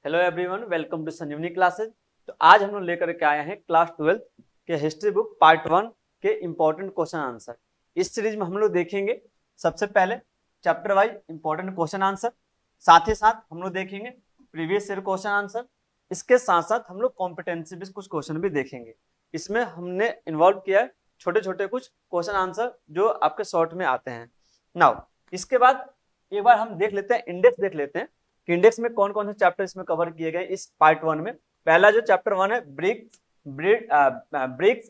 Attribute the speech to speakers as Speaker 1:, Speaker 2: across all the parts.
Speaker 1: Hello everyone, welcome to Sanjeevani classes. तो आज हम लोग लेकर के आए हैं क्लास 12 के हिस्ट्री बुक पार्ट 1 के इंपॉर्टेंट क्वेश्चन आंसर। इस सीरीज में हम लोग देखेंगे सबसे पहले chapter wise important question answer, साथ ही साथ हम लोग देखेंगे प्रीवियस ईयर क्वेश्चन आंसर। इसके साथ साथ हम लोग कॉम्पिटेंसी बेस्ड कुछ क्वेश्चन भी देखेंगे। इसमें हमने इन्वॉल्व किया है छोटे छोटे कुछ क्वेश्चन आंसर जो आपके शॉर्ट में आते हैं। नाउ इसके बाद एक बार हम देख लेते हैं, इंडेक्स देख लेते हैं कि इंडेक्स में कौन कौन से चैप्टर इसमें कवर किए गए इस पार्ट 1 में। पहला जो चैप्टर 1 है ब्रिक्स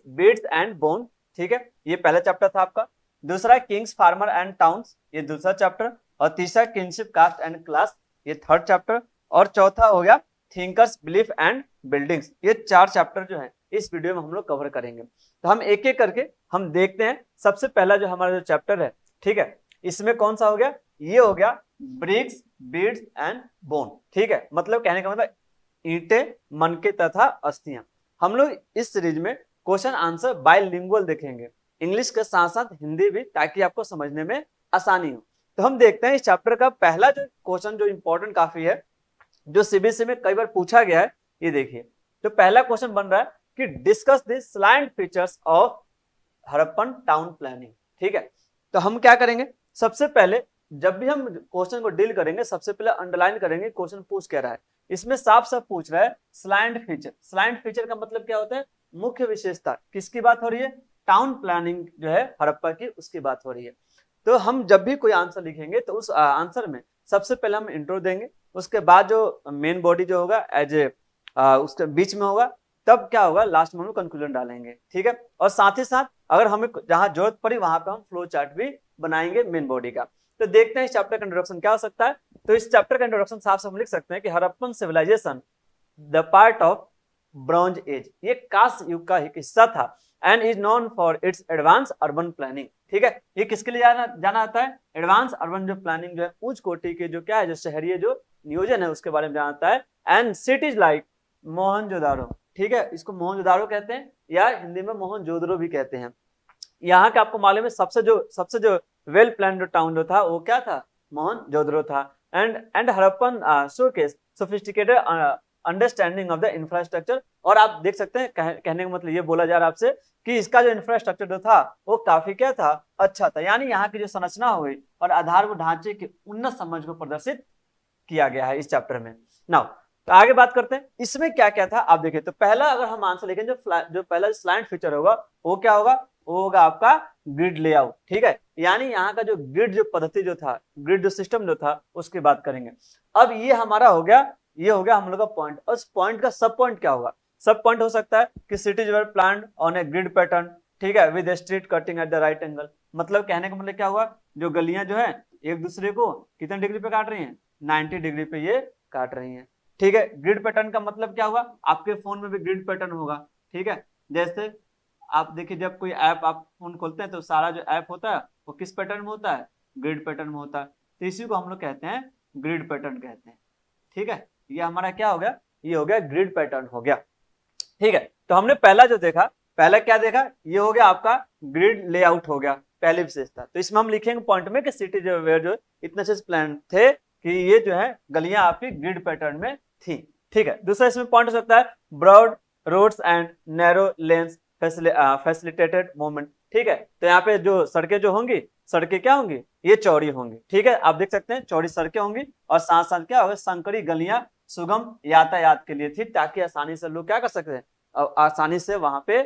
Speaker 1: बीड्स एंड बोन, ठीक है, ये पहला चैप्टर था आपका। दूसरा किंग्स फार्मर एंड टाउन्स, ये दूसरा चैप्टर। और तीसरा किंगशिप कास्ट एंड क्लास, ये थर्ड चैप्टर। और चौथा हो गया थिंकर्स बिलीफ एंड बिल्डिंग्स। ये 4 चैप्टर जो है इस वीडियो में हम लोग कवर करेंगे। तो हम एक एक करके हम देखते हैं। सबसे पहला जो हमारा जो चैप्टर है, ठीक है, इसमें कौन सा हो गया, ये हो गया ब्रिक्स बीड्स एंड बोन, ठीक है, मतलब कहने का मतलब ईंटें, मनके तथा अस्थियां। हम लोग इस सीरीज में क्वेश्चन आंसर बाइलिंगुअल देखेंगे, इंग्लिश के साथ साथ हिंदी भी, ताकि आपको समझने में आसानी हो। तो हम देखते हैं इस चैप्टर का पहला जो क्वेश्चन जो इंपॉर्टेंट काफी है, जो सीबीएसई में कई बार पूछा गया है। ये देखिए, तो पहला क्वेश्चन बन रहा है कि discuss the सैलाइड features of Harappan town planning, ठीक है। तो हम क्या करेंगे, सबसे पहले जब भी हम क्वेश्चन को डील करेंगे सबसे पहले अंडरलाइन करेंगे क्वेश्चन पूछ क्या रहा है। इसमें साफ साफ पूछ रहा है सैलाइड फीचर। सैलाइड फीचर का मतलब क्या होता है, मुख्य विशेषता। किसकी बात हो रही है, टाउन प्लानिंग जो है हड़प्पा की, उसकी बात हो रही है। तो हम जब भी कोई आंसर लिखेंगे तो उस आंसर में सबसे पहले हम इंट्रो देंगे, उसके बाद जो मेन बॉडी जो होगा एज ए उसके बीच में होगा, तब क्या होगा लास्ट में हम कंक्लूजन डालेंगे, ठीक है। और साथ ही साथ अगर हमें जहां जरूरत पड़ी वहां पे हम फ्लो चार्ट भी बनाएंगे मेन बॉडी का। तो देखते हैं इस चैप्टर का इंट्रोडक्शन क्या हो सकता है। तो इस चैप्टर का इंट्रोडक्शन साफ साफ लिख सकते हैं कि Harappan civilization the part of bronze age, ये कांस्य युग का एक हिस्सा था and is known for its advance urban planning, ठीक है। ये किसके लिए जाना आता है, एडवांस अर्बन जो प्लानिंग जो है, उच्च कोटि के जो क्या है, जो शहरी जो नियोजन है उसके बारे में जानता है। एंड सिटीज लाइक मोहनजोदारो, ठीक है, इसको मोहनजोदारो कहते हैं या हिंदी में मोहनजोदड़ो भी कहते हैं। यहाँ के आपको मालूम है सबसे जो वेल प्लान टाउन जो था वो क्या था, मोहनजोदड़ो था। And Harappan showcase sophisticated understanding of the infrastructure. और आप देख सकते हैं कहने का मतलब ये बोला जा रहा है आपसे कि इसका जो इंफ्रास्ट्रक्चर जो था वो काफी क्या था, अच्छा था। यानी यहाँ की जो संरचना हुई और आधारभूत ढांचे की उन्नत समझ को प्रदर्शित किया गया है इस चैप्टर में। नाउ तो आगे बात करते हैं इसमें क्या क्या था। आप देखिए, तो पहला अगर हम आंसर लिखें, जो पहला स्लाइड फीचर होगा वो क्या होगा, वो होगा आपका ग्रिड लेआउट, ठीक है। यानी यहाँ का जो ग्रिड जो पद्धति जो था, ग्रिड जो सिस्टम जो था, उसकी बात करेंगे। अब ये हमारा हो गया, ये हो गया हम लोग का पॉइंट। और उस पॉइंट का सब पॉइंट क्या होगा, सब पॉइंट हो सकता है कि cities were planned on a grid pattern, ठीक है, with street cutting at the right angle. मतलब कहने का मतलब क्या हुआ, जो गलियां जो है एक दूसरे को कितने डिग्री पे काट रही हैं, 90 डिग्री पे ये काट रही हैं, ठीक है। ग्रिड पैटर्न का मतलब क्या हुआ, आपके फोन में भी ग्रिड पैटर्न होगा, ठीक है। जैसे आप देखिए, जब कोई ऐप आप फोन खोलते हैं तो सारा जो ऐप होता है वो किस पैटर्न में होता है, ग्रिड पैटर्न में होता है। तो इसी को हम लोग कहते हैं ग्रिड पैटर्न कहते हैं, ठीक है। ये हमारा क्या हो गया, ये हो गया ग्रिड पैटर्न हो गया, ठीक है। तो हमने पहला जो देखा, पहला क्या देखा, ये हो गया आपका ग्रिड लेआउट हो गया, पहली विशेषता। तो इसमें हम लिखेंगे पॉइंट में कि सिटी जो वेयर जो इतने से प्लान थे कि ये जो है गलियां आपकी ग्रिड पैटर्न में थी, ठीक है। दूसरा इसमें पॉइंट हो सकता है broad roads and narrow lanes facilitated movement, ठीक है। तो यहाँ पे जो सड़कें जो होंगी, सड़कें क्या होंगी, ये चौड़ी होंगी, ठीक है। आप देख सकते हैं चौड़ी सड़कें होंगी और साथ साथ क्या होगा, संकरी गलियां सुगम यातायात के लिए थी, ताकि आसानी से लोग क्या कर सकते हैं, आसानी से वहां पे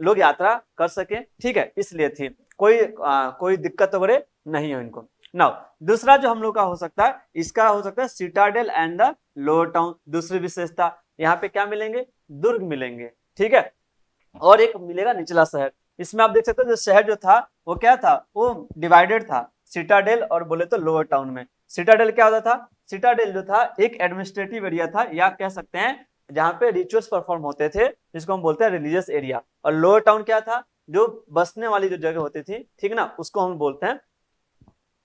Speaker 1: लोग यात्रा कर सके, ठीक है, इसलिए थी। कोई दिक्कत वगैरह नहीं है इनको। नाउ दूसरा जो हम लोग का हो सकता है, इसका हो सकता है Citadel and the lower town. दूसरी विशेषता यहाँ पे क्या मिलेंगे, दुर्ग मिलेंगे, ठीक है। और एक मिलेगा निचला शहर। इसमें आप देख सकते हो जो शहर जो था वो क्या था, वो डिवाइडेड था सिटाडेल और बोले तो लोअर टाउन में। सिटाडेल क्या होता था, सिटाडेल जो था एक एडमिनिस्ट्रेटिव एरिया था, या कह सकते हैं जहाँ पे रिचुअल्स परफॉर्म होते थे, जिसको हम बोलते हैं रिलीजियस एरिया। और लोअर टाउन क्या था, जो बसने वाली जो जगह होती थी, ठीक ना, उसको हम बोलते हैं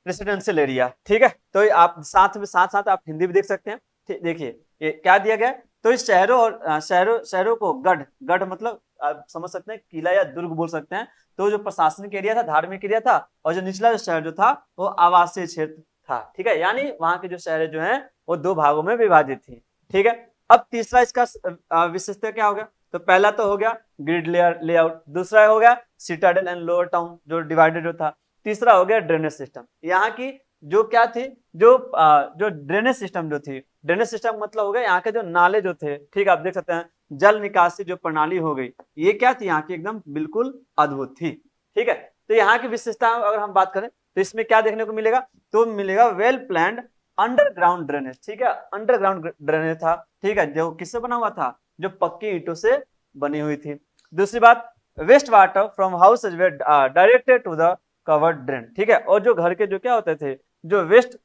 Speaker 1: रेसिडेंशियल एरिया, ठीक है। तो आप साथ आप हिंदी भी देख सकते हैं। देखिए ये क्या दिया गया, तो इस शहरों और शहरों को गढ़ मतलब आप समझ सकते हैं किला या दुर्ग बोल सकते हैं। तो जो प्रशासनिक एरिया था, धार्मिक एरिया था, और जो निचला जो शहर जो था वो आवासीय क्षेत्र था, ठीक है। यानी वहां के जो शहर जो है वो 2 भागों में विभाजित थी, ठीक है। अब तीसरा इसका विशेषता क्या हो गया, तो पहला तो हो गया ग्रिड लेआउट, दूसरा हो गया सिटाडेल एंड लोअर टाउन जो डिवाइडेड जो था, तीसरा हो गया ड्रेनेज सिस्टम। यहाँ की जो क्या थी, जो ड्रेनेज सिस्टम जो थी, ड्रेनेज सिस्टम मतलब हो गया यहाँ के जो नाले जो थे, ठीक है, आप देख सकते हैं जल निकासी जो प्रणाली हो गई, ये क्या थी यहाँ की एकदम बिल्कुल अद्भुत थी। ठीक है, तो यहाँ की विशेषता अगर हम बात करें तो इसमें क्या देखने को मिलेगा, तो मिलेगा वेल प्लान्ड अंडरग्राउंड ड्रेनेज। ठीक है, अंडरग्राउंड ड्रेनेज था, ठीक है, जो किससे बना हुआ था, जो पक्की ईंटों से बनी हुई थी। दूसरी बात, waste water from house directed to the covered drain. ठीक है, और जो घर के जो क्या होते थे, जो वेस्ट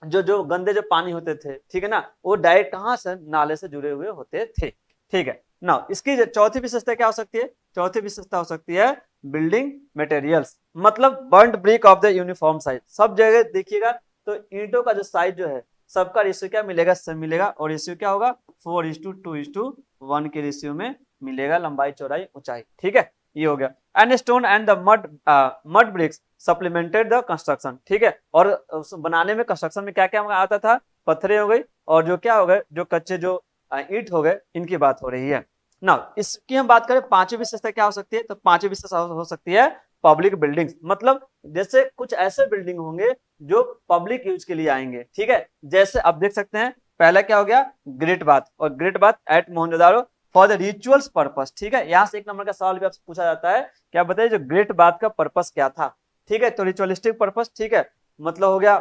Speaker 1: जो गंदे जो पानी होते थे, ठीक है ना, वो डायरेक्ट कहाँ से, नाले से जुड़े हुए होते थे। ठीक है ना, इसकी चौथी विशेषता क्या हो सकती है, चौथी विशेषता हो सकती है बिल्डिंग मटेरियल्स, मतलब burned brick of the uniform size. सब जगह देखिएगा तो ईंटों का जो साइज जो है सबका रेशियो क्या मिलेगा, सब मिलेगा, और रेशियो क्या होगा 4:2:1 के रेशियो में मिलेगा, लंबाई चौड़ाई ऊंचाई। ठीक है, ये हो गया। And stone and the mud bricks supplemented the construction. ठीक है, और बनाने में कंस्ट्रक्शन में क्या क्या आता था, पत्थरें हो गई, और जो क्या हो गए, जो कच्चे जो ईंट हो गए, इनकी बात हो रही है ना। इसकी हम बात करें पांचवी विशेषता क्या हो सकती है, तो पांचवी विशेषता हो सकती है पब्लिक बिल्डिंग्स, मतलब जैसे कुछ ऐसे बिल्डिंग होंगे जो पब्लिक यूज के लिए आएंगे। ठीक है, जैसे आप देख सकते हैं पहला क्या हो गया, ग्रेट बाथ, और great bath eight Mohenjodaro for the rituals purpose. ठीक है, यहाँ से एक नंबर का सवाल भी आपसे पूछा जाता है, क्या बताइए जो ग्रेट बाथ का पर्पस क्या था। ठीक है, तो रिचुअलिस्टिक पर्पस, ठीक है, मतलब हो गया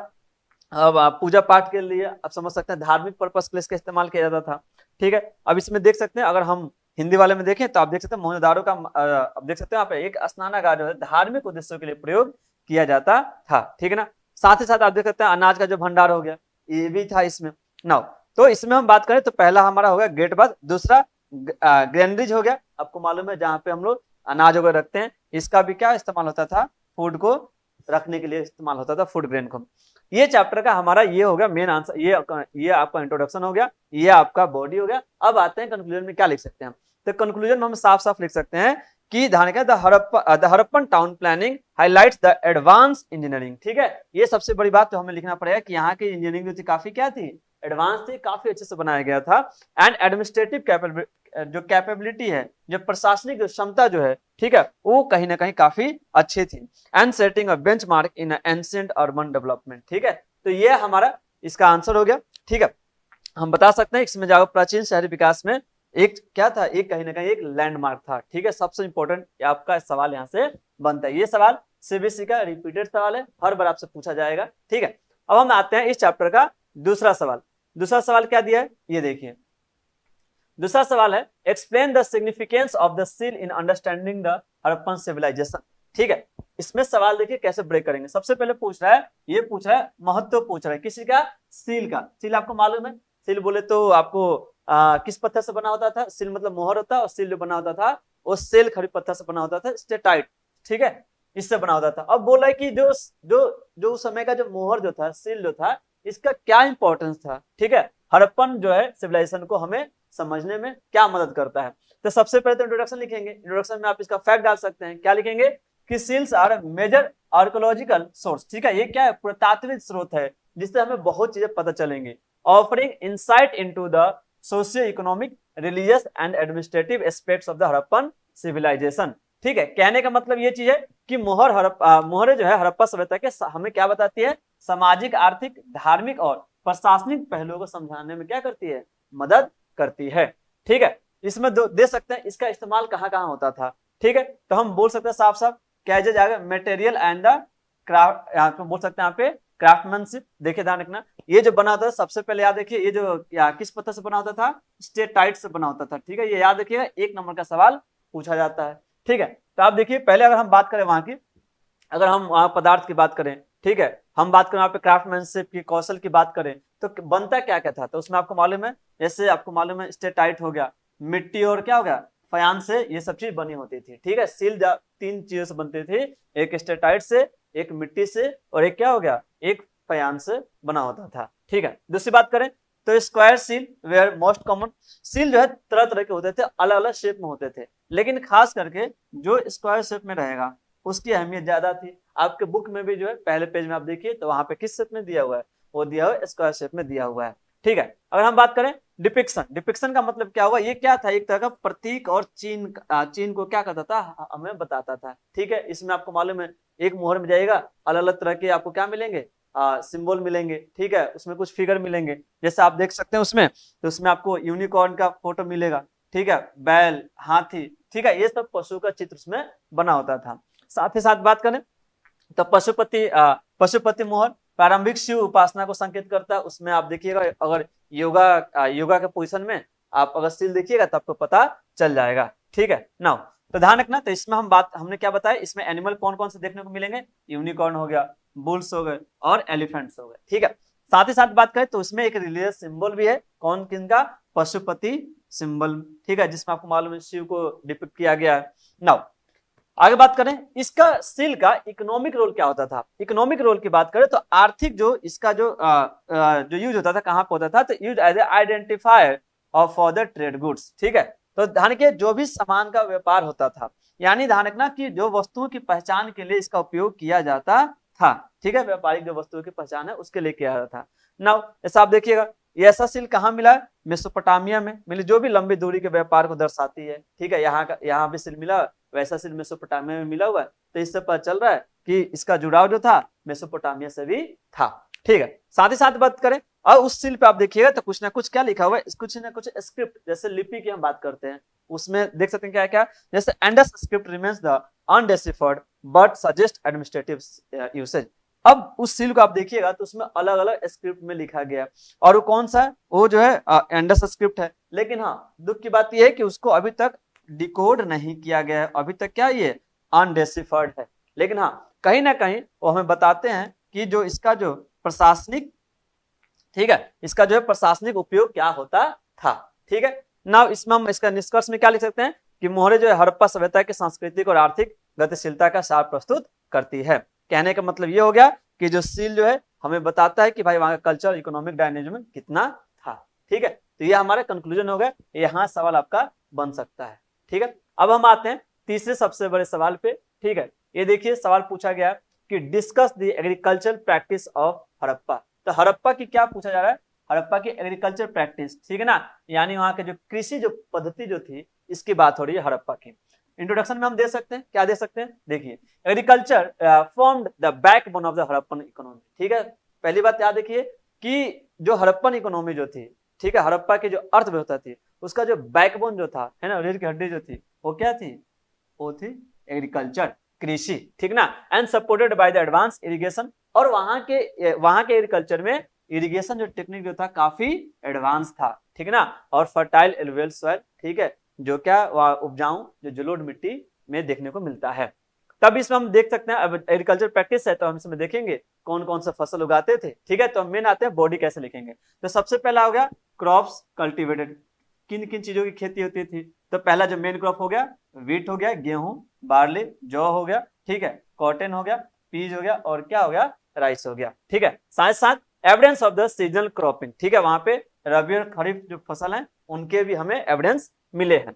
Speaker 1: अब पूजा पाठ के लिए, आप समझ सकते हैं धार्मिक पर्पस के लिए इसका इस्तेमाल किया जाता था। ठीक है, अब इसमें देख सकते हैं, अगर हम हिंदी वाले में देखें तो आप देख सकते हैं मोहनजोदारो का आप देख सकते हैं यहाँ पे एक स्नानागार जो है धार्मिक उद्देश्यों के लिए प्रयोग किया जाता था। ठीक है ना, साथ ही साथ आप देख सकते हैं अनाज का जो भंडार हो गया, ये भी था इसमें ना। तो इसमें हम बात करें तो पहला हमारा हो गया गेट बाथ, दूसरा ग्रेनरीज हो गया, आपको मालूम है जहाँ पे हम लोग अनाज वगैरह रखते हैं, इसका भी क्या इस्तेमाल होता था, फूड को रखने के लिए इस्तेमाल होता था, फूड ग्रेन को। ये चैप्टर का हमारा ये हो गया मेन आंसर, ये आपका इंट्रोडक्शन हो गया, ये आपका बॉडी हो गया। अब आते हैं कंक्लूजन में क्या लिख सकते हैं हम, तो कंक्लूजन में हम साफ साफ लिख सकते हैं कि the Harappan town planning highlights the advance engineering. ठीक है, ये सबसे बड़ी बात तो हमें लिखना पड़ेगा कि यहाँ की इंजीनियरिंग जो थी काफी क्या थी, एडवांस थी, काफी अच्छे से बनाया गया था। एंड एडमिनिस्ट्रेटिव जो कैपेबिलिटी है, जो प्रशासनिक क्षमता जो है, ठीक है, वो कहीं ना कहीं काफी अच्छी थी। And setting a benchmark in ancient urban development. ठीक है, तो ये हमारा इसका आंसर हो गया। ठीक है, हम बता सकते हैं इसमें जाओ प्राचीन शहरी विकास में एक क्या था, एक कहीं ना कहीं एक लैंडमार्क था। ठीक है, सबसे इंपॉर्टेंट आपका सवाल यहाँ से बनता है, ये सवाल सीबीएसई का रिपीटेड सवाल है, हर बार आपसे पूछा जाएगा। ठीक है, अब हम आते हैं इस चैप्टर का दूसरा सवाल। दूसरा सवाल क्या दिया है, ये देखिए, दूसरा सवाल है explain the significance of the seal in understanding the Harappan civilisation. ठीक है, इसमें सवाल देखिए कैसे ब्रेक करेंगे। सबसे पहले पूछ रहा है, ये पूछ रहा है महत्व पूछ रहा है किसी का, सील का। सील आपको मालूम है, सील बोले तो आपको किस पत्थर से बना होता था, सील मतलब मोहर होता है, और सील जो बना होता था वो सेल खड़ी पत्थर से बना होता था, स्टेटाइट। ठीक है, इससे बना होता था। अब बोल रहा है कि जो जो जो उस समय का जो मोहर जो था, सील जो था, इसका क्या इंपॉर्टेंस था। ठीक है, हड़प्पन जो है सिविलाइजेशन को हमें समझने में क्या मदद करता है। तो सबसे पहले तो इंट्रोडक्शन लिखेंगे, इंट्रोडक्शन में आप इसका फैक्ट डाल सकते हैं, क्या लिखेंगे कि seals are major archaeological source. ठीक है, ये क्या है, पुरातात्विक स्रोत है जिससे हमें बहुत चीजें पता चलेंगी, offering insight into the socio economic, religious and administrative aspects of the Harappan civilisation. ठीक है, कहने का मतलब ये चीज है कि मोहरे जो है हड़प्पा सभ्यता के हमें क्या बताती है, सामाजिक, आर्थिक, धार्मिक और प्रशासनिक पहलुओं को समझाने में क्या करती है, मदद करती है। ठीक है, इसमें दे सकते हैं इसका इस्तेमाल कहाँ कहाँ होता था। ठीक है, तो हम बोल सकते हैं साफ साफ क्या जाएगा, मटेरियल एंड द क्राफ्ट, यहाँ पे बोल सकते हैं यहाँ पे क्राफ्टमैनशिप। देखिए ध्यान रखना, ये जो बना होता था सबसे पहले याद रखिए, ये जो किस पत्थर से बना होता था, स्टेटाइट से बना होता था। ठीक है, ये याद रखिएगा, एक नंबर का सवाल पूछा जाता है। ठीक है, तो आप देखिए पहले अगर हम बात करें वहां की, अगर हम वहां पदार्थ की बात करें, ठीक है, हम बात करें वहां पे क्राफ्टमैनशिप की, कौशल की बात करें, तो बनता क्या क्या था, तो उसमें आपको मालूम है, जैसे आपको मालूम है स्टेटाइट हो गया, मिट्टी और क्या हो गया, फयान से ये सब चीज बनी होती थी। ठीक है, सील तीन चीजों से बनती थी, एक स्टेटाइट से, एक मिट्टी से, और एक क्या हो गया, एक फयान से बना होता था। ठीक है, दूसरी बात करें तो square seal were most common. Seal जो है तरह तरह के होते थे, अलग अलग शेप में होते थे, लेकिन खास करके जो स्क्वायर शेप में रहेगा उसकी अहमियत ज्यादा थी। आपके बुक में भी जो है पहले पेज में आप देखिए तो वहां पे किस शेप में दिया हुआ है, वो दिया हुआ है स्क्वायर शेप में दिया हुआ है। ठीक है, अगर हम बात करें डिपिक्शन, डिपिक्शन का मतलब क्या हुआ, ये क्या था, एक तरह का प्रतीक और चीन को क्या करता था, हमें बताता था। ठीक है, इसमें आपको मालूम है एक मोहर में जाइएगा, अलग अलग तरह के आपको क्या मिलेंगे, सिंबल मिलेंगे। ठीक है, उसमें कुछ फिगर मिलेंगे, जैसे आप देख सकते हैं उसमें, तो उसमें आपको यूनिकॉर्न का फोटो मिलेगा। ठीक है, बैल, हाथी, ठीक है, ये सब पशु का चित्र उसमें बना होता था। साथ ही साथ बात करें तो पशुपति मोहर प्रारंभिक शिव उपासना को संकेत करता है। उसमें आप देखिएगा, अगर योगा के पोजीशन में आप अगर सील देखिएगा तो आपको पता चल जाएगा। ठीक है नाउ, तो ध्यान रखना, तो इसमें हमने क्या बताया, इसमें एनिमल कौन कौन से देखने को मिलेंगे, यूनिकॉर्न हो गया, बुल्स हो गए और एलिफेंट्स हो गए। ठीक है, साथ ही साथ बात करें तो उसमें एक रिलीजियस सिंबल भी है, कौन किनका, पशुपति सिंबल। ठीक है, जिसमें आपको मालूम है शिव को डिपिक्ट किया गया है। नाउ आगे बात करें, इसका सील का इकोनॉमिक रोल क्या होता था। इकोनॉमिक रोल की बात करें तो आर्थिक जो इसका जो यूज होता था, कहां पे होता था, तो use as a identifier of for the trade goods. ठीक है, तो ध्यान रखिए जो भी सामान का व्यापार होता था, यानी ध्यान रखना कि जो वस्तुओं की पहचान के लिए इसका उपयोग किया जाता था। ठीक है, व्यापारिक जो वस्तुओं की पहचान है उसके लिए किया जाता था। नाउ ऐसा आप देखिएगा, ये ऐसा सील कहाँ मिला है, मेसोपोटामिया में मिली, जो भी लंबी दूरी के व्यापार को दर्शाती है। ठीक है, यहाँ भी सील मिला, वैसा सील मेसोपोटामिया में मिला हुआ है, तो इससे पता चल रहा है कि इसका जुड़ाव जो था मेसोपोटामिया से भी था। ठीक है, साथ ही साथ बात करें, और उस सील पे आप देखिएगा तो कुछ ना कुछ क्या लिखा हुआ है, कुछ ना कुछ स्क्रिप्ट, जैसे लिपि की हम बात करते हैं, उसमें देख सकते हैं क्या क्या, जैसे Indus script remains the undeciphered but suggest administrative usage. अब उस सील को आप देखिएगा तो उसमें अलग अलग स्क्रिप्ट में लिखा गया, और वो कौन सा है, वो जो है एंडस स्क्रिप्ट है। लेकिन हाँ, दुख की बात यह है कि उसको अभी तक डिकोड नहीं किया गया है, अभी तक क्या ये अनडेसिफर्ड है। लेकिन हाँ, कहीं ना कहीं वो हमें बताते हैं कि जो इसका जो प्रशासनिक, ठीक है, इसका जो है प्रशासनिक उपयोग क्या होता था। ठीक है ना, इसमें हम इसका निष्कर्ष में क्या लिख सकते हैं कि मोहरे जो है हड़प्पा सभ्यता की सांस्कृतिक और आर्थिक गतिशीलता का सार प्रस्तुत करती है। कहने का मतलब ये हो गया कि जो सील जो है हमें बताता है कि भाई वहां का कल्चर, इकोनॉमिक डायनेमिज्म कितना था। ठीक है, तो ये हमारा कंक्लूजन हो गया, यहाँ सवाल आपका बन सकता है। ठीक है, अब हम आते हैं तीसरे सबसे बड़े सवाल पे। ठीक है, ये देखिए सवाल पूछा गया कि discuss the agriculture practice of Harappa. तो हड़प्पा की क्या पूछा जा रहा है, हड़प्पा की एग्रीकल्चर प्रैक्टिस। ठीक है ना, यानी वहां के जो कृषि जो पद्धति जो थी, इसकी बात हो रही है हड़प्पा की। इंट्रोडक्शन में हम दे सकते हैं, क्या दे सकते हैं, देखिए, agriculture formed the backbone of the Harappan economy. ठीक है, पहली बात याद रखिए कि जो हड़प्पन इकोनॉमी जो थी, ठीक है, हड़प्पा की जो अर्थव्यवस्था थी, उसका जो बैकबोन जो था, है ना, रीढ़ की हड्डी जो थी, वो क्या थी, वो थी एग्रीकल्चर, कृषि। ठीक ना, and supported by the advance irrigation. और वहां के एग्रीकल्चर में इरिगेशन जो टेक्निक जो था काफी एडवांस था। ठीक है ना, और फर्टाइल एलुवियल सॉइल, ठीक है, जो क्या उपजाऊ जो जलोढ़ मिट्टी में देखने को मिलता है। तब इसमें हम देख सकते हैं, अब एग्रीकल्चर प्रैक्टिस है तो हम इसमें देखेंगे कौन कौन सा फसल उगाते थे। ठीक है, तो हम मेन आते हैं बॉडी कैसे लिखेंगे। तो सबसे पहला हो गया क्रॉप्स कल्टीवेटेड, किन किन चीजों की खेती होती थी। तो पहला जो मेन क्रॉप हो गया, वीट हो गया, गेहूं, बार्ली, जौ हो गया, ठीक है, कॉटन हो गया, पीज हो गया, और क्या हो गया, राइस हो गया। ठीक है, साथ साथ evidence of the seasonal cropping. ठीक है, वहां पे रबी और खरीफ जो फसल है उनके भी हमें एविडेंस मिले हैं।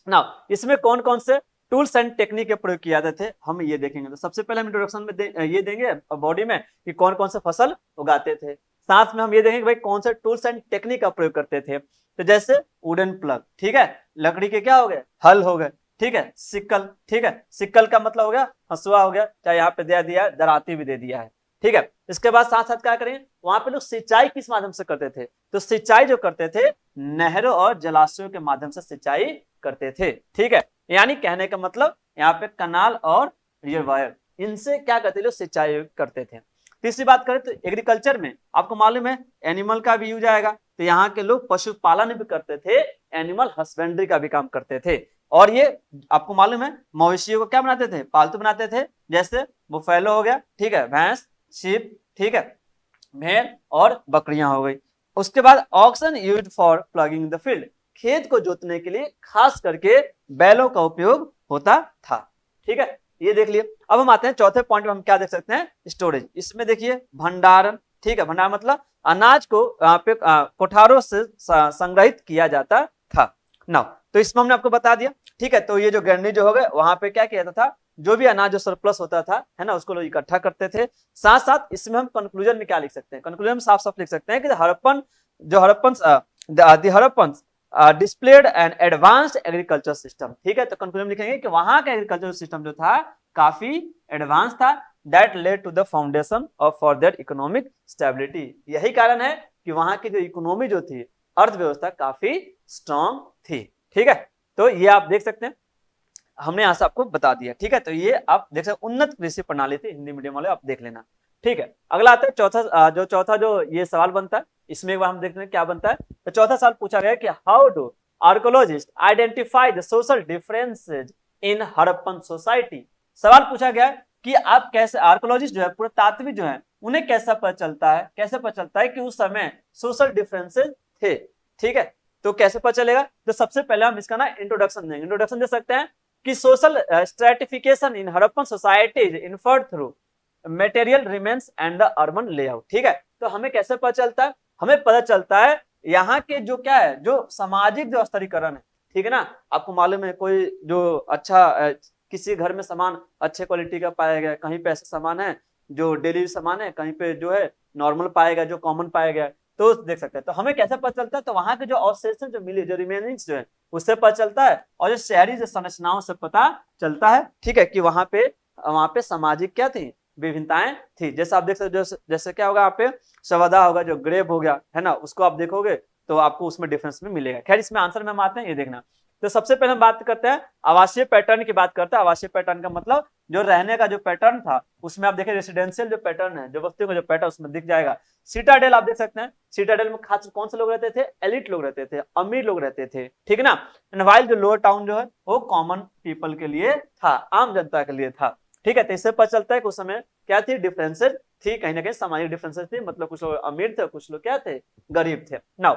Speaker 1: नाउ इसमें कौन कौन से टूल्स एंड टेक्निक के प्रयोग किए जाते थे, हम ये देखेंगे। तो सबसे पहले हम इंट्रोडक्शन में ये देंगे बॉडी में कि कौन कौन से फसल उगाते थे। साथ में हम ये देखेंगे भाई कौन से टूल्स एंड टेक्निक का प्रयोग करते थे। तो जैसे वुडन प्लग, ठीक है, लकड़ी के क्या हो गए, हल हो गए, ठीक है, सिक्कल, ठीक है, सिक्कल का मतलब हो गया हंसुआ हो गया, चाहे यहाँ पे दे दिया, दराती भी दे दिया है। ठीक है, इसके बाद साथ साथ क्या करें, वहां पे लोग सिंचाई किस माध्यम से करते थे, तो सिंचाई जो करते थे नहरों और जलाशयों के माध्यम से सिंचाई करते थे। ठीक है, यानी कहने का मतलब यहाँ पे कनाल और रिजर्वायर, इनसे क्या करते लोग, सिंचाई करते थे। तीसरी बात करें तो एग्रीकल्चर में आपको मालूम है एनिमल का भी यूज आएगा, तो यहाँ के लोग पशुपालन भी करते थे, एनिमल हस्बेंड्री का भी काम करते थे। और ये आपको मालूम है मवेशियों को क्या बनाते थे, पालतू बनाते थे, जैसे बुफेलो हो गया, ठीक है, भैंस, शीप, ठीक है, भेड़ और बकरियां हो गई। उसके बाद oxen used for ploughing the field, खेत को जोतने के लिए खास करके बैलों का उपयोग होता था। ठीक है, ये देख लिए। अब हम आते हैं चौथे पॉइंट में, हम क्या देख सकते हैं, स्टोरेज। इसमें देखिए भंडारण, ठीक है, भंडारण मतलब अनाज को यहाँ पे कोठारों से संग्रहित किया जाता था। नाउ तो इसमें हमने आपको बता दिया। ठीक है, तो ये जो गरनी जो हो गए, वहां पे क्या किया जाता था, जो भी अनाज जो सरप्लस होता था, है ना, उसको लोग इकट्ठा करते थे। साथ साथ इसमें हम कंक्लूजन में क्या लिख सकते हैं, कंक्लूजन में साफ साफ लिख सकते हैं कि Harappan the Harappans displayed an advanced agriculture system। ठीक है, तो कंक्लूजन लिखेंगे कि वहां का एग्रीकल्चर सिस्टम जो था काफी एडवांस था। that led to the foundation of for their economic stability। यही कारण है कि वहां की जो इकोनॉमी जो थी, अर्थव्यवस्था काफी स्ट्रांग थी। ठीक है, तो ये आप देख सकते हैं, हमने यहाँ से आपको बता दिया। ठीक है, तो ये आप देख सकते उन्नत कृषि प्रणाली थी, हिंदी मीडियम वाले आप देख लेना। ठीक है, अगला आता है चौथा जो ये सवाल बनता है, इसमें एक बार हम देखते हैं क्या बनता है। तो चौथा सवाल पूछा गया कि how do archaeologist identify the social differences in Harappan society. सवाल पूछा गया कि आप कैसे, आर्कोलॉजिस्ट जो है, पुरातात्विक जो है, उन्हें कैसा पता चलता है, कैसे पता चलता है कि उस समय सोशल डिफरेंसेज थे। ठीक है, तो कैसे पता चलेगा, तो सबसे पहले हम इसका ना इंट्रोडक्शन देंगे। इंट्रोडक्शन दे सकते हैं कि social stratification in Harappan societies inferred through material remains and the urban layout. ठीक है, तो हमें कैसे पता चलता है, हमें पता चलता है यहाँ के जो क्या है, जो सामाजिक जो स्तरीकरण है। ठीक है ना, आपको मालूम है कोई जो अच्छा किसी घर में सामान अच्छे क्वालिटी का पाया गया, कहीं पे ऐसे सामान है जो डेली सामान है, कहीं पे जो है नॉर्मल पाएगा, जो कॉमन पाया गया, तो देख सकते हैं। तो हमें कैसे पता चलता है, तो वहां के जो अवशेषण जो मिले, जो रिमेनिंग्स जो है, उससे पता चलता है, और जो शहरी जो संरचनाओं से पता चलता है। ठीक है, कि वहां पे सामाजिक क्या थी, विभिन्नताएं थी। जैसे आप देख सकते हो, जैसे क्या होगा, यहाँ पे सवादा होगा, जो ग्रेव हो गया है ना, उसको आप देखोगे तो आपको उसमें डिफरेंस में मिलेगा। खैर, इसमें आंसर में हम आते हैं, ये देखना। तो सबसे पहले हम बात करते हैं आवासीय पैटर्न की बात करते हैं। आवासीय पैटर्न का मतलब जो रहने का जो पैटर्न था, उसमें आप देखें रेसिडेंशियल जो पैटर्न है, जो वस्तुओं का जो पैटर्न उसमें दिख जाएगा। सिटाडेल आप देख सकते हैं, सिटाडेल में खास कौन से लोग रहते थे, एलिट लोग रहते थे, अमीर लोग रहते थे। ठीक है ना, एंड वाइल जो लोअर टाउन जो है वो कॉमन पीपल के लिए था, आम जनता के लिए था। ठीक है, तो इससे पता चलता है कि उस समय क्या थी, डिफरेंसेस थी, कहीं ना कहीं सामाजिक डिफरेंसेस थी, मतलब कुछ लोग अमीर थे, कुछ लोग क्या थे, गरीब थे। नाउ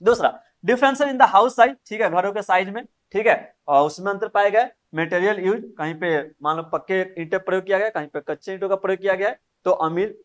Speaker 1: दूसरा, difference in the house size. ठीक है, घरों के साइज में। ठीक है, और उसमें अंतर पाया गया। मटेरियल यूज, कहीं पे मान लो पक्के ईंटें प्रयोग किया गया, कहीं पे कच्चे ईंटों का प्रयोग किया गया है, तो अमीर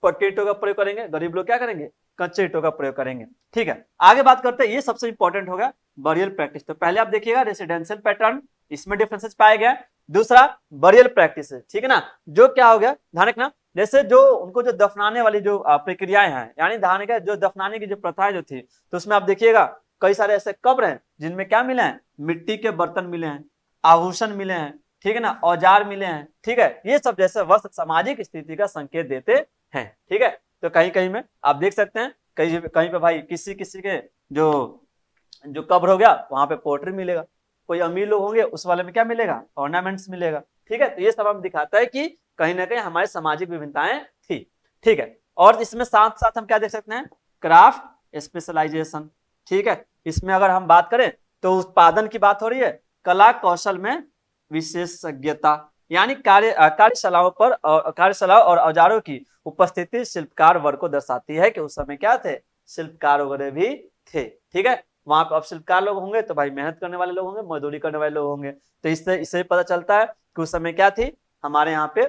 Speaker 1: पक्के ईंटों का प्रयोग करेंगे, गरीब लोग क्या करेंगे, कच्चे ईंटों का प्रयोग करेंगे। ठीक है, आगे बात करते हैं, ये सबसे इंपॉर्टेंट होगा बरियल प्रैक्टिस। तो पहले आप देखिएगा रेसिडेंशियल पैटर्न, इसमें डिफरेंसेस पाया गया। दूसरा बरियल प्रैक्टिस, ठीक है ना, जो क्या हो गया, ध्यान रखना, जैसे जो उनको जो दफनाने वाली जो प्रक्रियाएं हैं, यानी धान का जो दफनाने की जो प्रथाएं जो थी, तो उसमें आप देखिएगा कई सारे ऐसे कब्र हैं जिनमें क्या मिले हैं, मिट्टी के बर्तन मिले हैं, आभूषण मिले हैं, ठीक है ना, औजार मिले हैं। ठीक है, ये सब जैसे वस्त्र सामाजिक स्थिति का संकेत देते हैं। ठीक है, तो कहीं कहीं में आप देख सकते हैं, कहीं कहीं पे भाई किसी किसी के जो जो कब्र हो गया वहां पे पोट्री मिलेगा, कोई अमीर लोग होंगे उस वाले में क्या मिलेगा, ऑर्नामेंट्स मिलेगा। ठीक है, तो ये सब हम दिखाता है कि कहीं ना कहीं हमारे सामाजिक विभिन्नताएं थी। ठीक है, और इसमें साथ साथ हम क्या देख सकते हैं, क्राफ्ट स्पेशलाइजेशन। ठीक है, इसमें अगर हम बात करें तो उत्पादन की बात हो रही है, कला कौशल में विशेषज्ञता, यानी कार्यशालाओं और औजारों की उपस्थिति शिल्पकार वर्ग को दर्शाती है कि उस समय क्या थे, शिल्पकार वगैरह भी थे। ठीक है, वहां पर अब शिल्पकार लोग होंगे तो भाई मेहनत करने वाले लोग होंगे, मजदूरी करने वाले लोग होंगे, तो इससे पता चलता है कि उस समय क्या थी हमारे यहाँ पे,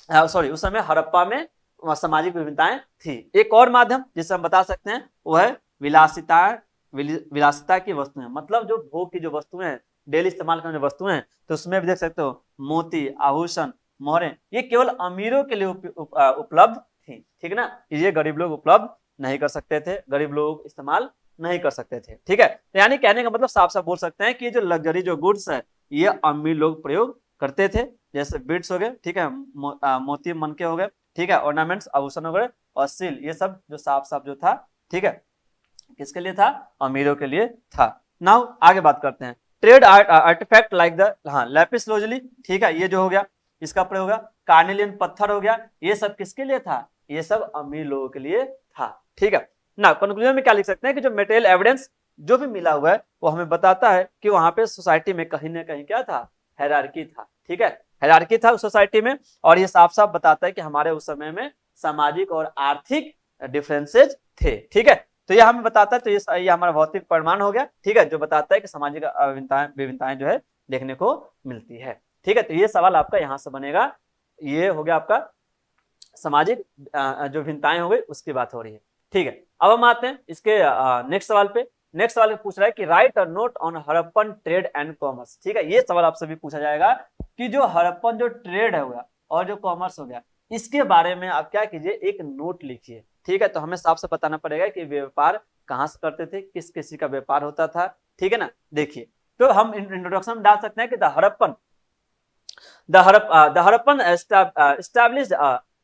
Speaker 1: सॉरी, उस समय हड़प्पा में सामाजिक विभिन्नताएं थी। एक और माध्यम जिसे हम बता सकते हैं वो है विलासिता की वस्तुएं, मतलब जो भोग की जो वस्तुएं हैं, डेली इस्तेमाल करने जो वस्तुएं हैं, तो उसमें भी देख सकते हो मोती, आभूषण, मोहरें, ये केवल अमीरों के लिए उपलब्ध थी। ठीक है ना, ये गरीब लोग उपलब्ध नहीं कर सकते थे, गरीब लोग इस्तेमाल नहीं कर सकते थे। ठीक है, तो यानी कहने का मतलब साफ साफ बोल सकते हैं कि जो लग्जरी जो गुड्स है ये अमीर लोग प्रयोग करते थे, जैसे बीड्स हो गए, ठीक है, मोती मनके हो गए, ठीक है, ऑर्नामेंट्स आभूषण हो गए, और सील, ये सब जो साफ साफ जो था, ठीक है, किसके लिए था, अमीरों के लिए था। नाउ आगे बात करते हैं, ट्रेड आर्टिफैक्ट लाइक द, हाँ, लैपिस लोजली, ठीक है, ये जो हो गया इसका प्रयोग होगा, कार्नेलियन पत्थर हो गया, ये सब किसके लिए था, ये सब अमीर लोगों के लिए था। ठीक है ना, कंक्लूजन में क्या लिख सकते हैं कि जो मटेरियल एविडेंस जो भी मिला हुआ है वो हमें बताता है कि वहां पे सोसाइटी में कहीं ना कहीं क्या था, हायरार्की था। ठीक है, हायरार्की था उस सोसाइटी में, और ये साफ साफ बताता है कि हमारे उस समय में सामाजिक और आर्थिक डिफरेंसेज थे। ठीक है, तो ये हमें बताता है, तो ये हमारा भौतिक प्रमाण हो गया। ठीक है, जो बताता है कि सामाजिक विभिन्नताएं जो है देखने को मिलती है। ठीक है, तो ये सवाल आपका यहाँ से बनेगा, ये हो गया आपका सामाजिक जो विभिन्नताएं हो गई उसकी बात हो रही है। ठीक है, अब हम आते हैं इसके नेक्स्ट सवाल पे। नेक्स्ट सवाल पूछ रहा है कि right a note on Harappan trade and commerce. ठीक है, ये सवाल आपसे भी पूछा जाएगा कि जो हड़प्पन जो ट्रेड है हुआ और जो कॉमर्स हो गया, इसके बारे में आप क्या कीजिए, एक नोट लिखिए। ठीक है, तो हमें साफ से बताना पड़ेगा कि व्यापार कहाँ से करते थे, किस किसी का व्यापार होता था, ठीक है ना। देखिए तो हम इंट्रोडक्शन में डाल सकते हैं कि the Harappan established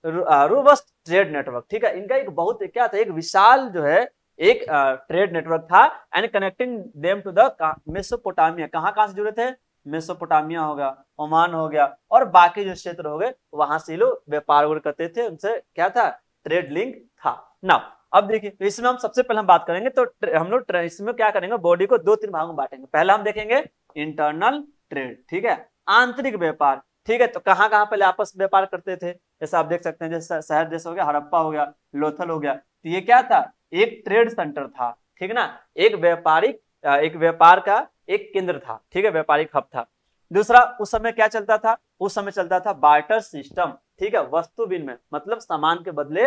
Speaker 1: robust trade network, ठीक है। इनका एक बहुत क्या था, एक विशाल जो है एक ट्रेड नेटवर्क था and connecting them to the Mesopotamia, कहाँ से जुड़े थे, मेसोपोटामिया हो गया, ओमान हो गया और बाकी जो क्षेत्र हो गए वहां से लोग व्यापार करते थे, उनसे क्या था, ट्रेड लिंक था ना। अब देखिए तो इसमें हम सबसे पहले हम बात करेंगे तो हम लोग इसमें क्या करेंगे, बॉडी को 2-3 भागों में बांटेंगे। पहला हम देखेंगे इंटरनल ट्रेड, ठीक है, आंतरिक व्यापार, ठीक है। तो कहाँ कहाँ पहले आपस में व्यापार करते थे, जैसे आप देख सकते हैं, जैसे शहर जैसे हो गया हड़प्पा हो गया, लोथल हो गया, तो ये क्या था, एक ट्रेड सेंटर था, ठीक है ना, एक व्यापार का एक केंद्र था, ठीक है, व्यापारिक हब था। दूसरा उस समय क्या चलता था, उस समय चलता था बार्टर सिस्टम, ठीक है, वस्तु विनिमय, मतलब सामान के बदले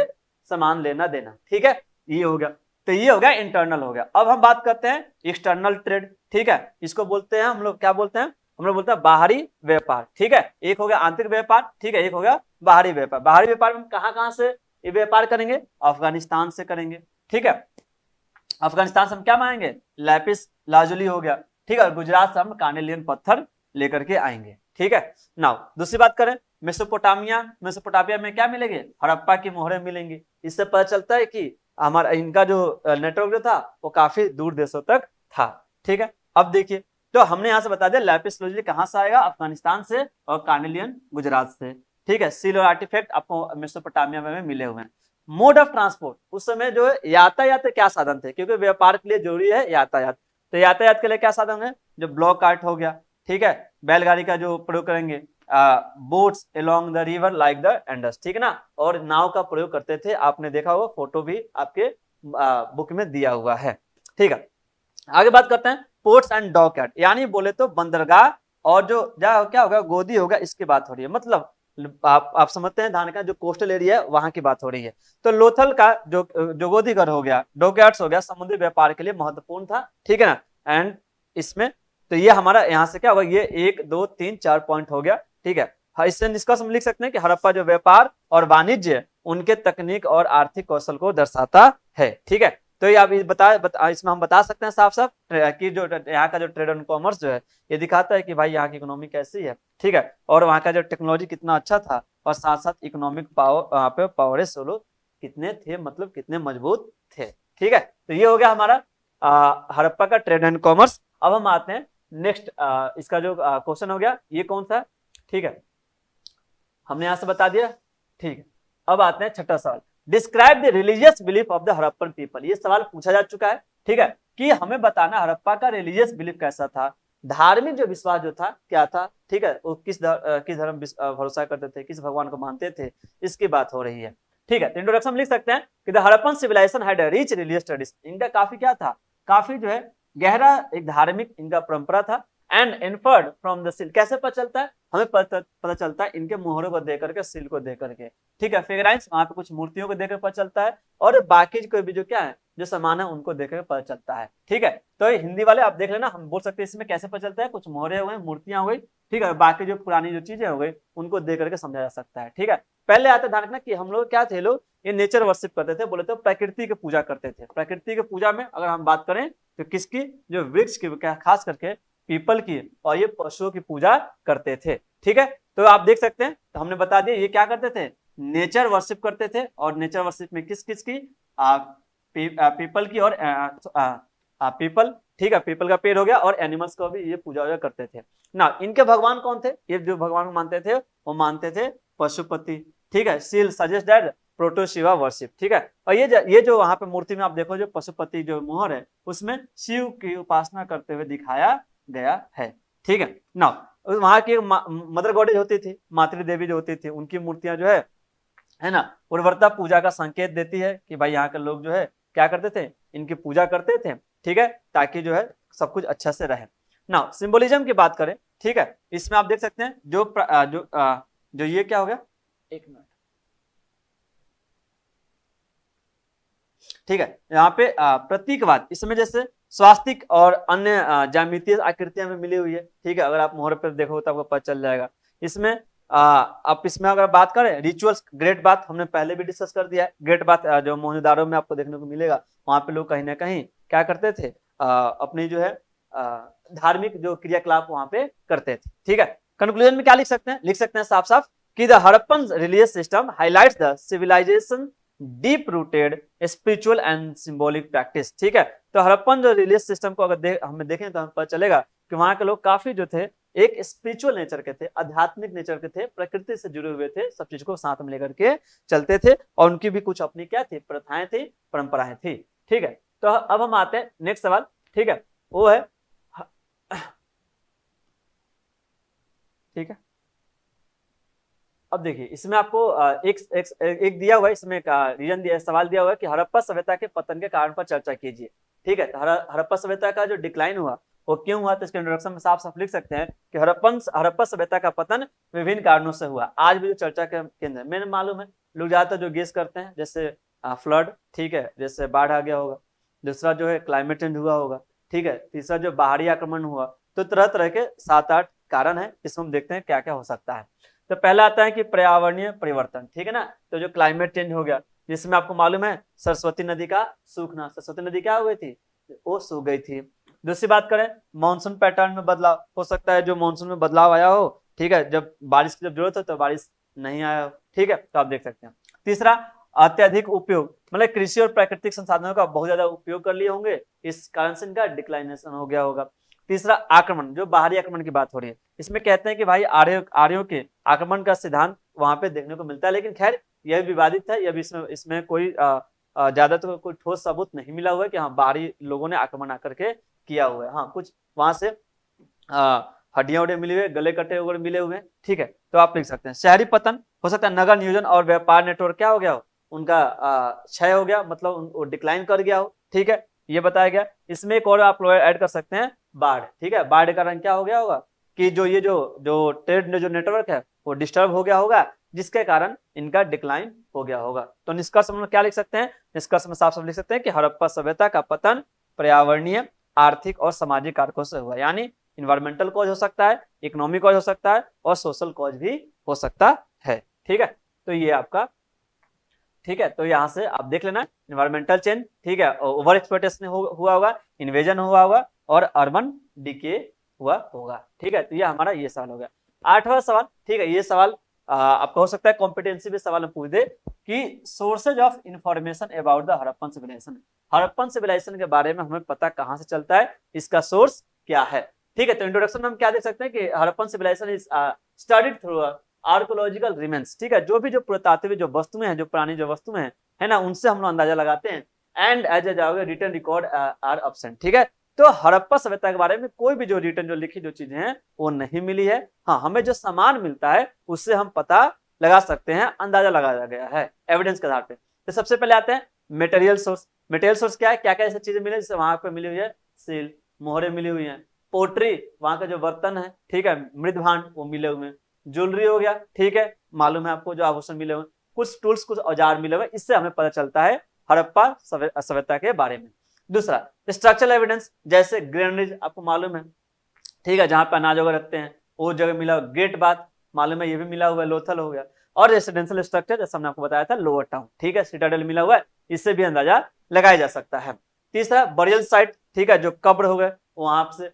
Speaker 1: सामान लेना देना, ठीक है, ये हो गया। तो ये हो गया इंटरनल हो गया। अब हम बात करते हैं एक्सटर्नल ट्रेड, ठीक है, इसको बोलते हैं हम लोग, क्या बोलते हैं, हम लोग बोलते हैं बाहरी व्यापार, ठीक है। एक हो गया आंतरिक व्यापार, ठीक है, एक हो गया बाहरी व्यापार। बाहरी व्यापार में कहाँ से ये व्यापार करेंगे, अफगानिस्तान से करेंगे, ठीक है, अफगानिस्तान से हम क्या मांगेंगे, लैपिस लाजुली हो गया, ठीक है, और गुजरात से हम कार्नेलियन पत्थर लेकर के आएंगे, ठीक है। नाउ दूसरी बात करें, मेसोपोटामिया में क्या मिलेंगे, हड़प्पा की मोहरें मिलेंगी। इससे पता चलता है कि हमारा इनका जो नेटवर्क जो था वो काफी दूर देशों तक था, ठीक है। अब देखिए तो हमने यहाँ से बता दिया लैपिस लाजुली कहाँ से आएगा, अफगानिस्तान से, और कार्नेलियन गुजरात से, ठीक है। सील और आर्टिफैक्ट आपको मेसोपोटामिया में मिले हुए हैं। मोड ऑफ ट्रांसपोर्ट, उस समय जो है यातायात क्या साधन थे, क्योंकि व्यापार के लिए जरूरी है यातायात, तो यातायात के लिए क्या साधन है, जो ब्लॉक कार्ट हो गया, ठीक है, बैलगाड़ी का जो प्रयोग करेंगे, boats along the river like the Indus, ठीक है ना, और नाव का प्रयोग करते थे, आपने देखा होगा, फोटो भी आपके बुक में दिया हुआ है, ठीक है। आगे बात करते हैं पोर्ट्स एंड डॉकयार्ड, यानी बोले तो बंदरगाह और जो क्या होगा, गोदी होगा, इसकी बात हो रही है, मतलब आप समझते हैं धान का जो कोस्टल एरिया है वहां की बात हो रही है। तो लोथल का जो गोदीगर हो गया, डॉकयार्ड्स हो गया, समुद्री व्यापार के लिए महत्वपूर्ण था, ठीक है ना। एंड इसमें तो ये हमारा यहाँ से क्या होगा, ये 1 2 3 4 पॉइंट हो गया, ठीक है। इससे निष्कर्ष हम लिख सकते हैं कि हड़प्पा जो व्यापार और वाणिज्य उनके तकनीक और आर्थिक कौशल को दर्शाता है, ठीक है। तो ये आप इसमें हम बता सकते हैं साफ साफ कि जो यहाँ का जो ट्रेड एंड कॉमर्स जो है ये दिखाता है कि भाई यहाँ की इकोनॉमी कैसी है, ठीक है, और वहाँ का जो टेक्नोलॉजी कितना अच्छा था, और साथ साथ इकोनॉमिक पावर लोग कितने थे, मतलब कितने मजबूत थे, ठीक है। तो ये हो गया हमारा हड़प्पा का ट्रेड एंड कॉमर्स। अब हम आते हैं नेक्स्ट, इसका जो क्वेश्चन हो गया ये कौन सा, ठीक है, हमने यहां से बता दिया, ठीक है। अब आते हैं छठा सवाल, describe the religious belief of the Harappan people. ये सवाल पूछा जा चुका है, ठीक है, कि हमें बताना हड़प्पा का रिलीजियस बिलीफ कैसा था, धार्मिक जो विश्वास जो था क्या था, ठीक है, वो किस धर्म भरोसा करते थे, किस भगवान को मानते थे, इसकी बात हो रही है, ठीक है। तो इंट्रोडक्शन लिख सकते हैं कि the Harappan civilisation had a rich religious tradition, इनका काफी क्या था, काफी जो है गहरा एक धार्मिक इनका परंपरा था। And inferred from the seal, कैसे पता चलता है, हमें पता चलता है इनके मोहरों को देख करके, सील को देख करके, ठीक है, फिगराइंस वहां पे कुछ मूर्तियों को देखकर पता चलता है, और बाकी कोई भी जो क्या है जो सामान है उनको देख कर पता चलता है, ठीक है। तो हिंदी वाले आप देख लेना, हम बोल सकते हैं इसमें कैसे पता चलता है, कुछ मोहरे हो गए, मूर्तियां हो गई, ठीक है, बाकी जो पुरानी जो चीजें हो गई उनको देख करके समझा जा सकता है, ठीक है। पहले आता ध्यान रखना कि हम लोग क्या थे, लोग ये नेचर वर्शिप करते थे, बोले तो प्रकृति की पूजा करते थे। प्रकृति की पूजा में अगर हम बात करें तो किसकी, जो वृक्ष की, खास करके पीपल की, और ये पशुओं की पूजा करते थे, ठीक है। तो आप देख सकते हैं, तो हमने बता दिया ये क्या करते थे, नेचर वर्शिप करते थे, और नेचर वर्शिप में किस किस की, पीपल की, और पीपल, ठीक है, पीपल का पेड़ हो गया, और एनिमल्स को भी ये पूजा करते थे ना। इनके भगवान कौन थे, ये जो भगवान को मानते थे वो मानते थे पशुपति, ठीक है, सील सजेस्ट दैट प्रोटोशिवा वर्शिप, ठीक है। और ये जो वहां पे मूर्ति में आप देखो, जो पशुपति जो मोहर है उसमें शिव की उपासना करते हुए दिखाया गया है, ठीक है ना। वहां की मदर गॉडेज होती थी, मातृ देवी जो होती थी, उनकी मूर्तियां जो है ना, उर्वरता पूजा का संकेत देती है कि भाई यहाँ के लोग जो है क्या करते थे, इनकी पूजा करते थे, ठीक है, ताकि जो है सब कुछ अच्छा से रहे ना। सिंबोलिज्म की बात करें, ठीक है, इसमें आप देख सकते हैं जो ये क्या हो गया, एक मिनट, ठीक है, यहाँ पे प्रतीकवाद, इसमें जैसे स्वास्तिक और अन्य ज्यामितीय आकृतियां में मिली हुई है, ठीक है, अगर आप मोहर पर देखो तो आपको पता चल जाएगा। इसमें अब इसमें अगर बात करें रिचुअल्स, ग्रेट बात हमने पहले भी डिस्कस कर दिया है। ग्रेट बात जो मोहनजोदाड़ो में आपको देखने को मिलेगा, वहां पे लोग कहीं ना कहीं क्या करते थे, अपनी जो है धार्मिक जो क्रियाकलाप वहां पे करते थे। ठीक है, कंक्लूजन में क्या लिख सकते हैं, लिख सकते हैं साफ साफ कि the Harappan religious system highlights the civilisation deep rooted spiritual and symbolic practice. ठीक है, तो हड़प्पन जो रिलीजियस सिस्टम को अगर हमें देखें तो हमें पता चलेगा कि वहां के लोग काफी जो थे एक स्पिरिचुअल नेचर के थे, आध्यात्मिक नेचर के थे, प्रकृति से जुड़े हुए थे, सब चीज को साथ में लेकर के चलते थे और उनकी भी कुछ अपनी क्या थी, प्रथाएं थी, परंपराएं थी। ठीक है, तो अब हम आते हैं नेक्स्ट सवाल। ठीक है, वो है, ठीक है, अब देखिए इसमें आपको एक दिया हुआ है, इसमें रीजन दिया, सवाल दिया हुआ है कि हड़प्पा सभ्यता के पतन के कारण पर चर्चा कीजिए। ठीक है, तो हड़प्पा सभ्यता का जो डिक्लाइन हुआ वो क्यों हुआ, तो इसके इंट्रोडक्शन में साफ साफ लिख सकते हैं कि हड़प्पा सभ्यता का पतन विभिन्न कारणों से हुआ। आज भी जो चर्चा के केंद्र मैंने मालूम है, लोग ज्यादातर जो गेस करते हैं जैसे फ्लड, ठीक है, जैसे बाढ़ आ गया होगा, दूसरा जो है क्लाइमेट चेंज हुआ होगा, ठीक है, तीसरा जो बाहरी आक्रमण हुआ, तो तरह तरह के 7-8 कारण है, इसमें हम देखते हैं क्या क्या हो सकता है। तो पहला आता है कि पर्यावरणीय परिवर्तन, ठीक है ना, तो जो क्लाइमेट चेंज हो गया, जिसमें आपको मालूम है सरस्वती नदी का सूखना, सरस्वती नदी क्या हो गई थी, वो सूख गई थी। दूसरी बात करें मानसून पैटर्न में बदलाव, हो सकता है जो मानसून में बदलाव आया हो, ठीक है, जब बारिश की जब जरूरत हो तो बारिश नहीं आया हो, ठीक है, तो आप देख सकते हैं। तीसरा अत्यधिक उपयोग, मतलब कृषि और प्राकृतिक संसाधनों का बहुत ज्यादा उपयोग कर लिए होंगे, इस कारण से इनका डिक्लाइनेशन हो गया होगा। तीसरा आक्रमण, जो बाहरी आक्रमण की बात हो रही है, इसमें कहते हैं कि भाई आर्यों के आक्रमण का सिद्धांत वहां पे देखने को मिलता है, लेकिन खैर यह विवादित है, यह भी इसमें कोई ज्यादा तो कोई ठोस सबूत नहीं मिला हुआ है कि हाँ बाहरी लोगों ने आक्रमण आकर के किया हुआ है। हाँ, कुछ वहां से हड्डियां उड्डियां मिली हुई, गले कटे वगैरह मिले हुए हैं, ठीक है, तो आप लिख सकते हैं। शहरी पतन, हो सकता है नगर नियोजन और व्यापार नेटवर्क क्या हो गया हो, उनका क्षय हो गया, मतलब वो डिक्लाइन कर गया हो, ठीक है, ये बताया गया। इसमें एक और आप ऐड कर सकते हैं बाढ़, ठीक है, बाढ़ के कारण क्या हो गया होगा कि जो ट्रेड जो नेटवर्क है वो डिस्टर्ब हो गया होगा, जिसके कारण इनका डिक्लाइन हो गया होगा। तो निष्कर्ष में क्या लिख सकते हैं, निष्कर्ष में साफ साफ लिख सकते हैं कि हड़प्पा सभ्यता का पतन पर्यावरणीय, आर्थिक और सामाजिक कारकों से हुआ, यानी इन्वायरमेंटल कॉज हो सकता है, इकोनॉमिक कॉज हो सकता है और सोशल कॉज भी हो सकता है। ठीक है, तो ये आपका, ठीक है, तो यहाँ से आप देख लेना इन्वायरमेंटल चेंज, ठीक है, ओवर एक्सप्लॉइटेशन हुआ होगा, इन्वेजन हुआ होगा और अर्बन डिके हुआ होगा। ठीक है, तो ये हमारा ये सवाल हो गया। 8वां सवाल, ठीक है, ये सवाल आपका हो सकता है कॉम्पिटेंसी में सवाल पूछ दे कि sources of information about the Harappan civilisation, Harappan civilisation के बारे में हमें पता कहाँ से चलता है, इसका सोर्स क्या है। ठीक है, तो इंट्रोडक्शन में हम क्या देख सकते हैं कि Harappan civilisation is studied through archaeological remains, ठीक है, जो भी जो पुरातात्विक जो वस्तुएं हैं, जो पुरानी जो वस्तुएं हैं, है ना, उनसे हम लोग अंदाजा लगाते हैं। एंड एज ए जाओगे रिटन रिकॉर्ड आर एब्सेंट, ठीक है, तो हड़प्पा सभ्यता के बारे में कोई भी जो रिटर्न जो लिखी जो चीजें हैं वो नहीं मिली है। हाँ, हमें जो सामान मिलता है उससे हम पता लगा सकते हैं, अंदाजा लगाया गया है एविडेंस के आधार पे। तो सबसे पहले आते हैं मटेरियल सोर्स। मटेरियल सोर्स क्या है, क्या क्या ऐसी चीजें मिले जैसे वहां पे मिली हुई है सील, मोहरे मिली हुई है, पोट्री वहां का जो बर्तन है, ठीक है, मृदभांड वो मिले हुए हैं, ज्वेलरी हो गया, ठीक है, मालूम है आपको जो आभूषण मिले हुए, कुछ टूल्स कुछ औजार मिले हुए, इससे हमें पता चलता है हड़प्पा सभ्यता के बारे में। दूसरा स्ट्रक्चरल एविडेंस, जैसे ग्रेनरीज आपको मालूम है, ठीक है, जहां पे अनाज वगैरह रखते हैं वो जगह मिला, गेट बात मालूम है, ये भी मिला हुआ है, लोथल हो गया, और रेसिडेंशियल स्ट्रक्चर जैसे हमने आपको बताया था लोअर टाउन, ठीक है, सिटाडेल मिला हुआ है, इससे भी अंदाजा लगाया जा सकता है। तीसरा बरियल साइट, ठीक है, जो कब्र हो गए वहां से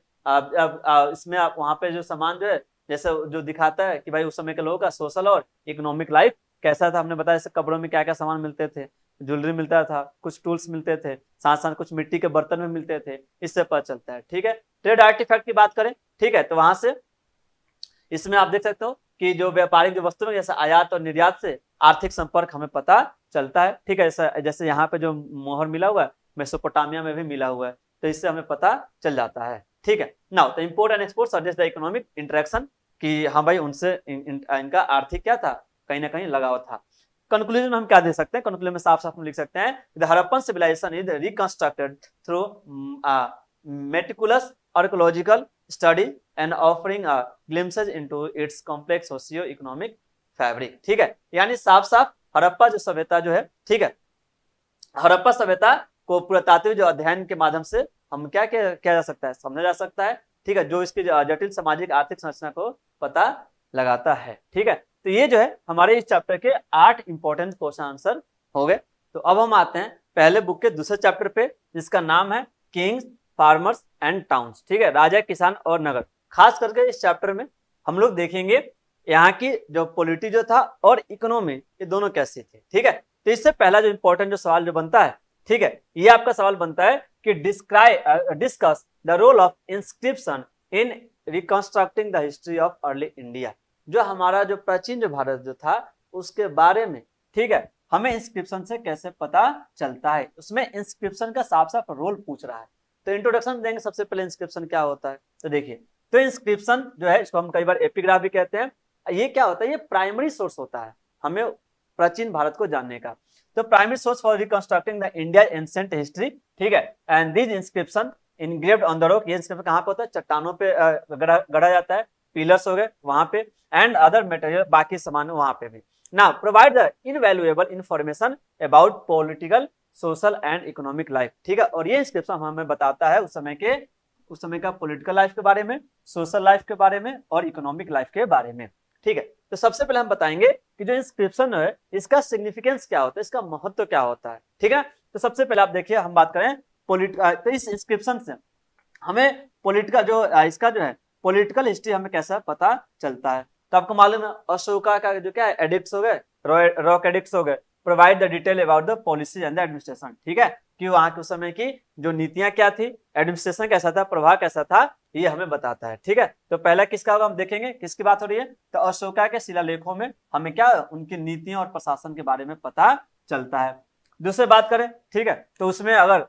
Speaker 1: इसमें आप वहां पे जो सामान जो है जैसे जो दिखाता है कि भाई उस समय के लोगों का सोशल और इकोनॉमिक लाइफ कैसा था, हमने बताया जैसे कब्रों में क्या क्या सामान मिलते थे, ज्वेलरी मिलता था, कुछ टूल्स मिलते थे, साथ साथ कुछ मिट्टी के बर्तन में मिलते थे, इससे पता चलता है। ठीक है, ट्रेड आर्टिफैक्ट की बात करें, ठीक है, तो वहां से इसमें आप देख सकते हो कि जो व्यापारिक जो वस्तु है जैसे आयात और निर्यात से आर्थिक संपर्क हमें पता चलता है। ठीक है, जैसे यहाँ पे जो मोहर मिला हुआ है मेसोपोटामिया में भी मिला हुआ है, तो इससे हमें पता चल जाता है। ठीक है, now the import and export suggest the economic interaction, कि हाँ भाई उनसे इनका आर्थिक क्या था, कहीं ना कहीं लगाव था। कंक्लूजन में हम क्या दे सकते हैं, कंक्लूजन में साफ साफ हम लिख सकते हैं the Harappan civilisation is reconstructed through meticulous archaeological study and offering glimpses into its complex socio economic fabric. ठीक है, यानी साफ साफ हड़प्पा जो सभ्यता जो है, ठीक है, हड़प्पा सभ्यता को पुरातात्विक जो अध्ययन के माध्यम से हम क्या किया जा सकता है, समझा जा सकता है। ठीक है, जो इसकी जटिल सामाजिक आर्थिक संरचना को पता लगाता है। ठीक है, तो ये जो है हमारे इस चैप्टर के 8 इंपॉर्टेंट क्वेश्चन आंसर हो गए। तो अब हम आते हैं पहले बुक के दूसरे चैप्टर पे, जिसका नाम है किंग्स, फार्मर्स एंड टाउन्स। ठीक है, राजा, किसान और नगर। खास करके इस चैप्टर में हम लोग देखेंगे यहाँ की जो पॉलिटी जो था और इकोनॉमी, ये दोनों कैसी थी। ठीक है, तो इससे पहला जो इंपॉर्टेंट जो सवाल जो बनता है, ठीक है, ये आपका सवाल बनता है कि discuss the role of inscription in reconstructing the history of early India. जो हमारा जो प्राचीन जो भारत जो था उसके बारे में, ठीक है, हमें इंस्क्रिप्शन से कैसे पता चलता है, उसमें इंस्क्रिप्शन का साफ साफ रोल पूछ रहा है। तो इंट्रोडक्शन देंगे सबसे पहले इंस्क्रिप्शन क्या होता है। तो देखिए, तो इंस्क्रिप्शन जो है इसको हम कई बार एपिग्राफ भी कहते हैं। ये क्या होता है, ये प्राइमरी सोर्स होता है हमें प्राचीन भारत को जानने का। तो primary source for reconstructing the India ancient history, ठीक है, and this inscription engraved on the rock. ये इंस्क्रिप्शन कहाँ पे होता है, चट्टानों पे गढ़ा जाता है, पिलर्स हो गए वहां पे, एंड अदर मटेरियल, बाकी सामान वहां पे भी। Now provide the invaluable information about political, social and economic life. ठीक है, और ये इंस्क्रिप्शन हमें बताता है उस समय का पॉलिटिकल लाइफ के बारे में, सोशल लाइफ के बारे में और इकोनॉमिक लाइफ के बारे में। ठीक है, तो सबसे पहले हम बताएंगे कि जो इंस्क्रिप्शन है इसका सिग्निफिकेंस क्या होता है, इसका महत्व क्या होता है। ठीक है, तो सबसे पहले आप देखिए, हम बात करें तो इस इंस्क्रिप्शन से हमें पॉलिटिकल जो इसका जो है पॉलिटिकल हिस्ट्री हमें कैसा पता चलता है। तो आपको मालूम है अशोका का जो क्या है, एडिक्ट्स हो गए, रॉक एडिक्ट्स हो गए, provide the detail about the policy and the administration. ठीक है, कि वहां के उस समय की जो नीतियां क्या थी, एडमिनिस्ट्रेशन कैसा था, प्रभाव कैसा था, ये हमें बताता है। ठीक है, तो पहला किसका होगा हम देखेंगे, किसकी बात हो रही है, तो अशोका के शिलालेखों में हमें क्या उनकी नीतियों और प्रशासन के बारे में पता चलता है। दूसरी बात करें, ठीक है, तो उसमें अगर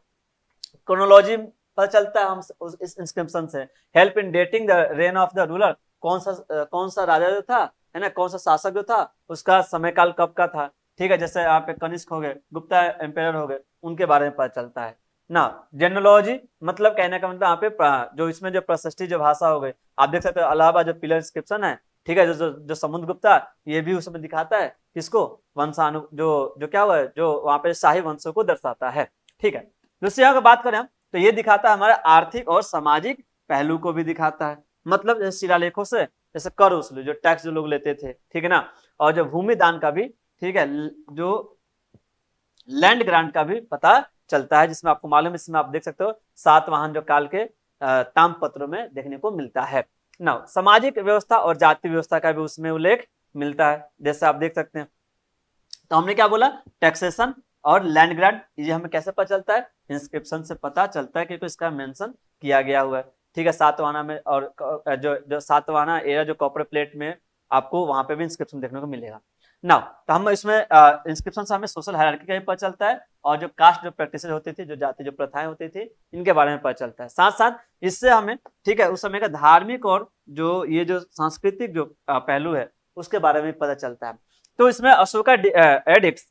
Speaker 1: क्रोनोलॉजी पता चलता है हम इस इंस्क्रिप्शन से, help in dating the rain of the ruler, कौन सा राजा जो था, है ना, कौन सा शासक जो था, उसका समय काल कब का था। ठीक है, जैसे यहाँ पे कनिष्क हो गए, गुप्ता एम्पायर हो गए, उनके बारे में पता चलता है ना। जेनोलॉजी मतलब कहने का मतलब यहाँ पे जो इसमें जो प्रशस्ति जो भाषा हो गई, आप देख सकते हो अलाहाबाद जो पिलर इंस्क्रिप्शन है, ठीक है, जो समुद्रगुप्ता, ये भी उसमें दिखाता है किसको, वंशानु जो क्या हुआ है, जो वहां पे शाही वंशों को दर्शाता है। ठीक है, दूसरी अगर बात करें हम, तो ये दिखाता है हमारे आर्थिक और सामाजिक पहलू को भी दिखाता है। मतलब जैसे शिलालेखों से जैसे कर वसूली, जो टैक्स जो लोग लेते थे, ठीक है ना, और जो भूमि दान का भी, ठीक है, जो लैंड ग्रांट का भी पता चलता है, जिसमें आपको मालूम है, इसमें आप देख सकते हो सातवाहन जो काल के ताम्रपत्रों में देखने को मिलता है ना। सामाजिक व्यवस्था और जाति व्यवस्था का भी उसमें उल्लेख मिलता है, जैसे आप देख सकते हैं। तो हमने क्या बोला, टैक्सेशन और लैंड ग्रांट, ये हमें कैसे पता चलता है, इंस्क्रिप्शन से पता चलता है, क्योंकि इसका मेंशन किया गया हुआ है। ठीक है, सातवाहना में, और जो सातवाहना एरा जो कॉपर प्लेट में आपको वहां पे भी इंस्क्रिप्शन देखने को मिलेगा ना। तो हम इसमें इंस्क्रिप्शन से हमें सोशल हायरार्की का भी पता चलता है, और जो कास्ट जो प्रैक्टिस होती थी, जो जाति जो प्रथाएं होती थी, इनके बारे में पता चलता है। साथ साथ इससे हमें, ठीक है, उस समय का धार्मिक और जो ये जो सांस्कृतिक जो पहलू है उसके बारे में पता चलता है। तो इसमें Ashoka addicts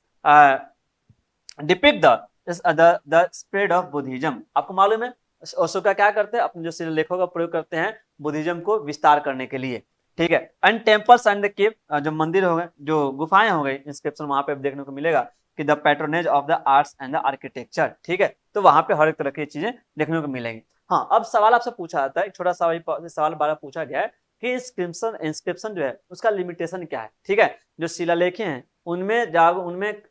Speaker 1: depict the spread of Buddhism. आपको मालूम है अशोका क्या करते हैं, अपने जो शिलालेखों का प्रयोग करते हैं बुद्धिज्म को विस्तार करने के लिए। ठीक है, and temples and the cave, जो मंदिर हो गए, जो गुफाएं हो गई, इंस्क्रिप्शन वहां पे देखने को मिलेगा कि the patronage of the arts and the architecture. ठीक है, तो वहां पे हर एक तरह की चीजें देखने को मिलेंगी। हाँ, अब सवाल आपसे पूछा जाता है, एक छोटा सवाल बारह पूछा गया है कि इंस्क्रिप्शन जो है उसका लिमिटेशन क्या है। ठीक है, जो शिलालेखें हैं उनमें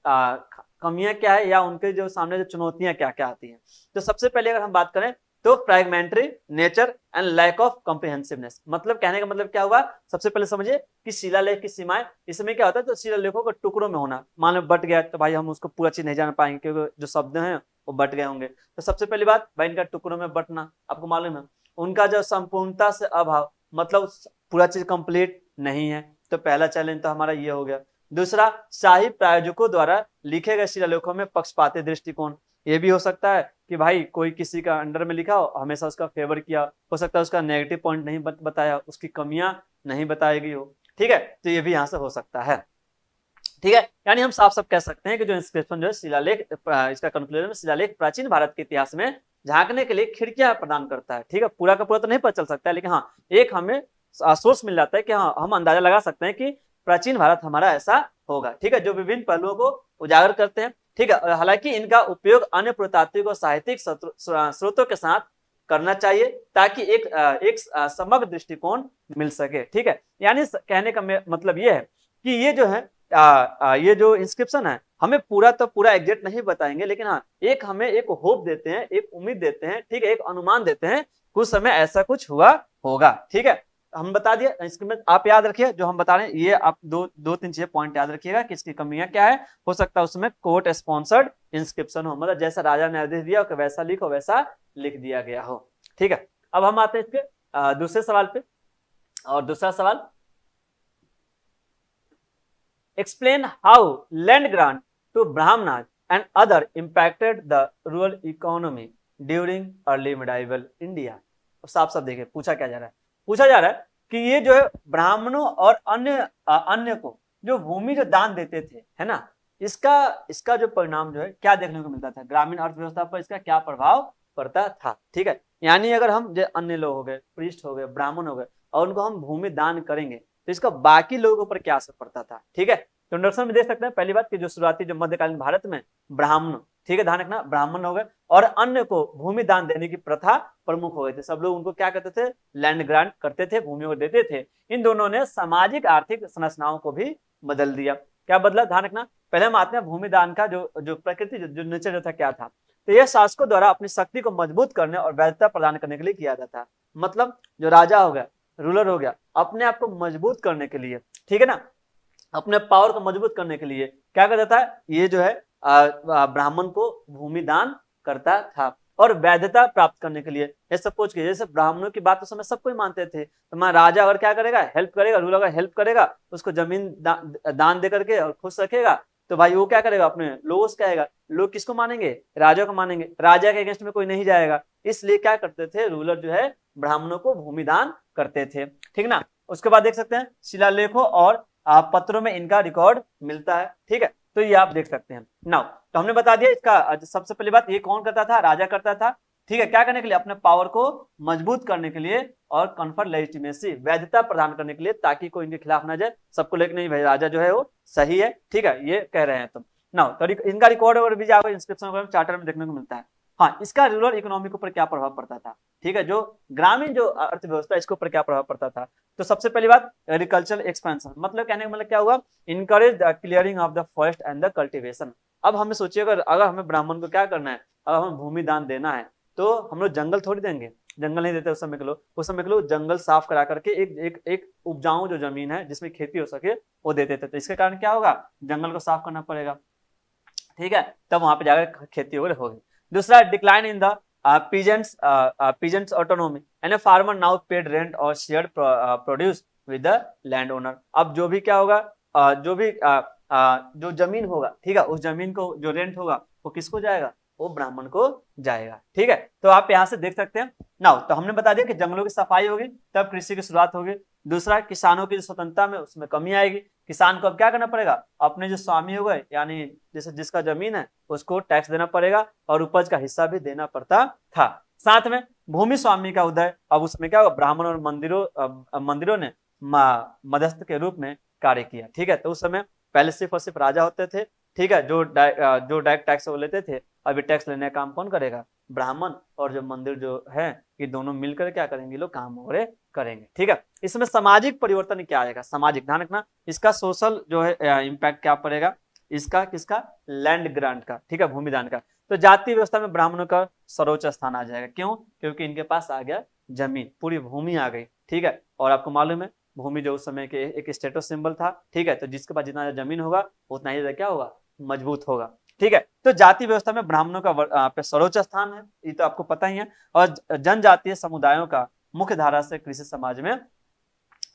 Speaker 1: कमियां क्या है, या उनके जो सामने जो चुनौतियां क्या क्या आती हैं। तो सबसे पहले अगर हम बात करें तो फ्रैगमेंटरी नेचर एंड लैक ऑफ कॉम्प्रिहेंसिवनेस। मतलब कहने का मतलब क्या हुआ, सबसे पहले समझिए कि शिलालेख की सीमाएं, इसमें क्या होता है, तो शिलालेखों को टुकड़ों में होना, मान लो बट गया तो भाई हम उसको पूरा चीज नहीं जान पाएंगे, क्योंकि जो शब्द हैं वो बट गए होंगे। तो सबसे पहली बात भाई, इनका टुकड़ों में बटना, आपको मालूम है, उनका जो संपूर्णता से अभाव, मतलब पूरा चीज कंप्लीट नहीं है। तो पहला चैलेंज तो हमारा ये हो गया। दूसरा, शाही प्रायोजकों द्वारा लिखे गए शिलालेखों में पक्षपाती दृष्टिकोण। ये भी हो सकता है कि भाई कोई किसी का अंडर में लिखा हो, हमेशा उसका फेवर किया, हो सकता है उसका नेगेटिव पॉइंट नहीं बताया, उसकी कमियां नहीं बताई गई हो। ठीक है, तो ये भी यहाँ से हो सकता है। ठीक है, यानी हम साफ साफ कह सकते हैं कि जो इंस्क्रिप्शन जो है शिलालेख, इसका कंक्लूजन में शिलालेख प्राचीन भारत के इतिहास में झांकने के लिए खिड़कियां प्रदान करता है। ठीक है, पूरा का पूरा तो नहीं पता चल सकता है, लेकिन हाँ एक हमें सोर्स मिल जाता है कि हाँ हम अंदाजा लगा सकते हैं कि प्राचीन भारत हमारा ऐसा होगा। ठीक है, जो विभिन्न पहलुओं को उजागर करते हैं। ठीक है, हालांकि इनका उपयोग अन्य पुरातात्विक और साहित्यिक स्रोतों के साथ करना चाहिए, ताकि एक समग्र दृष्टिकोण मिल सके। ठीक है, यानी कहने का मतलब यह है कि ये जो है ये जो इंस्क्रिप्शन है हमें पूरा तो पूरा एग्जैक्ट नहीं बताएंगे, लेकिन हाँ एक हमें एक होप देते हैं, एक उम्मीद देते हैं, ठीक है, एक अनुमान देते हैं कुछ समय ऐसा कुछ हुआ होगा। ठीक है, हम बता दिए इंस्क्रिप्शन, आप याद रखिए जो हम बता रहे हैं, ये आप दो तीन चीजें पॉइंट याद रखिएगा कि इसकी कमियां क्या है। हो सकता है उसमें कोर्ट स्पॉन्सर्ड इंस्क्रिप्शन हो, मतलब जैसा राजा ने आदेश दिया वैसा लिखो, वैसा लिख दिया गया हो। ठीक है, अब हम आते हैं इसके दूसरे सवाल पे, और दूसरा सवाल, explain how land grant to Brahmanas and other impacted the rural economy during early medieval India। साफ साफ देखिए पूछा क्या जा रहा है, पूछा जा रहा है कि ये जो है ब्राह्मणों और अन्य को जो भूमि जो दान देते थे, है ना, इसका इसका जो परिणाम जो है क्या देखने को मिलता था, ग्रामीण अर्थव्यवस्था पर इसका क्या प्रभाव पड़ता था। ठीक है, यानी अगर हम जो अन्य लोग हो गए, प्रीस्ट हो गए, ब्राह्मण हो गए, और उनको हम भूमि दान करेंगे तो इसका बाकी लोगों पर क्या असर पड़ता था। ठीक है, तो इंट्रोडक्शन में देख सकते हैं पहली बात कि जो शुरुआती जो मध्यकालीन भारत में ब्राह्मण, ठीक है ध्यान रखना, ब्राह्मण हो गए और अन्य को भूमि दान देने की प्रथा प्रमुख हो गए थे। सब लोग उनको क्या करते थे, लैंड ग्रांट करते थे, भूमि को देते थे। इन दोनों ने सामाजिक आर्थिक संरचनाओं को भी बदल दिया। क्या बदला, ध्यान रखना, पहले हम आते हैं भूमि दान का जो जो प्रकृति जो नेचर जो था क्या था, तो यह शासकों द्वारा अपनी शक्ति को मजबूत करने और वैधता प्रदान करने के लिए किया जाता है। मतलब जो राजा हो गया, रूलर हो गया, अपने आप को मजबूत करने के लिए, ठीक है ना, अपने पावर को मजबूत करने के लिए क्या कर देता है, ये जो है ब्राह्मण को भूमि दान करता था। और वैधता प्राप्त करने के लिए, सपोज कीजिए जैसे ब्राह्मणों की बात उस समय सब कोई मानते थे, तो मैं राजा अगर क्या करेगा, हेल्प करेगा, रूलर अगर हेल्प करेगा, उसको जमीन दान दे करके और खुश रखेगा, तो भाई वो क्या करेगा, अपने लोगों से कहेगा, लोग किसको मानेंगे, राजा को मानेंगे, राजा के अगेंस्ट में कोई नहीं जाएगा। इसलिए क्या करते थे, रूलर जो है ब्राह्मणों को भूमि दान करते थे। ठीक ना, उसके बाद देख सकते हैं शिलालेखों और पत्रों में इनका रिकॉर्ड मिलता है। ठीक है, तो ये आप देख सकते हैं। नाउ तो हमने बता दिया इसका सबसे पहली बात, ये कौन करता था, राजा करता था। ठीक है, क्या करने के लिए, अपने पावर को मजबूत करने के लिए और कन्फर्ट लेजिटिमेसी, वैधता प्रदान करने के लिए, ताकि कोई इनके खिलाफ ना जाए, सबको लेकर नहीं भाई राजा जो है वो सही है। ठीक है, ये कह रहे हैं तुम। नाउ तो इनका रिकॉर्ड और भी आपको इंस्क्रिप्शन चार्टर में देखने को मिलता है। हाँ, इसका रूरल इकोनॉमी के ऊपर क्या प्रभाव पड़ता था, ठीक है, जो ग्रामीण जो अर्थव्यवस्था इसके ऊपर क्या प्रभाव पड़ता था। तो सबसे पहली बात एग्रीकल्चरल एक्सपेंशन, मतलब कहने का मतलब क्या हुआ, encourage the clearing of the forest and the cultivation. अब हमें सोचिए अगर हमें ब्राह्मण को क्या करना है, अगर हमें भूमि दान देना है, तो हम लोग जंगल थोड़ी देंगे, जंगल नहीं देते उस समय के लोग, उस समय के लोग जंगल साफ करा करके एक उपजाऊ जो जमीन है जिसमें खेती हो सके वो देते थे। तो इसके कारण क्या होगा, जंगल को साफ करना पड़ेगा, ठीक है, तब वहां पे जाकर खेती वगैरह होगी। दूसरा, decline in the peasants autonomy and a farmer now paid rent or shared produce with the landowner। अब जो भी क्या होगा, जो भी जो जमीन होगा, ठीक है, उस जमीन को जो रेंट होगा वो किसको जाएगा, वो ब्राह्मण को जाएगा। ठीक है, तो आप यहाँ से देख सकते हैं। नाउ तो हमने बता दिया कि जंगलों की सफाई होगी तब कृषि की शुरुआत होगी। दूसरा, किसानों की स्वतंत्रता में उसमें कमी आएगी, किसान को अब क्या करना पड़ेगा, अपने जो स्वामी हो गए यानी जैसे जिसका जमीन है उसको टैक्स देना पड़ेगा और उपज का हिस्सा भी देना पड़ता था। साथ में भूमि स्वामी का उदय, अब उसमें क्या होगा, ब्राह्मण और मंदिरों ने मध्यस्थ के रूप में कार्य किया। ठीक है, तो उस समय पहले सिर्फ और सिर्फ राजा होते थे, ठीक है, जो डायरेक्ट टैक्स वो लेते थे। अभी टैक्स लेने का काम कौन करेगा, ब्राह्मण और जो मंदिर जो है, ये दोनों मिलकर क्या करेंगे, लोग काम वगैरह करेंगे। ठीक है, इसमें सामाजिक परिवर्तन क्या आएगा, सामाजिक, ध्यान रखना, इसका सोशल जो है इम्पैक्ट क्या पड़ेगा, इसका किसका, लैंड ग्रांट का, ठीक है, भूमि दान का। तो जाति व्यवस्था में ब्राह्मणों का सर्वोच्च स्थान आ जाएगा, क्यों, क्योंकि इनके पास आ गया जमीन, पूरी भूमि आ गई। ठीक है, और आपको मालूम है भूमि जो उस समय के एक स्टेटस सिंबल था। ठीक है, तो जिसके पास जितना जमीन होगा उतना ही क्या होगा, मजबूत होगा। ठीक है, तो जाति व्यवस्था में ब्राह्मणों का सर्वोच्च स्थान है, ये तो आपको पता ही है। और जनजातीय समुदायों का मुख्य धारा से कृषि समाज में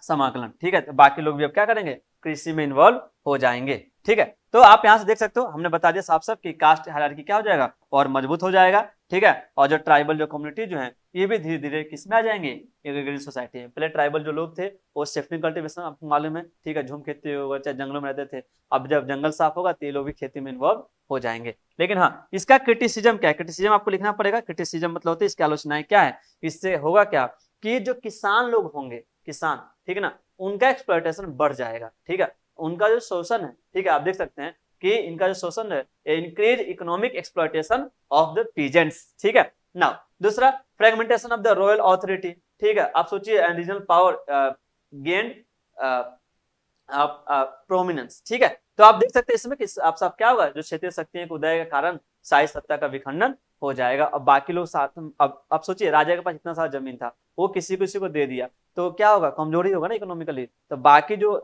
Speaker 1: समाकलन। ठीक है, तो बाकी लोग भी अब क्या करेंगे, कृषि में इन्वॉल्व हो जाएंगे। ठीक है, तो आप यहां से देख सकते हो, हमने बता दिया साफ साफ कि कास्ट हायरार्की क्या हो जाएगा, और मजबूत हो जाएगा। ठीक है, और जो ट्राइबल जो कम्युनिटी जो है ये भी धीरे धीरे किसमें आ जाएंगे, एग्रीकल्चर सोसाइटी में। पहले ट्राइबल जो लोग थे वो सेफ्टी कल्टीवेशन आपको मालूम है, ठीक है, झूम खेती होगा, चाहे जंगलों में रहते थे। अब जब जंगल साफ होगा तो ये लोग भी खेती में इन्वॉल्व हो जाएंगे। लेकिन हाँ, इसका क्रिटिसिज्म क्या है, क्रिटिसिज्म आपको लिखना पड़ेगा। क्रिटिसिज्म मतलब होती है इसकी आलोचनाएं क्या है, इससे होगा क्या कि जो किसान लोग होंगे, किसान, ठीक है ना, उनका एक्सप्लॉयटेशन बढ़ जाएगा। ठीक है, उनका जो शोषण है, ठीक है, आप देख सकते हैं कि इनका जो शोषण है, increase economic exploitation of the peasants. ठीक है, नाउ दूसरा, fragmentation of the royal authority. ठीक है, आप सोचिए रीजनल पावर गेन्ड प्रोमिनेंस। ठीक है, तो आप देख सकते हैं इसमें कि आप सब क्या होगा, जो क्षेत्रीय शक्तियों के उदय के कारण शाही सत्ता का विखंडन हो जाएगा। अब बाकी लोग साथ, अब सोचिए राजा के पास इतना सारा जमीन था, वो किसी को दे दिया, तो क्या होगा, कमजोरी होगा ना इकोनॉमिकली। तो बाकी जो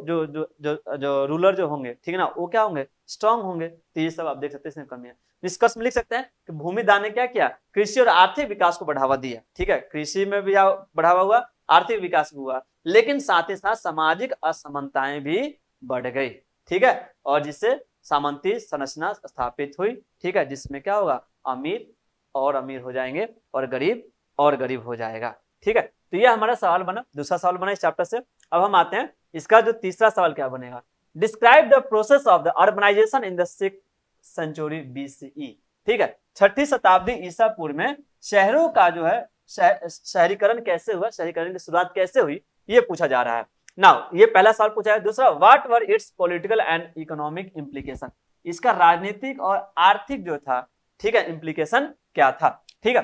Speaker 1: रूलर जो होंगे, ठीक है ना, वो क्या होंगे, स्ट्रांग होंगे। तो ये सब आप देख सकते हैं इसमें कमी है। निष्कर्ष में लिख सकते हैं कि भूमिदान ने क्या किया, कृषि और आर्थिक विकास को बढ़ावा दिया। ठीक है, कृषि में भी बढ़ावा हुआ, आर्थिक विकास भी हुआ, लेकिन साथ ही साथ सामाजिक असमानताएं भी बढ़ गई। ठीक है, और जिससे सामंती संरचना स्थापित हुई। ठीक है, जिसमें क्या होगा, अमीर और अमीर हो जाएंगे और गरीब हो जाएगा। ठीक है, तो ये हमारा सवाल बना, दूसरा सवाल बना इस चैप्टर से। अब हम आते हैं इसका जो तीसरा सवाल क्या बनेगा, describe the process of the urbanisation in the 6th century BCE। ठीक है, 6ठी शताब्दी ईसा पूर्व में शहरों का जो है शहरीकरण कैसे हुआ, शहरीकरण की शुरुआत कैसे हुई, ये पूछा जा रहा है। नाउ ये पहला सवाल पूछा है। दूसरा, what were it's political and economic implication, इसका राजनीतिक और आर्थिक जो था, ठीक है, इम्प्लीकेशन क्या था। ठीक है,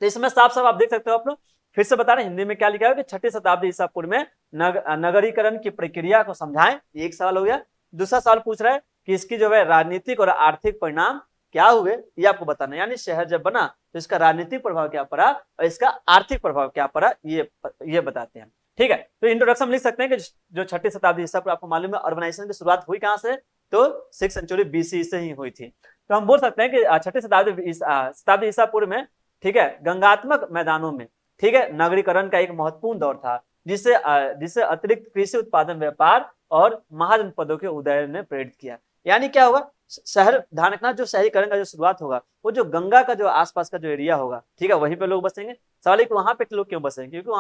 Speaker 1: तो इसमें साफ साफ आप देख सकते हो, आप लोग फिर से बता रहे हैं हिंदी में क्या लिखा है कि 6ठी शताब्दी ईसा पूर्व में नगरीकरण की प्रक्रिया को समझाएं, एक सवाल हो गया। दूसरा सवाल पूछ रहा है कि इसकी जो है राजनीतिक और आर्थिक परिणाम क्या हुए, ये आपको बताना, यानी शहर जब बना तो इसका राजनीतिक प्रभाव क्या पड़ा और इसका आर्थिक प्रभाव क्या पड़ा, ये बताते हैं। ठीक है, तो इंट्रोडक्शन में लिख सकते हैं कि जो 6ठी शताब्दी ईसा पूर्व, आपको मालूम है अर्बनाइजेशन की शुरुआत हुई कहां से, तो 6th सेंचुरी BCE से ही हुई थी। तो हम बोल सकते हैं कि 6ठी शताब्दी ईसा पूर्व में, ठीक है, गंगात्मक मैदानों में, ठीक है, नगरीकरण का एक महत्वपूर्ण दौर था, जिसे अतिरिक्त कृषि उत्पादन, व्यापार और महाजनपदों के उदय ने प्रेरित किया। यानी क्या होगा, शहर ध्यान रखना, जो शहरीकरण का जो शुरुआत होगा वो जो गंगा का जो आसपास का जो एरिया होगा, ठीक है, वहीं पे लोग बसेंगे। सवाल है कि वहां पे लोग क्यों बसेंगे, क्योंकि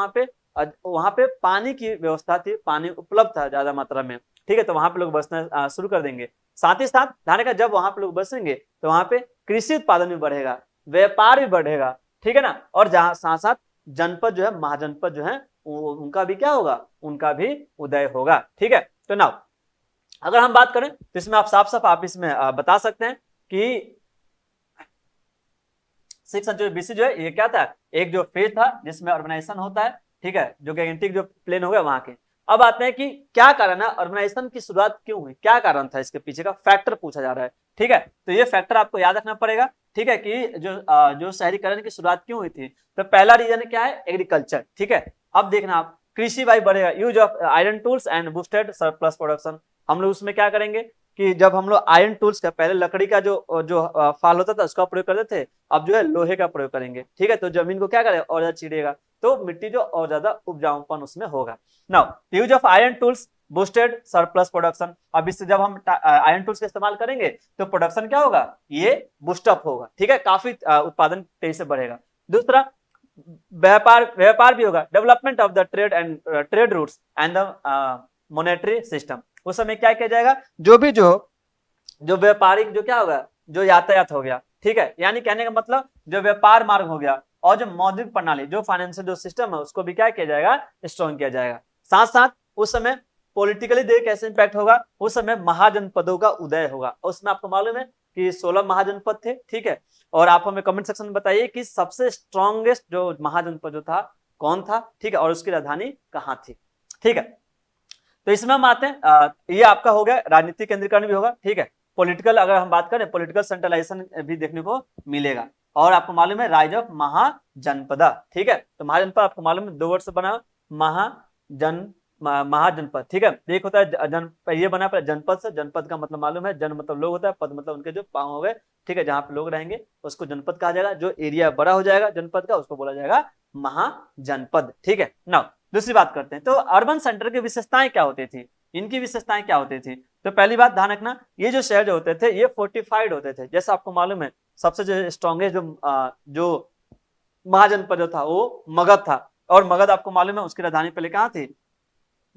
Speaker 1: वहां पे पानी की व्यवस्था थी, पानी उपलब्ध था ज्यादा मात्रा में। ठीक है, तो वहां पे लोग बसना शुरू कर देंगे। साथ ही साथ ध्यान रखना, जब वहां पे लोग बसेंगे तो वहां पे कृषि उत्पादन भी बढ़ेगा, व्यापार भी बढ़ेगा। ठीक है ना, और जहां साथ साथ जनपद जो है, महाजनपद जो है, उनका भी क्या होगा, उनका भी उदय होगा। ठीक है, तो नाउ अगर हम बात करें तो इसमें आप साफ साफ आप इसमें बता सकते हैं कि 6th सेंचुरी BC जो है ये क्या था, एक जो फेज था जिसमें अर्बनाइजेशन होता है। ठीक है, जो गैंगटिक जो प्लेन हो गया वहां के। अब आते हैं कि क्या कारण है, अर्बनाइजेशन की शुरुआत क्यों हुई, क्या कारण था, इसके पीछे का फैक्टर पूछा जा रहा है। ठीक है, तो ये फैक्टर आपको याद रखना पड़ेगा। ठीक है, कि जो शहरीकरण की शुरुआत क्यों हुई थी, तो पहला रीजन क्या है, एग्रीकल्चर। ठीक है, अब देखना आप, कृषि भाई बढ़ेगा, use of iron tools and boosted surplus production. हम लोग उसमें क्या करेंगे कि जब हम लोग आयरन टूल्स का, पहले लकड़ी का जो फाल होता था उसका प्रयोग करते थे, अब जो है लोहे का प्रयोग करेंगे। ठीक है, तो जमीन को क्या करेगा, और ज्यादा चिड़ेगा, तो मिट्टी जो और ज्यादा उपजाऊपन उसमें होगा। Now use of iron tools boosted surplus production. अब इससे जब हम आयरन टूल्स का इस्तेमाल करेंगे तो प्रोडक्शन क्या होगा, ये बूस्टअप होगा। ठीक है, काफी उत्पादन तेजी से बढ़ेगा। दूसरा, व्यापार भी होगा, development of the trade routes and the monetary system. उस समय क्या किया जाएगा, जो व्यापारिक जो क्या होगा, जो यातायात हो गया। ठीक है, यानी कहने का मतलब जो व्यापार मार्ग हो गया और जो मौद्रिक प्रणाली, जो फाइनेंशियल जो सिस्टम है, उसको भी क्या किया जाएगा, स्ट्रॉन्ग किया जाएगा। साथ साथ उस समय पॉलिटिकली देख कैसे इंपैक्ट होगा, उस समय महाजनपदों का उदय होगा। उसमें आपको मालूम है कि 16 महाजनपद थे। ठीक है, और आप हमें कमेंट सेक्शन में बताइए कि सबसे स्ट्रॉन्गेस्ट जो महाजनपद जो था कौन था। ठीक है, और उसकी राजधानी कहाँ थी। ठीक है, तो इसमें हम आते हैं, ये आपका हो गया, राजनीतिक केंद्रीकरण भी होगा। ठीक है, पॉलिटिकल अगर हम बात करें, पॉलिटिकल सेंट्रलाइजेशन भी देखने को मिलेगा। और आपको मालूम है राइज ऑफ महाजनपदा। ठीक है, तो महाजनपद आपको मालूम है 2 वर्ड से बना, महाजनपद। ठीक है, एक होता है ये बना जनपद से, जनपद का मतलब मालूम है, जन मतलब लोग होता है, पद मतलब उनके जो पांव हो गए। ठीक है, जहां पे लोग रहेंगे उसको जनपद कहा जाएगा। जो एरिया बड़ा हो जाएगा जनपद का, उसको बोला जाएगा महाजनपद। ठीक है, नाउ दूसरी बात करते हैं, तो अर्बन सेंटर की विशेषताएं क्या होती थी, इनकी विशेषताएं क्या होती थी। तो पहली बात ध्यान रखना, ये जो शहर जो होते थे ये फोर्टिफाइड होते थे। जैसा आपको मालूम है सबसे जो स्ट्रॉन्गेस्ट जो महाजनपद जो था वो मगध था, और मगध आपको मालूम है उसकी राजधानी पहले कहाँ थी,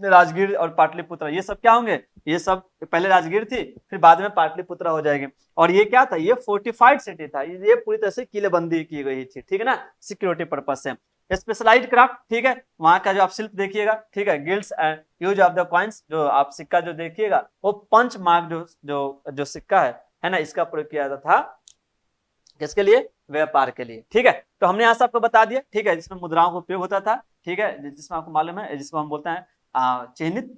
Speaker 1: राजगीर और पाटलिपुत्र। ये सब क्या होंगे, ये सब पहले राजगीर थी, फिर बाद में पाटलिपुत्र हो जाएगी। और ये क्या था, ये फोर्टिफाइड सिटी था, ये पूरी तरह से किलेबंदी की गई थी। ठीक है ना, सिक्योरिटी पर्पज से। स्पेशलाइज्ड क्राफ्ट, ठीक है, वहां का जो आप शिल्प देखिएगा। ठीक है, guilds and use of the coins, जो आप सिक्का जो देखिएगा वो पंच मार्क जो सिक्का है ना, इसका प्रयोग किया जाता था किसके लिए, व्यापार के लिए। ठीक है, तो हमने यहाँ से आपको बता दिया। ठीक है, जिसमें मुद्राओं का उपयोग होता था। ठीक है, जिसमें आपको मालूम है, जिसको हम बोलते हैं चिन्हित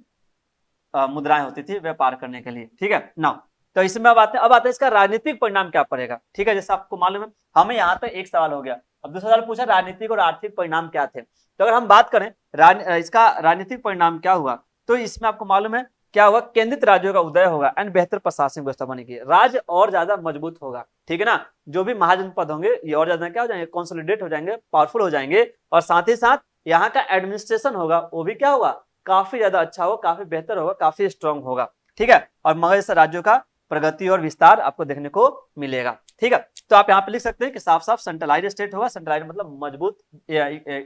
Speaker 1: मुद्राएं होती थी व्यापार करने के लिए। ठीक है नाउ, तो इसमें अब आते हैं इसका राजनीतिक परिणाम क्या पड़ेगा। ठीक है, जैसे आपको मालूम है हमें यहाँ तक एक सवाल हो गया, अब दूसरा सवाल पूछा राजनीतिक और आर्थिक परिणाम क्या थे। तो अगर हम बात करें इसका राजनीतिक परिणाम क्या हुआ, तो इसमें आपको मालूम है क्या हुआ, केंद्रित राज्यों का उदय होगा एंड बेहतर प्रशासनिक व्यवस्था बनेगी, राज्य और ज्यादा मजबूत होगा। ठीक है ना, जो भी महाजनपद होंगे ये और ज्यादा क्या हो जाएंगे, कंसोलिडेट हो जाएंगे, पावरफुल हो जाएंगे, और साथ ही साथ यहाँ का एडमिनिस्ट्रेशन होगा वो भी क्या होगा, काफी ज्यादा अच्छा होगा, काफी बेहतर होगा, काफी स्ट्रॉन्ग होगा। ठीक है, और मगध जैसे राज्यों का प्रगति और विस्तार आपको देखने को मिलेगा। ठीक है, तो आप यहाँ पे लिख सकते हैं कि साफ साफ सेंट्रलाइज स्टेट होगा, सेंट्रलाइज मतलब मजबूत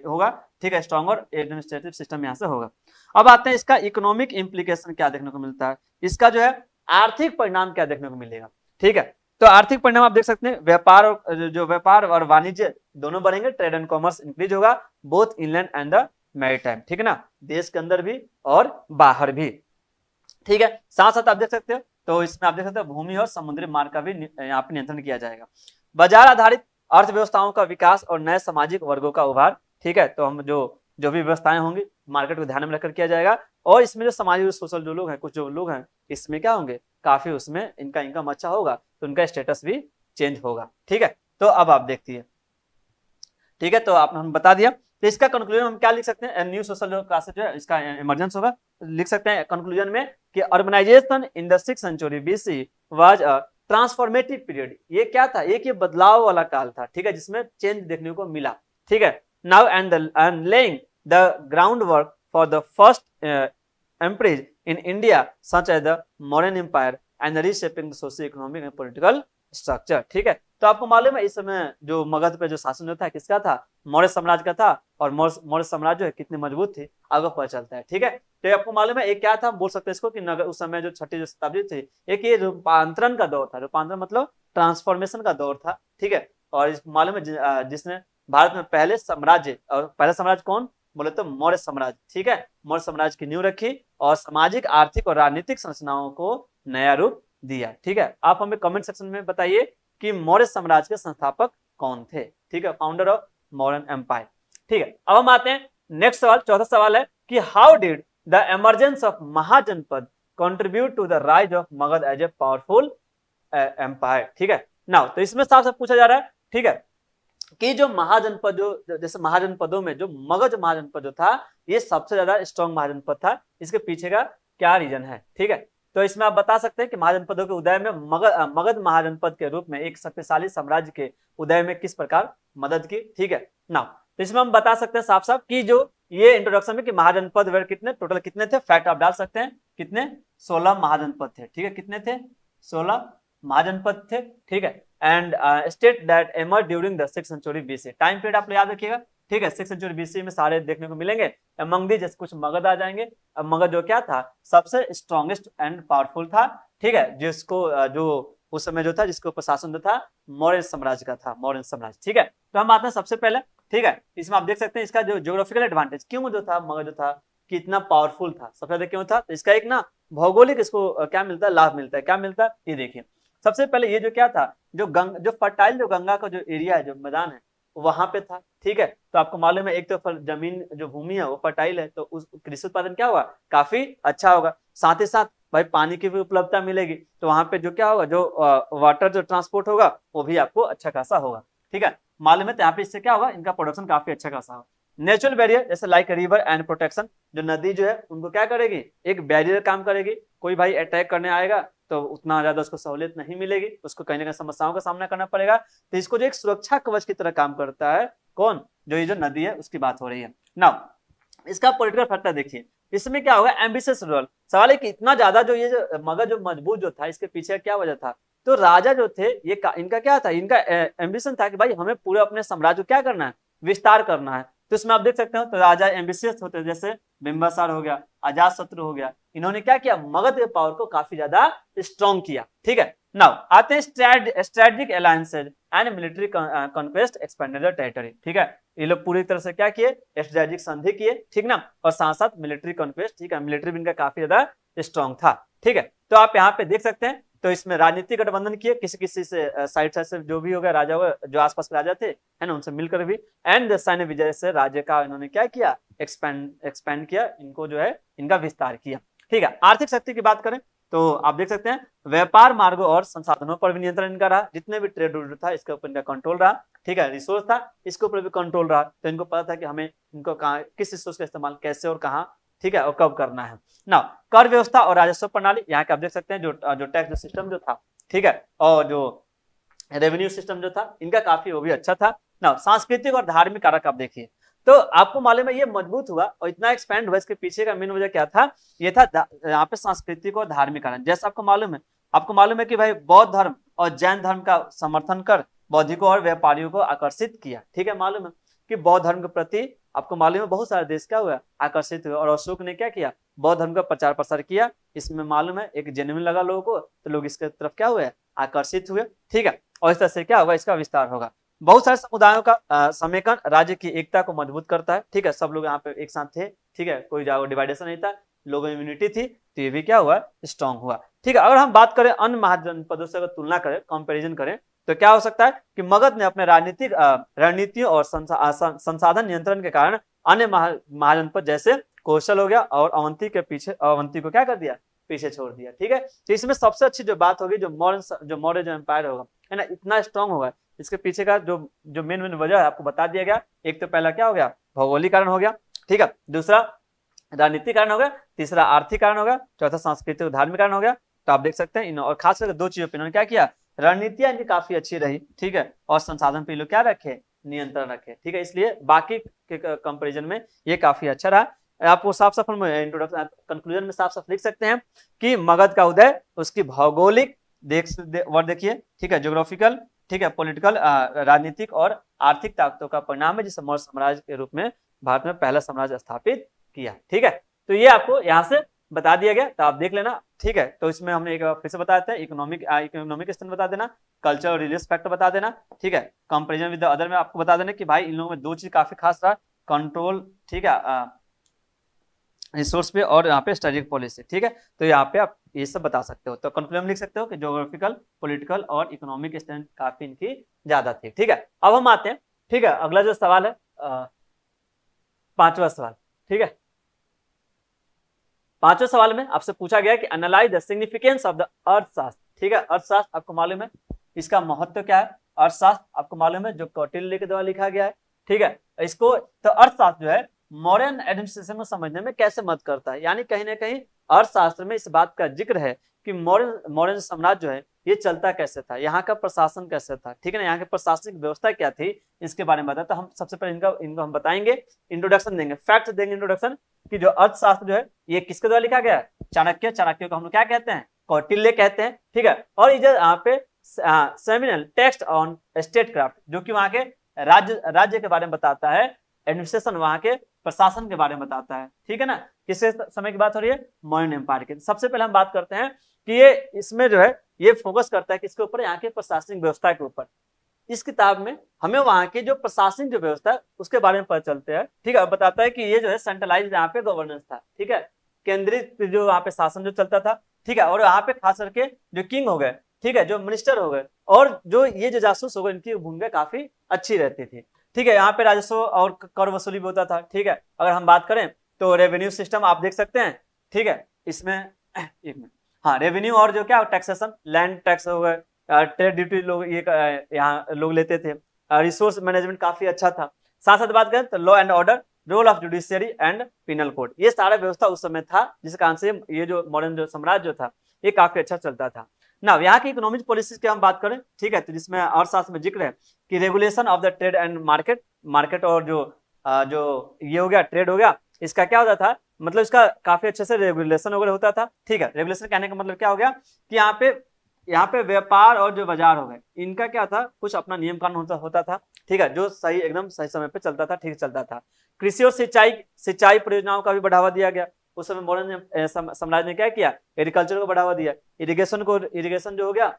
Speaker 1: होगा। ठीक है, स्ट्रॉन्ग और एडमिनिस्ट्रेटिव सिस्टम यहाँ से होगा। अब आते हैं इसका इकोनॉमिक इंप्लीकेशन क्या देखने को मिलता है, इसका जो है आर्थिक परिणाम क्या देखने को मिलेगा। ठीक है, तो आर्थिक परिणाम आप देख सकते हैं व्यापार और वाणिज्य दोनों बढ़ेंगे, ट्रेड एंड कॉमर्स इंक्रीज होगा both inland and the maritime. ठीक है ना, देश के अंदर भी और बाहर भी। ठीक है, साथ साथ आप देख सकते हो, तो इसमें आप देख सकते हो भूमि और समुद्री मार्ग का भी यहाँ पे नियंत्रण किया जाएगा, बाजार आधारित अर्थव्यवस्थाओं का विकास और नए सामाजिक वर्गों का उभार। ठीक है, तो हम जो भी व्यवस्थाएं होंगी मार्केट को ध्यान में रखकर किया जाएगा, और इसमें जो सामाजिक सोशल जो लोग हैं, कुछ जो लोग हैं इसमें क्या होंगे, काफी उसमें इनका इनकम अच्छा होगा, तो उनका स्टेटस भी चेंज होगा। ठीक है, तो अब आप देखिए। ठीक है, तो आपने हम बता दिया, तो इसका कंक्लूजन हम क्या लिख सकते हैं, न्यू सोशल क्लासेस जो है इसका इमरजेंस होगा, लिख सकते हैं कंक्लूजन में कि urbanisation in the 6th century BC was a transformative period. ये क्या था, एक ये बदलाव वाला काल था। ठीक है, जिसमें चेंज देखने को मिला। ठीक है, now and laying the ground work for the first empires in India such as the modern empire and reshaping the socio economic and political structure. ठीक है, तो आपको मालूम है इस समय जो मगध पे जो शासन जो था किसका था, मौर्य साम्राज्य का था, और मौर्य साम्राज्य है कितनी मजबूत थी आगे पता चलता है। ठीक है, तो आपको मालूम है एक क्या था, बोल सकते हैं इसको कि नगर उस समय जो छठी जो शताब्दी थी, एक ये रूपांतरण का दौर था, रूपांतरण मतलब ट्रांसफॉर्मेशन का दौर था। ठीक है, और मालूम है जिसने भारत में पहले साम्राज्य, और पहला साम्राज्य कौन बोले तो मौर्य साम्राज्य। ठीक है, मौर्य साम्राज्य की नींव रखी और सामाजिक आर्थिक और राजनीतिक संरचनाओं को नया रूप दिया। ठीक है, आप हमें कमेंट सेक्शन में बताइए कि मौर्य साम्राज्य के संस्थापक कौन थे। ठीक है, फाउंडर ऑफ मॉडर्न एम्पायर। ठीक है, अब हम आते हैं नेक्स्ट सवाल, चौथा सवाल है कि how did the emergence of Mahajanapada contribute to the rise of Magadha as a powerful empire. ठीक है, नाउ तो इसमें साफ साफ पूछा जा रहा है। ठीक है, कि जो महाजनपद जो जैसे महाजनपदों में जो मगध महाजनपद जो था ये सबसे ज्यादा स्ट्रॉन्ग महाजनपद था, इसके पीछे का क्या रीजन है। ठीक है, तो इसमें आप बता सकते हैं कि महाजनपदों के उदय में मगध महाजनपद के रूप में एक शक्तिशाली साम्राज्य के उदय में किस प्रकार मदद की। ठीक है ना, तो इसमें हम बता सकते हैं साफ साफ कि जो ये इंट्रोडक्शन में कि महाजनपद वे कितने टोटल कितने थे, फैक्ट आप डाल सकते हैं कितने, 16 महाजनपद थे। ठीक है, कितने थे, 16 महाजनपद थे। ठीक है, and state that emerge during the 6th century BC, time period आप याद रखिएगा। ठीक है, 6th सेंचुरी BC में सारे देखने को मिलेंगे, अमंग दी जैसे कुछ मगध आ जाएंगे। अब मगध जो क्या था सबसे स्ट्रॉन्गेस्ट एंड पावरफुल था। ठीक है, जिसको जो उस समय जो था जिसको प्रशासन जो था मौर्य साम्राज्य का था, मौर्य साम्राज्य। ठीक है, तो हम आते हैं सबसे पहले। ठीक है, इसमें आप देख सकते हैं इसका जो ज्योग्राफिकल एडवांटेज क्यों जो था मगध जो था कितना पावरफुल था, सबसे ज्यादा क्यों था, तो इसका एक ना भौगोलिक इसको क्या मिलता है, लाभ मिलता है। क्या मिलता है ये देखिए, सबसे पहले ये जो क्या था जो फर्टाइल जो गंगा का जो एरिया है, जो मैदान है वहां पे था। ठीक है, तो आपको मालूम है एक तो जमीन जो भूमि है वो फर्टाइल है, तो उस कृषि उत्पादन क्या होगा, काफी अच्छा होगा। साथ ही साथ भाई पानी की भी उपलब्धता मिलेगी, तो वहां पे जो क्या होगा, जो वाटर जो ट्रांसपोर्ट होगा वो भी आपको अच्छा खासा होगा। ठीक है, मालूम है, तो यहाँ पे इससे क्या होगा, इनका प्रोडक्शन काफी अच्छा खासा होगा। नेचुरल बैरियर जैसे लाइक रिवर एंड प्रोटेक्शन, जो नदी जो है उनको क्या करेगी, एक बैरियर काम करेगी, कोई भाई अटैक करने आएगा तो उतना ज्यादा उसको सहूलियत नहीं मिलेगी, उसको कहीं ना कहीं समस्याओं का सामना करना पड़ेगा। तो इसको जो एक सुरक्षा कवच की तरह काम करता है, कौन, जो ये जो नदी है उसकी बात हो रही है। नाउ इसका पॉलिटिकल फैक्टर देखिए, इसमें क्या होगा, एम्बिशियस रूरल। सवाल है कि इतना ज्यादा जो ये जो मगध जो मजबूत जो था इसके पीछे क्या वजह था, तो राजा जो थे ये इनका क्या था, इनका एम्बिशन था कि भाई हमें पूरे अपने साम्राज्य को क्या करना है, विस्तार करना है। तो इसमें आप देख सकते हो तो राजा एम्बिशियस होते, जैसे बिंबिसार हो गया, अजातशत्रु हो गया, इन्होंने क्या किया, मगध के पावर को काफी ज्यादा स्ट्रॉन्ग किया। ठीक है, नाउ आते हैं strategic alliances and military conquest expanded the territory. ठीक है, ये लोग पूरी तरह से क्या किए, स्ट्रेटेजिक संधि किए। ठीक ना, और साथ साथ मिलिट्री कॉन्क्वेस्ट, ठीक है, मिलिट्री भी इनका काफी ज्यादा स्ट्रॉन्ग था। ठीक है, तो आप यहाँ पे देख सकते हैं, तो इसमें राजनीतिक गठबंधन किए, किसी किसी से साइड साइड से जो भी होगा राजा होगा, जो आसपास के राजा थे है ना, उनसे मिलकर भी, एंड सैन्य विजय से राज्य का इन्होंने क्या किया, एक्सपेंड किया, इनको जो है इनका विस्तार किया। ठीक है। आर्थिक शक्ति की बात करें तो आप देख सकते हैं व्यापार मार्गों और संसाधनों पर भी नियंत्रण इनका रहा, जितने भी ट्रेड रूट था इसके ऊपर इनका कंट्रोल रहा, ठीक है। रिसोर्स था इसके ऊपर भी कंट्रोल रहा, तो इनको पता था कि हमें इनको कहाँ किस रिसोर्स का इस्तेमाल कैसे और कहाँ, ठीक है, और कब करना है ना। कर व्यवस्था और राजस्व प्रणाली, यहाँ के आप देख सकते हैं जो टैक्स सिस्टम जो था, ठीक है, और जो रेवेन्यू सिस्टम जो था इनका काफी वो भी अच्छा था ना। सांस्कृतिक और धार्मिक कारक आप देखिए, तो आपको मालूम है ये मजबूत हुआ और इतना एक्सपेंड हुआ, इसके पीछे का मेन वजह क्या था, ये था यहाँ पे सांस्कृतिक और धार्मिक कारण। जैसे आपको मालूम है कि भाई बौद्ध धर्म और जैन धर्म का समर्थन कर बौद्धिकों और व्यापारियों को आकर्षित किया, ठीक है। मालूम है कि बौद्ध धर्म के प्रति आपको मालूम है बहुत सारे देश क्या हुआ, आकर्षित हुए, और अशोक ने क्या किया, बौद्ध धर्म का प्रचार प्रसार किया। इसमें मालूम है एक जेन्युइन लगा लोगों को, तो लोग इसके तरफ क्या हुए, आकर्षित हुए, ठीक है। और इस तरह से क्या होगा, इसका विस्तार होगा। बहुत सारे समुदायों का समेकन राज्य की एकता को मजबूत करता है, ठीक है। सब लोग यहाँ पे एक साथ थे, ठीक है, कोई डिवाइडेशन नहीं था, लोगों में यूनिटी थी, तो ये भी क्या हुआ, स्ट्रॉन्ग हुआ, ठीक है। अगर हम बात करें अन्य महाजनपदों से अगर तुलना करें, कंपैरिजन करें, तो क्या हो सकता है कि मगध ने अपने राजनीतिक रणनीतियों और संसाधन नियंत्रण के कारण अन्य महाजनपद जैसे कौशल हो गया और अवंती को क्या कर दिया, पीछे छोड़ दिया, ठीक है। तो इसमें सबसे अच्छी जो बात होगी, जो मौर्य जो एम्पायर होगा, है ना, इतना स्ट्रॉन्ग होगा, इसके पीछे का जो मेन वजह है आपको बता दिया गया। एक तो पहला क्या हो गया, भौगोलिक कारण हो गया, ठीक है, दूसरा राजनीतिक कारण हो गया, तीसरा आर्थिक कारण हो गया, चौथा सांस्कृतिक धार्मिक कारण हो गया। तो आप देख सकते हैं और खास करके दो चीजों पर इन्होंने क्या किया, रणनीतियां इनकी काफी अच्छी रही, ठीक है, और संसाधन पे लोग क्या रखे, नियंत्रण रखे, ठीक है। इसलिए बाकी के कंपेरिजन में ये काफी अच्छा रहा। आपको साफ साफ इंट्रोडक्शन कंक्लूजन में साफ साफ लिख सकते हैं कि मगध का उदय उसकी भौगोलिक वर्ड देखिए, ठीक है, ज्योग्राफिकल, ठीक है, पॉलिटिकल, राजनीतिक और आर्थिक ताकतों का परिणाम है, जिसे मौर्य साम्राज्य के रूप में भारत में पहला साम्राज्य स्थापित किया, ठीक है। तो ये आपको यहाँ से बता दिया गया, तो आप देख लेना, ठीक है। तो इसमें हमने एक फिर से बताते हैं, इकोनॉमिक स्टैंड बता देना, कल्चर और रिलीजियस फैक्टर बता देना, ठीक है। कंपैरिजन विद द अदर में आपको बता देना कि भाई इन लोगों में दो चीज काफी खास रहा, कंट्रोल, ठीक है, रिसोर्स पे, और यहाँ पे स्ट्रेटेजिक पॉलिसी, ठीक है। तो यहाँ पे आप ये सब बता सकते हो। तो कंक्लूजन लिख सकते हो कि ज्योग्राफिकल, पॉलिटिकल और इकोनॉमिक स्टैंड काफी इनकी ज्यादा थी, ठीक है। अब हम आते हैं, ठीक है, अगला जो सवाल है, पांचवा सवाल, ठीक है। पांचवें सवाल में आपसे पूछा गया कि analyse the significance of the अर्थशास्त्र, ठीक है। अर्थशास्त्र आपको मालूम है इसका महत्व क्या है, अर्थशास्त्र आपको मालूम है जो कौटिल्य के द्वारा लिखा गया है, ठीक है। इसको तो अर्थशास्त्र जो है मॉडर्न एडमिनिस्ट्रेशन को समझने में कैसे मदद करता है, यानी कहीं ना कहीं अर्थशास्त्र में इस बात का जिक्र है कि मॉडर्न साम्राज्य जो है ये चलता कैसे था, यहाँ का प्रशासन कैसे था, ठीक है ना, यहाँ की प्रशासनिक व्यवस्था क्या थी, इसके बारे में बताया। तो हम सबसे पहले इनको हम बताएंगे, इंट्रोडक्शन देंगे, फैक्ट देंगे, इंट्रोडक्शन कि जो अर्थशास्त्र जो है ये किसके द्वारा लिखा गया है, चाणक्य को हम लोग क्या कहते हैं, कौटिल्य कहते हैं, ठीक है। और ये यहाँ पे seminal text on state craft, जो कि वहां के राज्य के बारे में बताता है, एडमिनिस्ट्रेशन, वहां के प्रशासन के बारे में बताता है, ठीक है ना। किस समय की बात हो रही है, मॉडर्न एम्पायर की। सबसे पहले हम बात करते हैं कि ये इसमें जो है ये फोकस करता है किसके ऊपर, यहाँ के प्रशासनिक व्यवस्था के ऊपर। इस किताब में हमें वहां की जो प्रशासनिक जो व्यवस्था है उसके बारे में पता चलते हैं, ठीक है। बताता है कि ये जो है सेंट्रलाइज यहाँ पे गवर्नेंस था, ठीक है, केंद्रित जो वहाँ पे शासन जो चलता था, ठीक है। और यहाँ पे खास करके जो किंग हो गए, ठीक है, जो मिनिस्टर हो गए, और जो ये जो जासूस हो गए, इनकी भूमिका काफी अच्छी रहती थी, ठीक है। यहाँ पे राजस्व और कर वसूली भी होता था, ठीक है। अगर हम बात करें तो रेवेन्यू सिस्टम आप देख सकते हैं, ठीक है, इसमें एक मिनट, हाँ, रेवेन्यू और जो क्या टैक्सेशन, लैंड टैक्स हो गए, ट्रेड ड्यूटी लोग ये यहाँ लोग लेते थे, रिसोर्स मैनेजमेंट काफी अच्छा था। साथ साथ बात करें तो law and order, role of judiciary and penal code, ये सारा व्यवस्था उस समय था, जिस कारण से ये जो मॉडर्न जो साम्राज्य जो था ये काफी अच्छा चलता था ना। यहाँ की इकोनॉमिक पॉलिसीज की हम बात करें, ठीक है, तो जिसमें अर्थशास्त्र में जिक्र है कि regulation of the trade and market और जो ये हो गया ट्रेड हो गया, इसका क्या होता था, मतलब इसका काफी अच्छे से रेगुलेशन वगैरह होता था, ठीक है। रेगुलेशन कहने का मतलब क्या हो गया कि यहाँ पे व्यापार और जो बाजार हो गए, इनका क्या था, कुछ अपना नियम कानून होता था, ठीक है, जो सही एकदम सही समय पे चलता था, ठीक चलता था। कृषि और सिंचाई परियोजनाओं का भी बढ़ावा दिया गया। उस समय मॉडर्न साम्राज्य ने क्या किया, एग्रीकल्चर को बढ़ावा दिया, इरिगेशन जो हो गया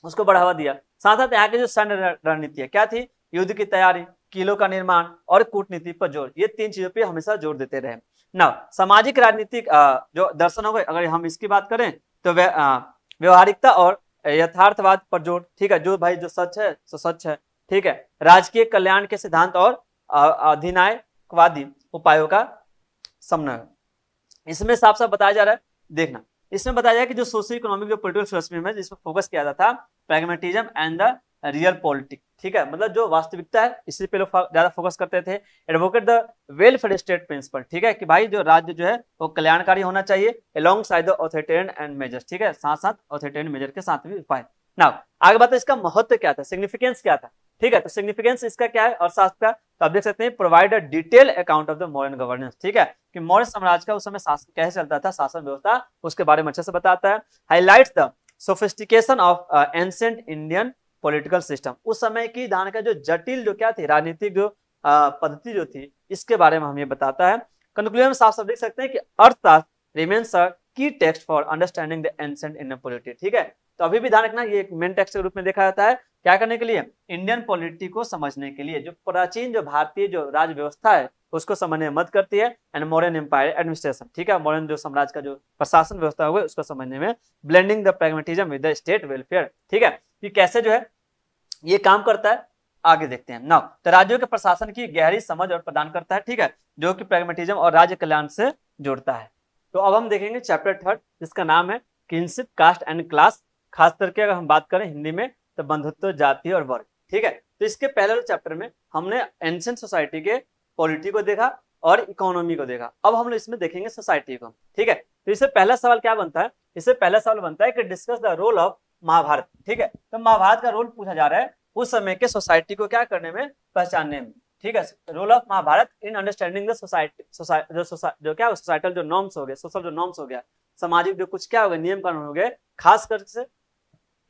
Speaker 1: उसको बढ़ावा दिया। साथ साथ यहाँ की जो सैन्य रणनीति है क्या थी, युद्ध की तैयारी, किलों का निर्माण और कूटनीति पर जोर, ये तीन चीजों पे हमेशा जोर देते रहे ना। सामाजिक राजनीतिक जो दर्शन हो गए, अगर हम इसकी बात करें तो व्यवहारिकता और यथार्थवाद पर जोर, ठीक है, जो भाई जो सच है सो सच है, ठीक है। राजकीय कल्याण के सिद्धांत और अधिनायकवादी उपायों का समन्वय, इसमें साफ साफ बताया जा रहा है देखना, इसमें बताया जाए कि जो सोशल इकोनॉमिक जो पॉलिटिकल फिलोसफी में जिसमें फोकस किया जाता था pragmatism and the real politics, ठीक है, मतलब जो वास्तविकता है इसी पे लोग ज्यादा फोकस करते थे। Advocate the welfare state principle, ठीक है, कि भाई जो राज्य जो है वो कल्याणकारी होना चाहिए along side the authoritarian and measures, ठीक है, साथ साथ ऑथोरिटेरियन मेजर के साथ भी उपाय। नाउ आगे बात है इसका महत्व क्या था, सिग्निफिकेंस क्या था, ठीक है, तो सिग्निफिकेंस इसका क्या है और शास्त्र का, तो आप देख सकते हैं provide a detail account of the modern governance, ठीक है, कि मौर्य साम्राज्य का उस समय शासन कैसे चलता था, शासन व्यवस्था, उसके बारे में अच्छे से बताता है। Highlights the sophistication of ancient Indian political system, उस समय की धारण का जो जटिल जो क्या थी राजनीतिक जो पद्धति जो थी इसके बारे में हम ये बताता है। कंक्लूजन में साफ साफ देख सकते हैं कि अर्थशास्त्र रिमेन्स अ की text for understanding the ancient Indian polity, ठीक है, तो अभी भी ध्यान रखना ये एक मेन टेक्स्ट के रूप में देखा जाता है, क्या करने के लिए, इंडियन पॉलिटी को समझने के लिए, जो प्राचीन जो भारतीय जो राज व्यवस्था है उसको समझने में मदद करती है, एंड मॉडर्न एम्पायर एडमिनिस्ट्रेशन, ठीक है, मॉडर्न जो साम्राज्य का जो प्रशासन व्यवस्था हुआ उसको समझने में, blending the pragmatism with the state welfare, ठीक है, कि कैसे जो है ये काम करता है, आगे देखते हैं। नाउ तो राज्यों के प्रशासन की गहरी समझ और प्रदान करता है, ठीक है, जो कि प्रैग्मेटिज्म और राज्य कल्याण से जोड़ता है। तो अब हम देखेंगे चैप्टर 3 जिसका नाम है किनशिप कास्ट एंड क्लास, खास करके अगर हम बात करें हिंदी में तो बंधुत्व, जाति और वर्ग, ठीक है, तो इसके पहले चैप्टर में हमने एंशिएंट सोसाइटी के पॉलिटी को देखा और इकोनॉमी को देखा, अब हम लोग इसमें देखेंगे सोसाइटी को, ठीक है, तो इससे पहला सवाल क्या बनता है, इससे पहला सवाल बनता है कि discuss the role of Mahabharata, ठीक है, तो महाभारत का रोल पूछा जा रहा है उस समय के सोसाइटी को क्या करने में, पहचानने में, ठीक है, role of Mahabharata in understanding the society, जो क्या सोसाइटल जो नॉर्म्स हो गए, सोशल जो नॉर्म्स हो गया, सामाजिक जो कुछ क्या हो गए, नियम कानून हो गए, खास कर से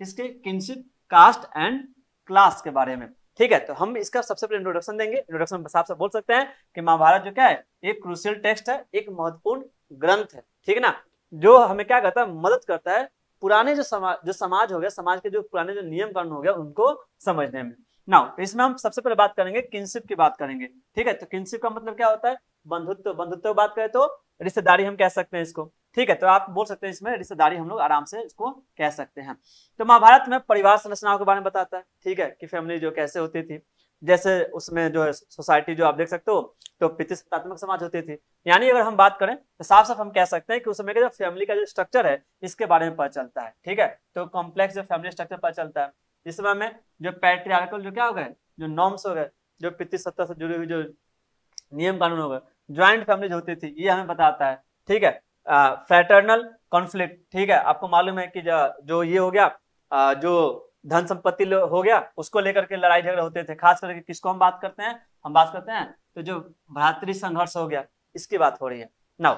Speaker 1: इसके किनशिप कास्ट एंड क्लास के बारे में, ठीक है, तो हम इसका सबसे पहले इंट्रोडक्शन देंगे। इंट्रोडक्शन में साफ साफ बोल सकते हैं कि महाभारत जो क्या है एक क्रूशियल टेक्स्ट है, एक महत्वपूर्ण ग्रंथ है, ठीक है ना, जो हमें क्या करता है, मदद करता है पुराने जो समाज हो गया, समाज के जो पुराने जो नियम कानून हो गया उनको समझने में। नाउ तो इसमें हम सबसे पहले बात करेंगे किनशिप की बात करेंगे, ठीक है, तो किनशिप का मतलब क्या होता है, बंधुत्व, बंधुत्व बात करें तो रिश्तेदारी हम कह सकते हैं इसको, ठीक है, तो आप बोल सकते हैं इसमें रिश्तेदारी हम लोग आराम से इसको कह सकते हैं। तो महाभारत में परिवार संरचनाओं के बारे में बताता है, ठीक है, कि फैमिली जो कैसे होती थी, जैसे उसमें जो है सोसाइटी जो आप देख सकते हो तो पितृसत्तात्मक समाज होती थी, यानी अगर हम बात करें तो साफ साफ हम कह सकते हैं कि उस समय का जो फैमिली का जो स्ट्रक्चर है इसके बारे में पता चलता है, ठीक है, तो कॉम्प्लेक्स जो फैमिली स्ट्रक्चर पता चलता है। इस समय में जो पैट्रियार्कल जो क्या हो गए, जो नॉर्म्स हो गए, जो पितृसत्ता से जुड़ी हुई जो नियम कानून हो गए, ज्वाइंट फैमिली होती थी, ये हमें बताता है, ठीक है, फ्रैटर्नल कॉन्फ्लिक्ट, ठीक है, आपको मालूम है कि जो ये हो गया, जो धन संपत्ति हो गया उसको लेकर के लड़ाई झगड़े होते थे, खास करके किसको हम बात करते हैं, हम बात करते हैं तो जो भ्रातृ संघर्ष हो गया इसकी बात हो रही है। नाउ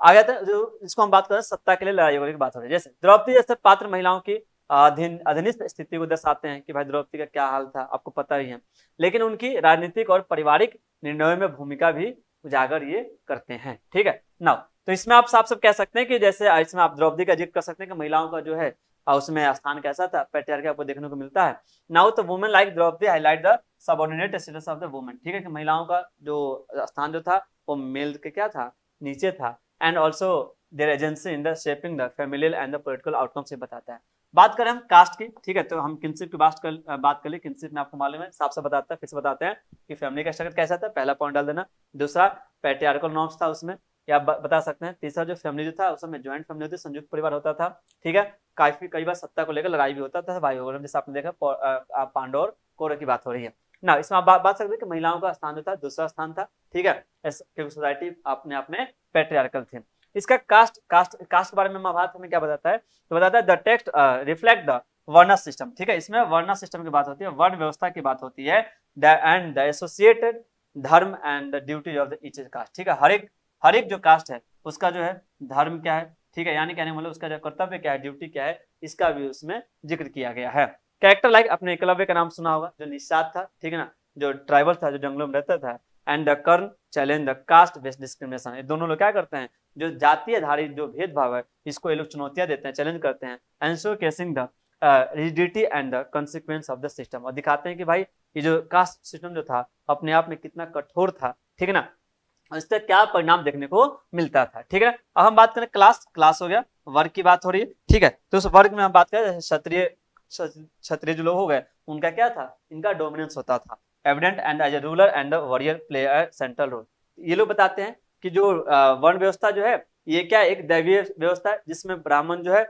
Speaker 1: आगे जो इसको हम बात करें सत्ता के लिए लड़ाई की बात हो रही है, जैसे द्रौपदी जैसे पात्र महिलाओं की अधीनस्थ स्थिति को दर्शाते हैं कि भाई द्रौपदी का क्या हाल था आपको पता ही है, लेकिन उनकी राजनीतिक और पारिवारिक निर्णयों में भूमिका भी उजागर ये करते हैं, ठीक है। नाउ तो इसमें आप साफ साफ कह सकते हैं कि जैसे इसमें आप द्रौपदी का जिक्र कर सकते हैं कि महिलाओं का जो है उसमें स्थान कैसा था, पैट्रियार्की आपको देखने को मिलता है। नाउ तो women like Draupadi highlight the subordinate status of the women, ठीक है, कि महिलाओं का जो स्थान जो था वो मेल के क्या था, नीचे था, and also their agency in the shaping the familial and the political outcome से बताता है। बात करें हम कास्ट की, ठीक है, तो हम किनशिप की बात कर ली, किनशिप में आपको मालूम है साफ साफ बताता है, फिर से बताते हैं कि फैमिली का स्ट्रक्चर कैसा था, पहला पॉइंट डाल देना, दूसरा पैट्रियार्कल नॉर्म्स था उसमें, या बता सकते हैं, तीसरा जो फैमिली जो था उसमें ज्वाइंट फैमिली होती, संयुक्त परिवार होता था, ठीक है, काफी कई बार सत्ता को लेकर लड़ाई भी होता था भाई वगैरह, जैसे आपने देखा पांडव और कौरव की बात हो रही है ना। इसमें आप बात सकते हैं कि महिलाओं का स्थान जो था दूसरा स्थान था, ठीक है, क्योंकि सोसाइटी अपने आप में पैट्रियार्कल थी। इसका कास्ट के बारे में महाभारत हमें क्या बताता है, तो बताता है the text reflect the varna system, ठीक है, इसमें वर्ण सिस्टम की बात होती है, वर्ण व्यवस्था की बात होती है, एंड द एसोसिएटेड धर्म and the duty of the each cast, ठीक है, हर एक जो कास्ट है उसका जो है धर्म क्या है, ठीक है, यानी कहने मतलब उसका जो कर्तव्य क्या है, ड्यूटी क्या है, इसका भी उसमें जिक्र किया गया है। कैरेक्टर लाइक अपने एकलव्य का नाम सुना होगा, जो निषाद था, ठीक है ना, जो ट्राइबल था, जो जंगलों में रहता था, and the Karna challenge the caste based discrimination, ये दोनों लोग क्या करते हैं, जो जातीय आधारित जो भेदभाव है इसको ये लोग चुनौतियां देते हैं, चैलेंज करते हैं, and show casing the rigidity and the consequence of the system, और दिखाते हैं कि भाई ये जो कास्ट सिस्टम जो था अपने आप में कितना कठोर था, ठीक है ना, इसका क्या परिणाम देखने को मिलता था, ठीक है। अब हम बात करें क्लास हो गया, वर्ग की बात हो रही है, ठीक है, तो उस वर्ग में हम बात करें क्षत्रिय जो लोग हो गए उनका क्या था, इनका डोमिनेंस होता था, evident and as a ruler and warrior play a central role. ये लोग बताते हैं कि जो वर्ण व्यवस्था जो है ये क्या है, एक दैवीय व्यवस्था है, जिसमें ब्राह्मण जो है,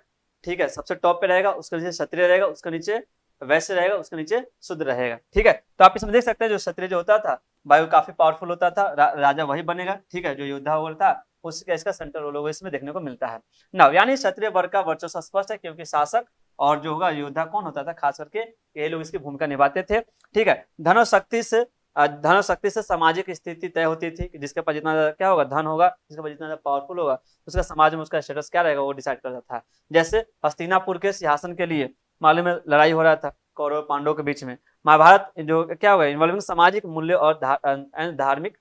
Speaker 1: ठीक है, सबसे टॉप पे रहेगा, उसके नीचे क्षत्रिय रहेगा, उसके नीचे वैश्य रहेगा, उसके नीचे शूद्र रहेगा। ठीक है, तो आप इसमें देख सकते हैं जो क्षत्रिय जो होता था भाई वो काफी पावरफुल होता था, राजा वही बनेगा। ठीक है, जो योद्धा वो था उसका इसका सेंट्रल रोल होगा, इसमें देखने को मिलता है ना। यानी क्षत्रिय वर्ग का वर्चस्व स्पष्ट है, क्योंकि शासक और जो होगा योद्धा कौन होता था, खास करके ये लोग इसकी भूमिका निभाते थे। ठीक है, धन और शक्ति से सामाजिक स्थिति तय होती थी, कि जिसके पास जितना क्या होगा धन होगा, जिसके पास जितना पावरफुल होगा, उसका समाज में उसका स्टेटस क्या रहेगा वो डिसाइड करता था। जैसे हस्तिनापुर के सिंहासन के लिए मालूम है लड़ाई हो रहा था कौरव पांडवों के बीच में। महाभारत जो क्या होगा इन्वॉल्विंग सामाजिक मूल्य और धार्मिक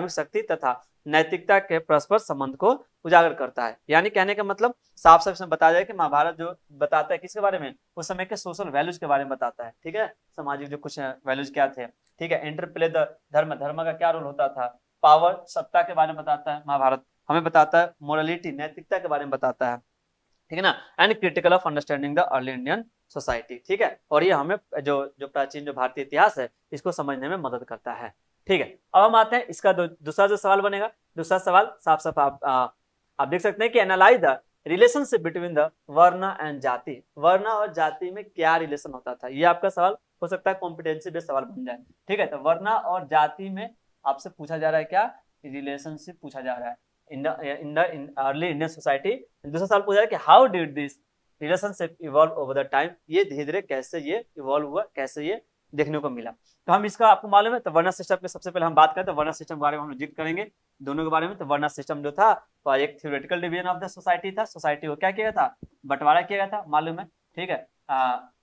Speaker 1: शक्ति तथा नैतिकता के परस्पर संबंध को उजागर करता है। यानी कहने का मतलब साफ साफ इसमें बताया जाए कि महाभारत जो बताता है किसके बारे में, उस समय के सोशल वैल्यूज के बारे में बताता है। ठीक है, सामाजिक जो कुछ वैल्यूज क्या थे। ठीक है, इंटरप्ले द धर्म का क्या रोल होता था, पावर सत्ता के बारे में बताता है महाभारत, हमें बताता है मोरालिटी नैतिकता के बारे में बताता है। ठीक है ना, and critical of understanding the early Indian society. ठीक है, और ये हमें जो प्राचीन जो भारतीय इतिहास है इसको समझने में मदद करता है। ठीक है, अब हम आते हैं इसका दूसरा जो सवाल बनेगा। दूसरा सवाल साफ साफ आप देख सकते हैं कि analyse the relationship between the varna and जाति। वर्ण और जाति में क्या रिलेशन होता था, ये आपका सवाल हो सकता है कॉम्पिटेंसी बेस्ड सवाल बन जाए। ठीक है, तो वर्ण और जाति में आपसे पूछा जा रहा है क्या, रिलेशनशिप पूछा जा रहा है in the early Indian society. दूसरा सवाल पूछा है कि how did this relationship evolve over the time, ये धीरे धीरे कैसे ये इवॉल्व हुआ, कैसे ये देखने को मिला। तो हम इसका आपको मालूम है, तो वर्ण सिस्टम के सबसे पहले हम बात करें तो वर्ण सिस्टम के बारे में हम जिक्र करेंगे दोनों के बारे में। तो वर्ण सिस्टम जो था तो एक theoretical division of the society था, सोसाइटी को क्या किया था, बंटवारा किया गया था मालूम है। ठीक है,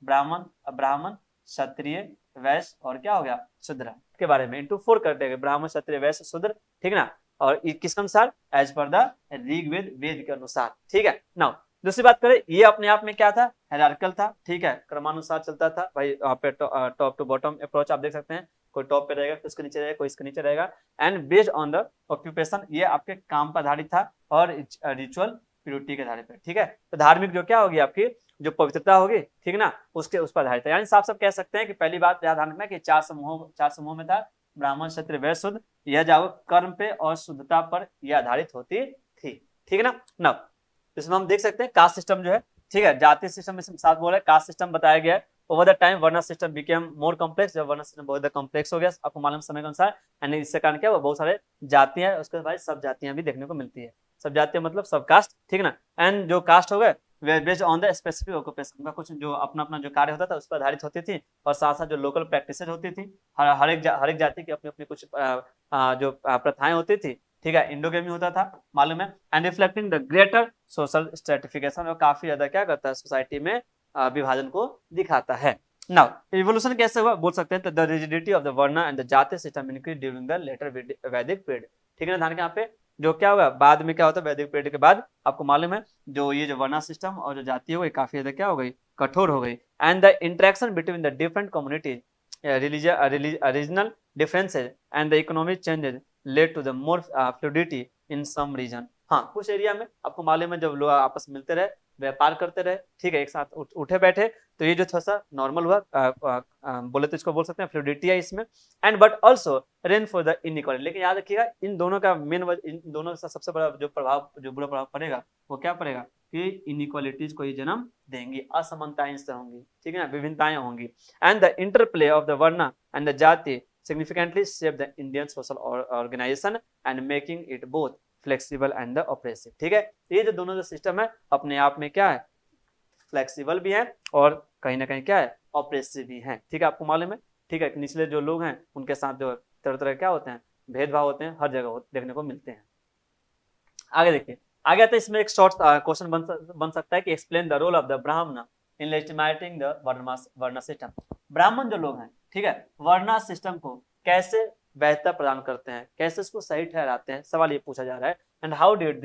Speaker 1: ब्राह्मण क्षत्रिय वैश्य और क्या हो गया शूद्र के बारे में इंटू 4 कर दिया गया, ब्राह्मण क्षत्रिय वैश्य शूद्र। ठीक ना, और किसके अनुसार, एज पर द ऋग्वेद वेद के अनुसार। ठीक है, नाउ दूसरी बात करें, ये अपने आप में क्या था, हायरार्किकल था। ठीक है, क्रमानुसार चलता था भाई, यहाँ पे टॉप टू बॉटम अप्रोच आप देख सकते हैं, कोई टॉप पे रहेगा, कोई इसके नीचे रहेगा, कोई इसके नीचे रहेगा। And based on the occupation, ये आपके काम पर आधारित था और रिचुअल प्योरिटी के आधार पर। ठीक है, तो धार्मिक जो क्या होगी आपकी जो पवित्रता होगी, ठीक ना, उसके उस पर आधारित है। यानी साफ साफ कह सकते हैं कि पहली बात ध्यान रखना कि चार समूह में था, ब्राह्मण क्षत्रिय वैश्य शूद्र, यह जागो कर्म पे और शुद्धता पर यह आधारित होती थी। ठीक है ना, नव इसमें हम देख सकते हैं कास्ट सिस्टम जो है, ठीक है, जाति सिस्टम में साथ बोल रहे कास्ट सिस्टम बताया गया है। ओवर द टाइम वर्ण सिस्टम बिकेम मोर कॉम्प्लेक्स, जब वर्ण सिस्टम बहुत कॉम्प्लेक्स हो गया आपको मालूम समय के अनुसार, एंड इसके कारण क्या हुआ बहुत सारे जातियां उसके बाद सब जातियां भी देखने को मिलती है। सब जातियां मतलब सब कास्ट। ठीक ना, एंड जो कास्ट हो गए based on the specific occupation, का कुछ जो अपना अपना जो कार्य होता था उस पर आधारित होती थी, और साथ साथ जो लोकल प्रैक्टिसेज होती थी, हर एक जाति की अपनी अपनी कुछ जो प्रथाएं होती थी। ठीक है, इंडोगेमी होता था मालूम है, and reflecting the greater social stratification, और काफी ज्यादा क्या करता है सोसाइटी में विभाजन को दिखाता है। नाउ इवोल्यूशन कैसे हुआ बोल सकते हैं, the rigidity of the varna and the jati system increase during the later Vedic period. ठीक है ना, ध्यान के यहाँ पे जो क्या होगा बाद में क्या होता है वैदिक पीरियड के बाद आपको मालूम है जो ये जो वर्ण सिस्टम और जो जाति हो गई काफी ज्यादा क्या हो गई कठोर हो गई, and the interaction between the different communities regional differences and the economic changes led to the more fluidity in some region. हाँ, कुछ एरिया में आपको मालूम है जब लोग आपस में मिलते रहे, व्यापार करते रहे, ठीक है, एक साथ उठे बैठे, तो ये जो थोड़ा सा नॉर्मल हुआ बोले तो इसको बोल सकते हैं फ्लूडिटी है इसमें, and but also rain for the inequality. लेकिन याद रखिएगा इन दोनों का इन दोनों का सबसे बड़ा जो प्रभाव जो बुरा प्रभाव पड़ेगा वो क्या पड़ेगा कि इनइक्वालिटीज को ही जन्म देंगी, असमानताएं इससे होंगी। ठीक है ना, विभिन्नताएं होंगी, and the interplay of the varna and the जाति significantly shape the Indian social organization and making it both flexible and the oppressive। ठीक है, ये जो दोनों जो सिस्टम है अपने आप में क्या है फ्लेक्सिबल भी है और कहीं ना कहीं क्या है ऑप्रेसिव भी है। ठीक है, आपको मालूम है। ठीक है, निचले जो लोग हैं उनके साथ जो तरह तरह क्या होते हैं भेदभाव होते हैं, हर जगह देखने को मिलते हैं। आगे देखिए, आगे आता है इसमें एक शॉर्ट क्वेश्चन बन सकता है कि explain the role of the Brahmin in लेजिटिमेटिंग the varna system. ब्राह्मण जो लोग हैं, ठीक है, वर्ण सिस्टम को कैसे बेहतर प्रदान करते हैं, कैसे इसको सही ठहराते हैं, सवाल ये पूछा जा रहा है। And how did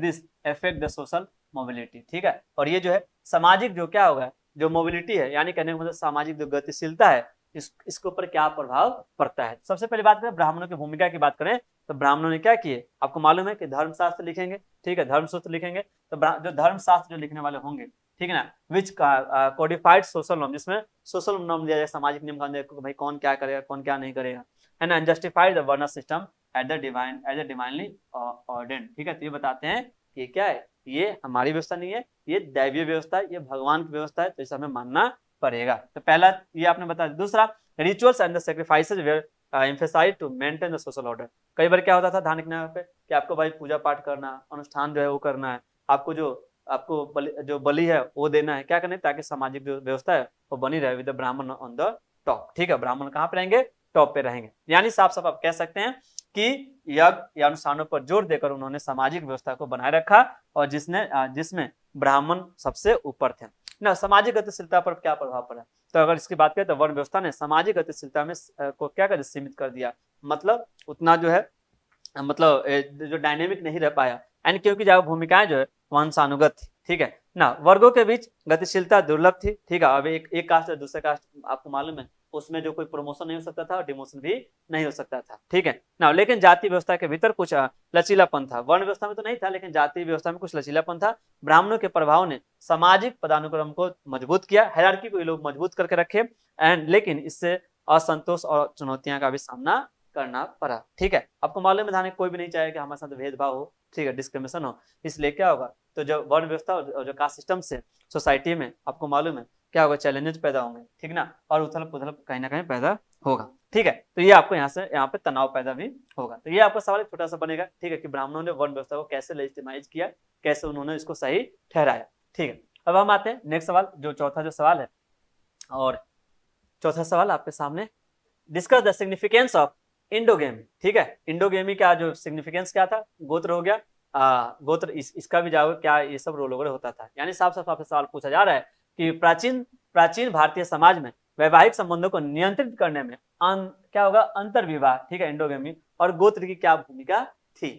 Speaker 1: this affect the social mobility. ठीक है, और ये जो है सामाजिक जो क्या होगा जो मोबिलिटी है, यानी कहने का मतलब सामाजिक जो गतिशीलता है इसके ऊपर क्या प्रभाव पड़ता है। सबसे पहले बात करें ब्राह्मणों की भूमिका की बात करें तो ब्राह्मणों ने क्या किए आपको मालूम है कि धर्मशास्त्र लिखेंगे। ठीक है, धर्मसूत्र लिखेंगे, तो जो धर्मशास्त्र जो लिखने वाले होंगे, ठीक है ना, विच कोडिफाइड सोशल नॉर्म, जिसमें सोशल नॉर्म दिया जाए, सामाजिक नियम कानून कौन क्या करेगा कौन क्या नहीं करेगा, and unjustified the varna system as the divinely ऑर्डेंड। ठीक है, तो ये बताते हैं कि क्या है, ये हमारी व्यवस्था नहीं है, ये दैवीय व्यवस्था है, ये भगवान की व्यवस्था है, तो इसे हमें मानना पड़ेगा। तो पहला ये आपने बता दिया। दूसरा, rituals and the sacrifices were emphasised to maintain the social order. कई बार क्या होता था धार्मिक न्याय पे कि आपको भाई पूजा पाठ करना, अनुष्ठान जो है वो करना है, आपको जो बलि है वो देना है, क्या करना है, ताकि सामाजिक जो व्यवस्था है वो बनी रहे विद द ब्राह्मण ऑन द टॉप। ठीक है, ब्राह्मण कहाँ पे रहेंगे, टॉप पे रहेंगे। यानी साफ साफ आप कह सकते हैं कि यज्ञ या अनुष्ठानों पर जोर देकर उन्होंने सामाजिक व्यवस्था को बनाए रखा, और जिसमें ब्राह्मण सबसे ऊपर थे ना। सामाजिक गतिशीलता पर क्या प्रभाव पड़ा, तो अगर इसकी बात करें तो वर्ण व्यवस्था ने सामाजिक गतिशीलता में को क्या कर सीमित कर दिया, मतलब उतना जो है मतलब जो डायनेमिक नहीं रह पाया, एंड क्योंकि जो भूमिकाएं जो है वंशानुगत थी। ठीक है ना, वर्गों के बीच गतिशीलता दुर्लभ थी। ठीक है, अब एक कास्ट और दूसरे कास्ट आपको मालूम है उसमें जो कोई प्रमोशन नहीं हो सकता था और डिमोशन भी नहीं हो सकता था। ठीक है ना, लेकिन जाति व्यवस्था के भीतर कुछ लचीलापन था। वर्ण व्यवस्था में तो नहीं था, लेकिन जाति व्यवस्था में कुछ लचीलापन था। ब्राह्मणों के प्रभाव ने सामाजिक पदानुक्रम को मजबूत किया, हायरार्की को ये लोग मजबूत करके रखे, एंड लेकिन इससे असंतोष और चुनौतियां का भी सामना करना पड़ा। ठीक है, आपको मालूम है कोई भी नहीं चाहे कि हमारे साथ भेदभाव हो, ठीक है, डिस्क्रिमिनेशन हो, इसलिए क्या होगा, तो जो वर्ण व्यवस्था और जो कास्ट सिस्टम से सोसाइटी में आपको मालूम है क्या होगा, चैलेंजेस पैदा होंगे। ठीक ना, और उथल पुथल कहीं ना कहीं पैदा होगा। ठीक है, तो ये आपको यहाँ पे तनाव पैदा भी होगा। तो ये आपका सवाल छोटा सा बनेगा। ठीक है, कि ब्राह्मणों ने वर्ण व्यवस्था को कैसे लेजिटिमाइज किया, कैसे उन्होंने इसको सही ठहराया। ठीक है, अब हम आते हैं नेक्स्ट सवाल, जो चौथा जो सवाल है, और चौथा सवाल आपके सामने, डिस्कस द सिग्निफिकेंस ऑफ इंडोगेमी। ठीक है, इंडोगेमी का जो सिग्निफिकेंस क्या था, गोत्र हो गया, गोत्र इसका भी जाओगे क्या, ये सब रोल ओवर होता था। यानी साफ साफ आपसे सवाल पूछा जा रहा है कि प्राचीन भारतीय समाज में वैवाहिक संबंधों को नियंत्रित करने में क्या होगा, अंतर्विवाह, ठीक है, इंडोगेमी, और गोत्र की क्या भूमिका थी।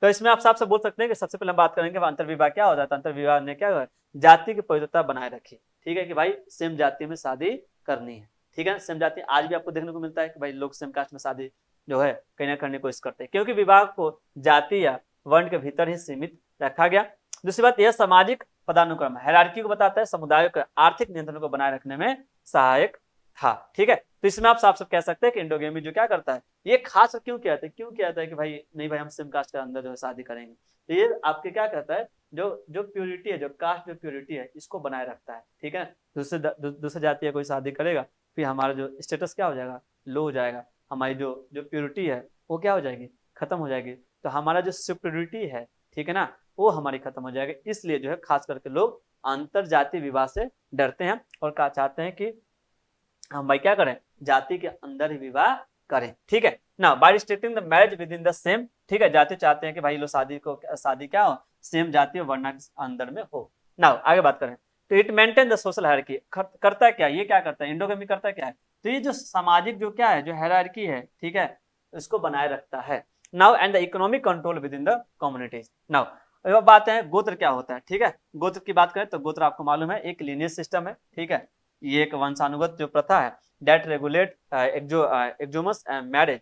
Speaker 1: तो इसमें आप साफ से बोल सकते हैं कि सबसे पहले हम बात करेंगे अंतर्विवाह क्या होता है। अंतर्विवाह ने क्या हुआ, जाति की पवित्रता बनाए रखी। ठीक है, कि भाई सेम जाति में शादी करनी है। ठीक है, सेम जाति आज भी आपको देखने को मिलता है कि भाई लोग सेम कास्ट में शादी जो है कहीं ना करने की कोशिश करते हैं, क्योंकि विवाह को जाति या वर्ण के भीतर ही सीमित रखा गया। दूसरी बात, यह सामाजिक पदानुक्रम हायरार्की को बताता है, समुदायों के आर्थिक नियंत्रण को बनाए रखने में सहायक था। ठीक है, तो इसमें आप साफ साफ कह सकते हैं कि इंडोगेमी जो क्या करता है, ये खास क्यों कहता है कि भाई नहीं भाई हम सेम कास्ट के अंदर जो है शादी करेंगे, तो ये आपके क्या कहता है, जो प्योरिटी है, जो कास्ट जो प्योरिटी है, इसको बनाए रखता है। ठीक है, दूसरे जाति कोई शादी करेगा फिर हमारा जो स्टेटस क्या हो जाएगा, लो हो जाएगा, हमारी जो प्योरिटी है वो क्या हो जाएगी, खत्म हो जाएगी, तो हमारा जो सुप्योरिटी है, ठीक है ना, वो हमारी खत्म हो जाएगी। इसलिए जो है खास करके लोग अंतर जाति विवाह से डरते हैं और क्या चाहते हैं कि हम भाई क्या करें, जाति के अंदर ही विवाह करें। ठीक है ना, by restricting the marriage within the same, ठीक है, जाति चाहते हैं कि भाई लोग शादी क्या हो, सेम जाति और वर्ण के अंदर में हो ना। आगे बात करें तो it maintain the social hierarchy, करता है क्या, ये क्या करता है, इंडोगेमी करता है क्या है, तो ये जो सामाजिक जो क्या है, जो हायरार्की है, ठीक है, इसको बनाए रखता है। Now and the economic control with in the communities. Now अब बात है गोत्र क्या होता है। ठीक है, गोत्र की बात करें तो गोत्र आपको मालूम है एक लीनियज सिस्टम है। ठीक है, ये एक वंशानुगत जो प्रथा है that regulate exogamous marriage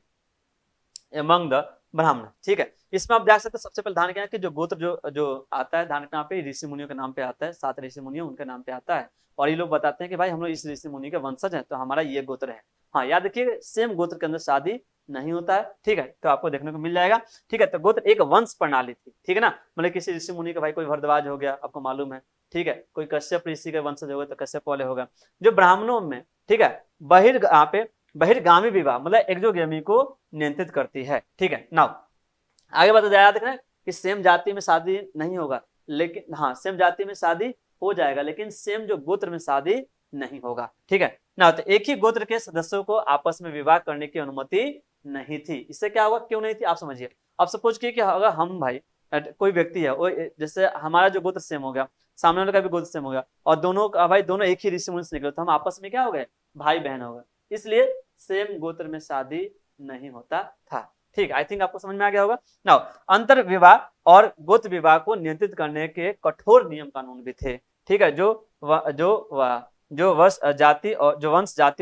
Speaker 1: among the Brahmin. ठीक है, इसमें आप देख सकते हैं सबसे पहले ध्यान क्या है कि जो गोत्र जो आता है ध्यान के नाम पे ऋषि मुनियों के नाम पे आता है, 7 ऋषि मुनियों उनके नाम पे आता है, और ये लोग बताते हैं कि भाई हम लोग इस ऋषि मुनि के वंशज हैं तो हमारा ये गोत्र है। हाँ, याद रखिए सेम गोत्र के अंदर शादी नहीं होता है। ठीक है, तो आपको देखने को मिल जाएगा। ठीक है, तो गोत्र एक वंश प्रणाली थी। ठीक है ना, मतलब किसी ऋषि मुनि का भाई कोई भरद्वाज हो गया आपको मालूम है, ठीक है, कोई कश्यप ऋषि के वंशज होगा तो कश्यप वाले होगा। जो ब्राह्मणों में, ठीक है, बहिर्गामी विवाह मतलब एक्सोगेमी को नियंत्रित करती है। ठीक है, नाउ आगे बता याद रखना कि सेम जाति में शादी नहीं होगा, लेकिन हाँ सेम जाति में शादी हो जाएगा, लेकिन सेम जो गोत्र में शादी नहीं होगा। ठीक है ना, तो एक ही गोत्र के सदस्यों को आपस में विवाह करने की अनुमति नहीं थी। इससे क्या होगा, क्यों नहीं थी आप समझिए। अब सपोज किए कि अगर हम भाई कोई व्यक्ति है वो जैसे हमारा जो गोत्र सेम हो गया, सामने वाले का भी गोत्र सेम हो गया, और दोनों का भाई दोनों एक ही ऋषि मुनि से निकले, तो हम आपस में क्या हो गए, भाई बहन हो गए, इसलिए सेम गोत्र में शादी नहीं होता था। ठीक, आई थिंक आपको समझ में आ गया होगा। नाउ अंतर विवाह और गोत्र विवाह को नियंत्रित करने के कठोर नियम कानून भी थे। ठीक है, जो वंश जाति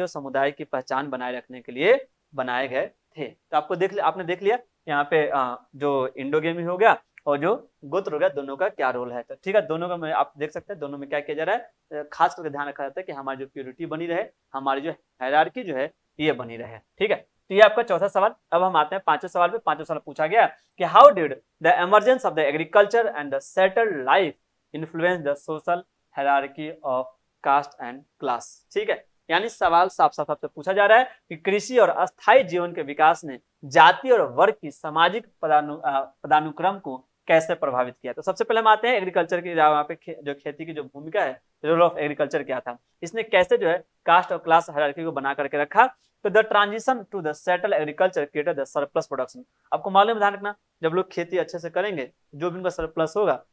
Speaker 1: और समुदाय की पहचान बनाए रखने के लिए बनाए गए थे। तो आपने देख लिया यहाँ पे जो इंडोगेमी हो गया और जो गोत्र हो गया, दोनों का क्या रोल है। तो ठीक है, दोनों का आप देख सकते हैं दोनों में क्या किया जा रहा है, खास करके ध्यान रखा जाता है कि हमारी जो प्योरिटी बनी रहे, हमारी जो हायरार्की जो है ये बनी रहे। ठीक है, तो ये आपका चौथा सवाल। अब हम आते हैं पांचवें सवाल पे। पांचवें सवाल पूछा गया कि how did the emergence of the agriculture and the settled life influence the social hierarchy of caste and class. ठीक है, यानी सवाल साफ साफ आपसे पूछा जा रहा है कि कृषि और अस्थायी जीवन के विकास ने जाति और वर्ग की सामाजिक पदानुक्रम को कैसे प्रभावित किया। तो सबसे पहले हम आते हैं एग्रीकल्चर की, यहाँ पे जो खेती की जो भूमिका है, रोल ऑफ एग्रीकल्चर क्या था, इसने कैसे जो है कास्ट और क्लास हायरार्की को बना करके रखा। तो the transition to the settle agriculture created the surplus production. आपको मालूम है, ध्यान रखना, जब लोग खेती अच्छे से करेंगे, जो भी उनका सरप्लस होगा,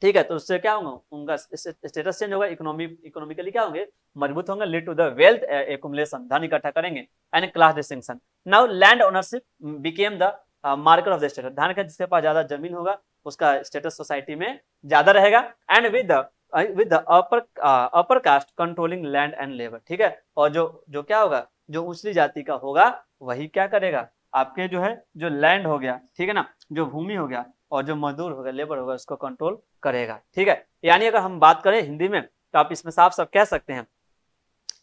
Speaker 1: ठीक है, तो उससे क्या होगा, उनका स्टेटस चेंज होगा, इकोनॉमिकली क्या होंगे, मजबूत होंगे, lead to the wealth accumulation, धन इकट्ठा करेंगे, and class distinction. Now land ownership became the marker of the status. ध्यान रखें, जिसके पास ज्यादा जमीन होगा उसका स्टेटस सोसाइटी में ज्यादा रहेगा। And with the upper caste controlling land and labour. ठीक है, और जो क्या होगा, जो उछली जाति का होगा वही क्या करेगा, आपके जो है जो लैंड हो गया, ठीक है ना, जो भूमि हो गया, और जो मजदूर होगा, लेबर होगा, उसको कंट्रोल करेगा। ठीक है, यानी अगर हम बात करें हिंदी में तो आप इसमें साफ साफ कह सकते हैं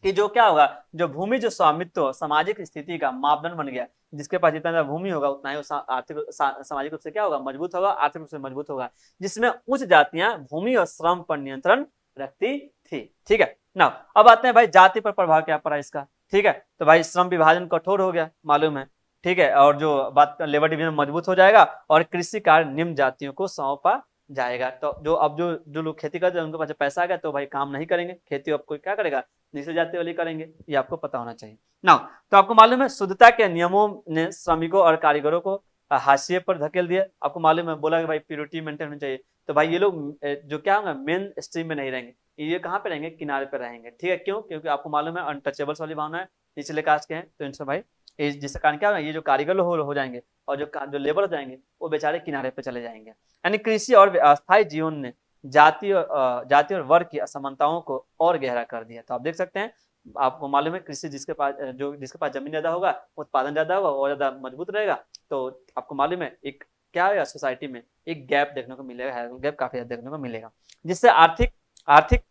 Speaker 1: कि जो क्या होगा, जो भूमि जो स्वामित्व सामाजिक स्थिति का मापदंड बन गया, जिसके पास जितना ज्यादा भूमि होगा उतना ही आर्थिक सामाजिक रूप से क्या होगा, मजबूत होगा, आर्थिक रूप से मजबूत होगा, जिसमें उच्च जातियां भूमि और श्रम पर नियंत्रण रखती थी। ठीक है ना, अब आते हैं भाई जाति पर प्रभाव क्या पड़ा इसका। ठीक है, तो भाई श्रम विभाजन कठोर हो गया, मालूम है, ठीक है, और जो बात लेबर डिवीजन मजबूत हो जाएगा और कृषि कार्य निम्न जातियों को सौंपा जाएगा। तो जो लोग खेती करते हैं उनके पास पैसा आ गया तो भाई काम नहीं करेंगे, खेती अब कोई क्या करेगा, निचले जाति वाले करेंगे, ये आपको पता होना चाहिए ना। तो आपको मालूम है शुद्धता के नियमों ने श्रमिकों और कारीगरों को हाशिए पर धकेल दिया। आपको मालूम है, बोला कि भाई प्योरिटी मेंटेन होनी चाहिए, तो भाई ये लोग जो क्या होगा, मेन स्ट्रीम में नहीं रहेंगे, ये कहाँ पे रहेंगे, किनारे पे रहेंगे। ठीक है, क्यों, क्योंकि आपको मालूम है अनटचेबल्स वाली भावना है, निचले कास्ट के हैं, तो इनसे भाई जिसके कारण क्या होगा, ये जो कारीगर हो जाएंगे और जो लेबर हो जाएंगे वो बेचारे किनारे पे चले जाएंगे। यानी कृषि और अस्थायी जीवन ने जाति और वर्ग की असमानताओं को और गहरा कर दिया। तो आप देख सकते हैं, आपको मालूम है कृषि जिसके पास जमीन ज्यादा होगा, उत्पादन ज्यादा होगा और ज्यादा मजबूत रहेगा, तो आपको मालूम है एक क्या होगा, सोसाइटी में एक गैप देखने को मिलेगा, गैप काफी ज्यादा देखने को मिलेगा, जिससे आर्थिक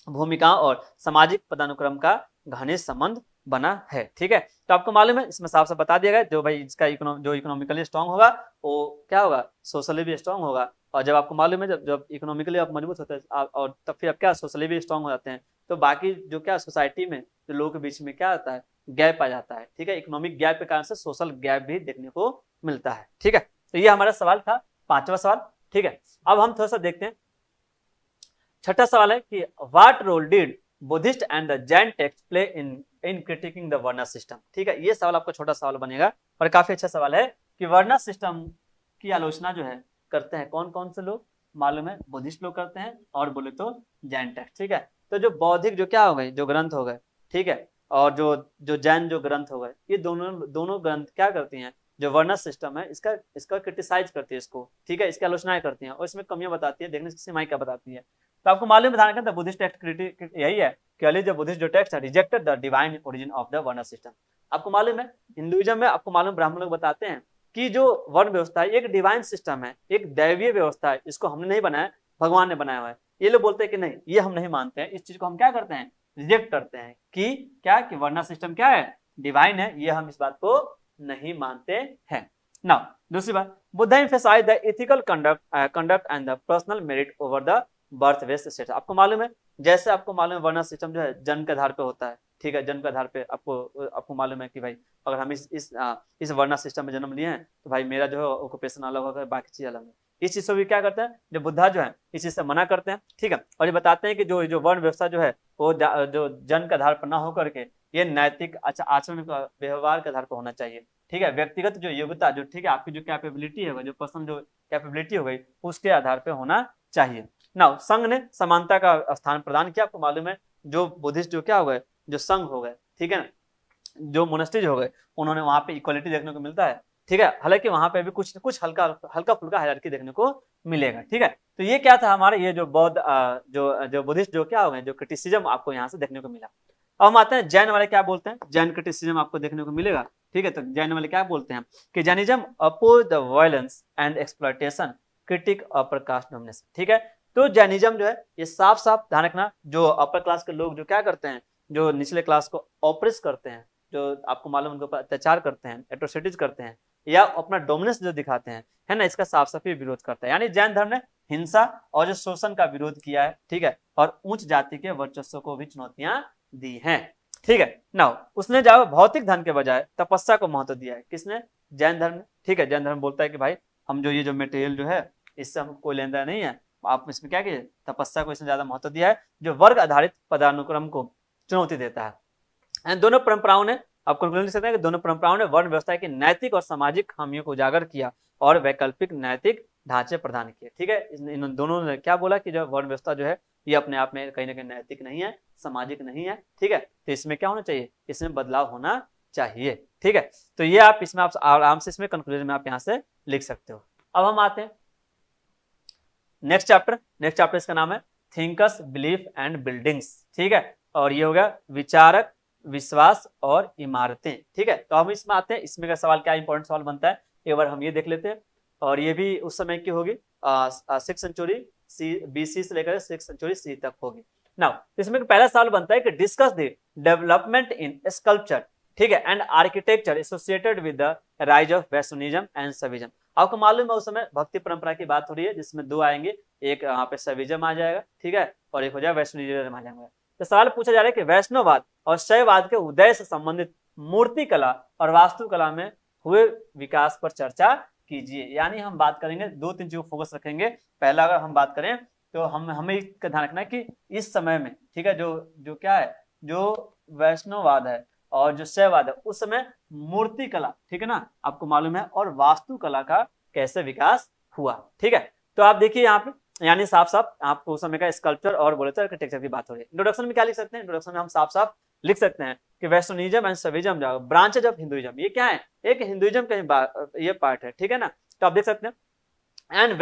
Speaker 1: भूमिकाओं और सामाजिक पदानुक्रम का घनिष्ठ संबंध बना है। ठीक है, तो आपको मालूम है इसमें साफ साफ बता दिया गया, जो भाई इसका जो इकोनॉमिकली स्ट्रांग होगा वो क्या होगा, सोशली भी स्ट्रांग होगा, और जब आपको मालूम है जब इकोनॉमिकली आप मजबूत होते हैं और तब फिर आप क्या सोशली भी स्ट्रांग हो जाते हैं, तो बाकी जो क्या सोसाइटी में जो लोगों के बीच में क्या आता है, गैप आ जाता है। ठीक है, इकोनॉमिक गैप के कारण से सोशल गैप भी देखने को मिलता है। ठीक है, तो ये हमारा सवाल था, पांचवा सवाल। ठीक है, अब हम थोड़ा सा देखते हैं, छठा सवाल है कि what role did Buddhist and the Jain text play in criticising the varna system. ठीक है, ये सवाल आपका छोटा सवाल बनेगा और काफी अच्छा सवाल है कि वर्ण सिस्टम की आलोचना जो है करते हैं कौन कौन से लोग, मालूम है बुद्धिस्ट लोग करते हैं, और बोले तो जैन टेक्स्ट। ठीक है, तो जो बौद्धिक जो क्या हो गए, जो ग्रंथ हो गए, ठीक है, और जो जैन जो ग्रंथ हो गए, ये दोनों ग्रंथ क्या करती हैं, जो वर्ण सिस्टम है इसका क्रिटिसाइज करती है इसको। ठीक है, इसकी आलोचनाएं करती हैं और इसमें कमियां बताती है, देखने से सीमाएं क्या बताती है। तो आपको मालूम है, ध्यान रखें, बुद्धिस्ट टेक्स्ट क्रिटिक यही है कि अली जो बुद्धिस्ट जो टेक्स्ट है rejected the divine origin of the varna system. आपको मालूम है हिंदुइज्म में, आपको मालूम ब्राह्मण लोग बताते हैं कि जो वर्ण व्यवस्था है एक डिवाइन सिस्टम है, एक दैवीय व्यवस्था है, इसको हमने नहीं बनाया, भगवान ने बनाया हुआ है। ये लोग बोलते हैं कि नहीं, ये हम नहीं मानते हैं, इस चीज को हम क्या करते हैं, रिजेक्ट करते हैं कि क्या कि वर्ण सिस्टम क्या है, डिवाइन है, ये हम इस बात को नहीं मानते हैं। नाउ दूसरी बात, Buddha emphasised the ethical conduct and the personal merit over the birth based status. आपको मालूम है, जैसे आपको मालूम है वर्ण सिस्टम जो है जन्म के आधार पे होता है। ठीक है, जन्म के आधार पे आपको मालूम है कि भाई अगर हम इस वर्ण सिस्टम में जन्म लिए हैं तो भाई मेरा जो है ऑक्यूपेशन अलग होगा, बाकी चीज अलग है। इस चीज से भी क्या करते हैं, जो बुद्धा जो है इस चीज से मना करते हैं। ठीक है, और ये बताते हैं कि जो वर्ण व्यवस्था जो है वो जो जन्म के आधार पर ना होकर के ये नैतिक आचरण व्यवहार के आधार पर होना चाहिए। ठीक है, व्यक्तिगत जो योग्यता जो, ठीक है, आपकी जो कैपेबिलिटी है, जो पर्सनल जो कैपेबिलिटी हो गई उसके आधार पर होना चाहिए। नाउ संघ ने समानता का स्थान प्रदान किया। आपको मालूम है जो बुद्धिस्ट जो क्या हो गए, जो संघ हो गए, ठीक है ना, जो मोनेस्ट्रीज हो गए, उन्होंने वहां पे इक्वालिटी देखने को मिलता है। ठीक है, हालांकि वहां पे भी कुछ हल्का फुल्का हायरार्की देखने को मिलेगा। ठीक है, तो ये क्या था हमारे, ये जो बौद्ध जो बुद्धिस्ट जो क्या हो गए, जो क्रिटिसिज्म आपको यहाँ से देखने को मिला। अब हम आते हैं जैन वाले क्या बोलते हैं, जैन क्रिटिसिज्म आपको देखने को मिलेगा। ठीक है, तो जैन वाले क्या बोलते हैं कि Jainism oppose the violence and exploitation, critique upper caste domination. ठीक है, तो जैनिज्म जो है ये साफ साफ ध्यान रखना, जो अपर क्लास के लोग जो क्या करते हैं, जो निचले क्लास को ऑप्रेस करते हैं, जो आपको मालूम उनके ऊपर अत्याचार करते हैं, एट्रोसिटीज करते हैं या अपना डोमिनेंस जो दिखाते हैं, है ना, इसका साफ साफ विरोध करता है। यानी जैन धर्म ने हिंसा और जो शोषण का विरोध किया है, ठीक है, और उच्च जाति के वर्चस्व को भी चुनौतियां दी हैं, ठीक है। नाउ उसने जो भौतिक धन के बजाय तपस्या को महत्व दिया है, किसने? जैन धर्म ने, ठीक है। जैन धर्म बोलता है कि भाई हम जो ये जो मटेरियल जो है इससे हमको कोई लेना देना नहीं है, आप इसमें क्या कीजिए, तपस्या को इसमें ज्यादा महत्व दिया है, जो वर्ग आधारित पदानुक्रम को चुनौती देता है। दोनों परंपराओं ने, आप कंक्लूजन लिख सकते हैं कि दोनों परंपराओं ने वर्ण व्यवस्था की नैतिक और सामाजिक खामियों को उजागर किया और वैकल्पिक नैतिक ढांचे प्रदान किए, ठीक है। इन दोनों ने क्या बोला कि जो वर्ण व्यवस्था जो है ये अपने आप में कहीं ना कहीं नैतिक नहीं है, सामाजिक नहीं है, ठीक है, तो इसमें क्या होना चाहिए, इसमें बदलाव होना चाहिए, ठीक है। तो ये आप इसमें आप आराम से इसमें कंक्लूजन में आप यहाँ से लिख सकते हो। अब हम आते हैं नेक्स्ट चैप्टर। नेक्स्ट चैप्टर इसका नाम है थिंकर्स बिलीफ एंड बिल्डिंग्स, ठीक है, और ये हो गया विचारक, विश्वास और इमारतें, ठीक है। तो हम इसमें आते हैं, इसमें का सवाल क्या इंपॉर्टेंट सवाल बनता है एक बार हम ये देख लेते हैं, और ये भी उस समय की होगी 6th सेंचुरी BC से लेकर 6th सेंचुरी C तक होगी। नाउ इसमें पहला सवाल बनता है कि discuss the development in sculpture, ठीक है, and architecture associated with the rise of Vaishnavism and Shaivism. आपको मालूम है उस समय भक्ति परंपरा की बात हो रही है, जिसमें दो आएंगे, एक यहाँ पे शैविज्म आ जाएगा, ठीक है, और एक हो जाएगा वैष्णविज्म आ जाएगा। तो सवाल पूछा जा रहा है कि वैष्णववाद और शैववाद के उदय से संबंधित मूर्ति कला और वास्तुकला में हुए विकास पर चर्चा कीजिए। यानी हम बात करेंगे दो तीन चीजों फोकस रखेंगे। पहला अगर हम बात करें तो हमें इसका ध्यान रखना है कि इस समय में, ठीक है, जो क्या है, जो वैष्णववाद है और जो शैववाद है उस समय मूर्ति कला, ठीक है ना, आपको मालूम है, और वास्तुकला का कैसे विकास हुआ, ठीक है। तो आप देखिए यहाँ पे यानी साफ साफ आपको उस समय का स्कल्पचर और बोले तो आर्किटेक्चर की बात हो रही है। इंट्रोडक्शन में क्या लिख सकते हैं? इंट्रोडक्शन में हम साफ साफ लिख सकते हैं कि वैष्णविज्म एंड शैविज्म जो ब्रांचेज ऑफ हिंदुइज्म, ये क्या है, एक हिंदुइज्म का ये पार्ट है, ठीक है ना। तो आप देख सकते हैं and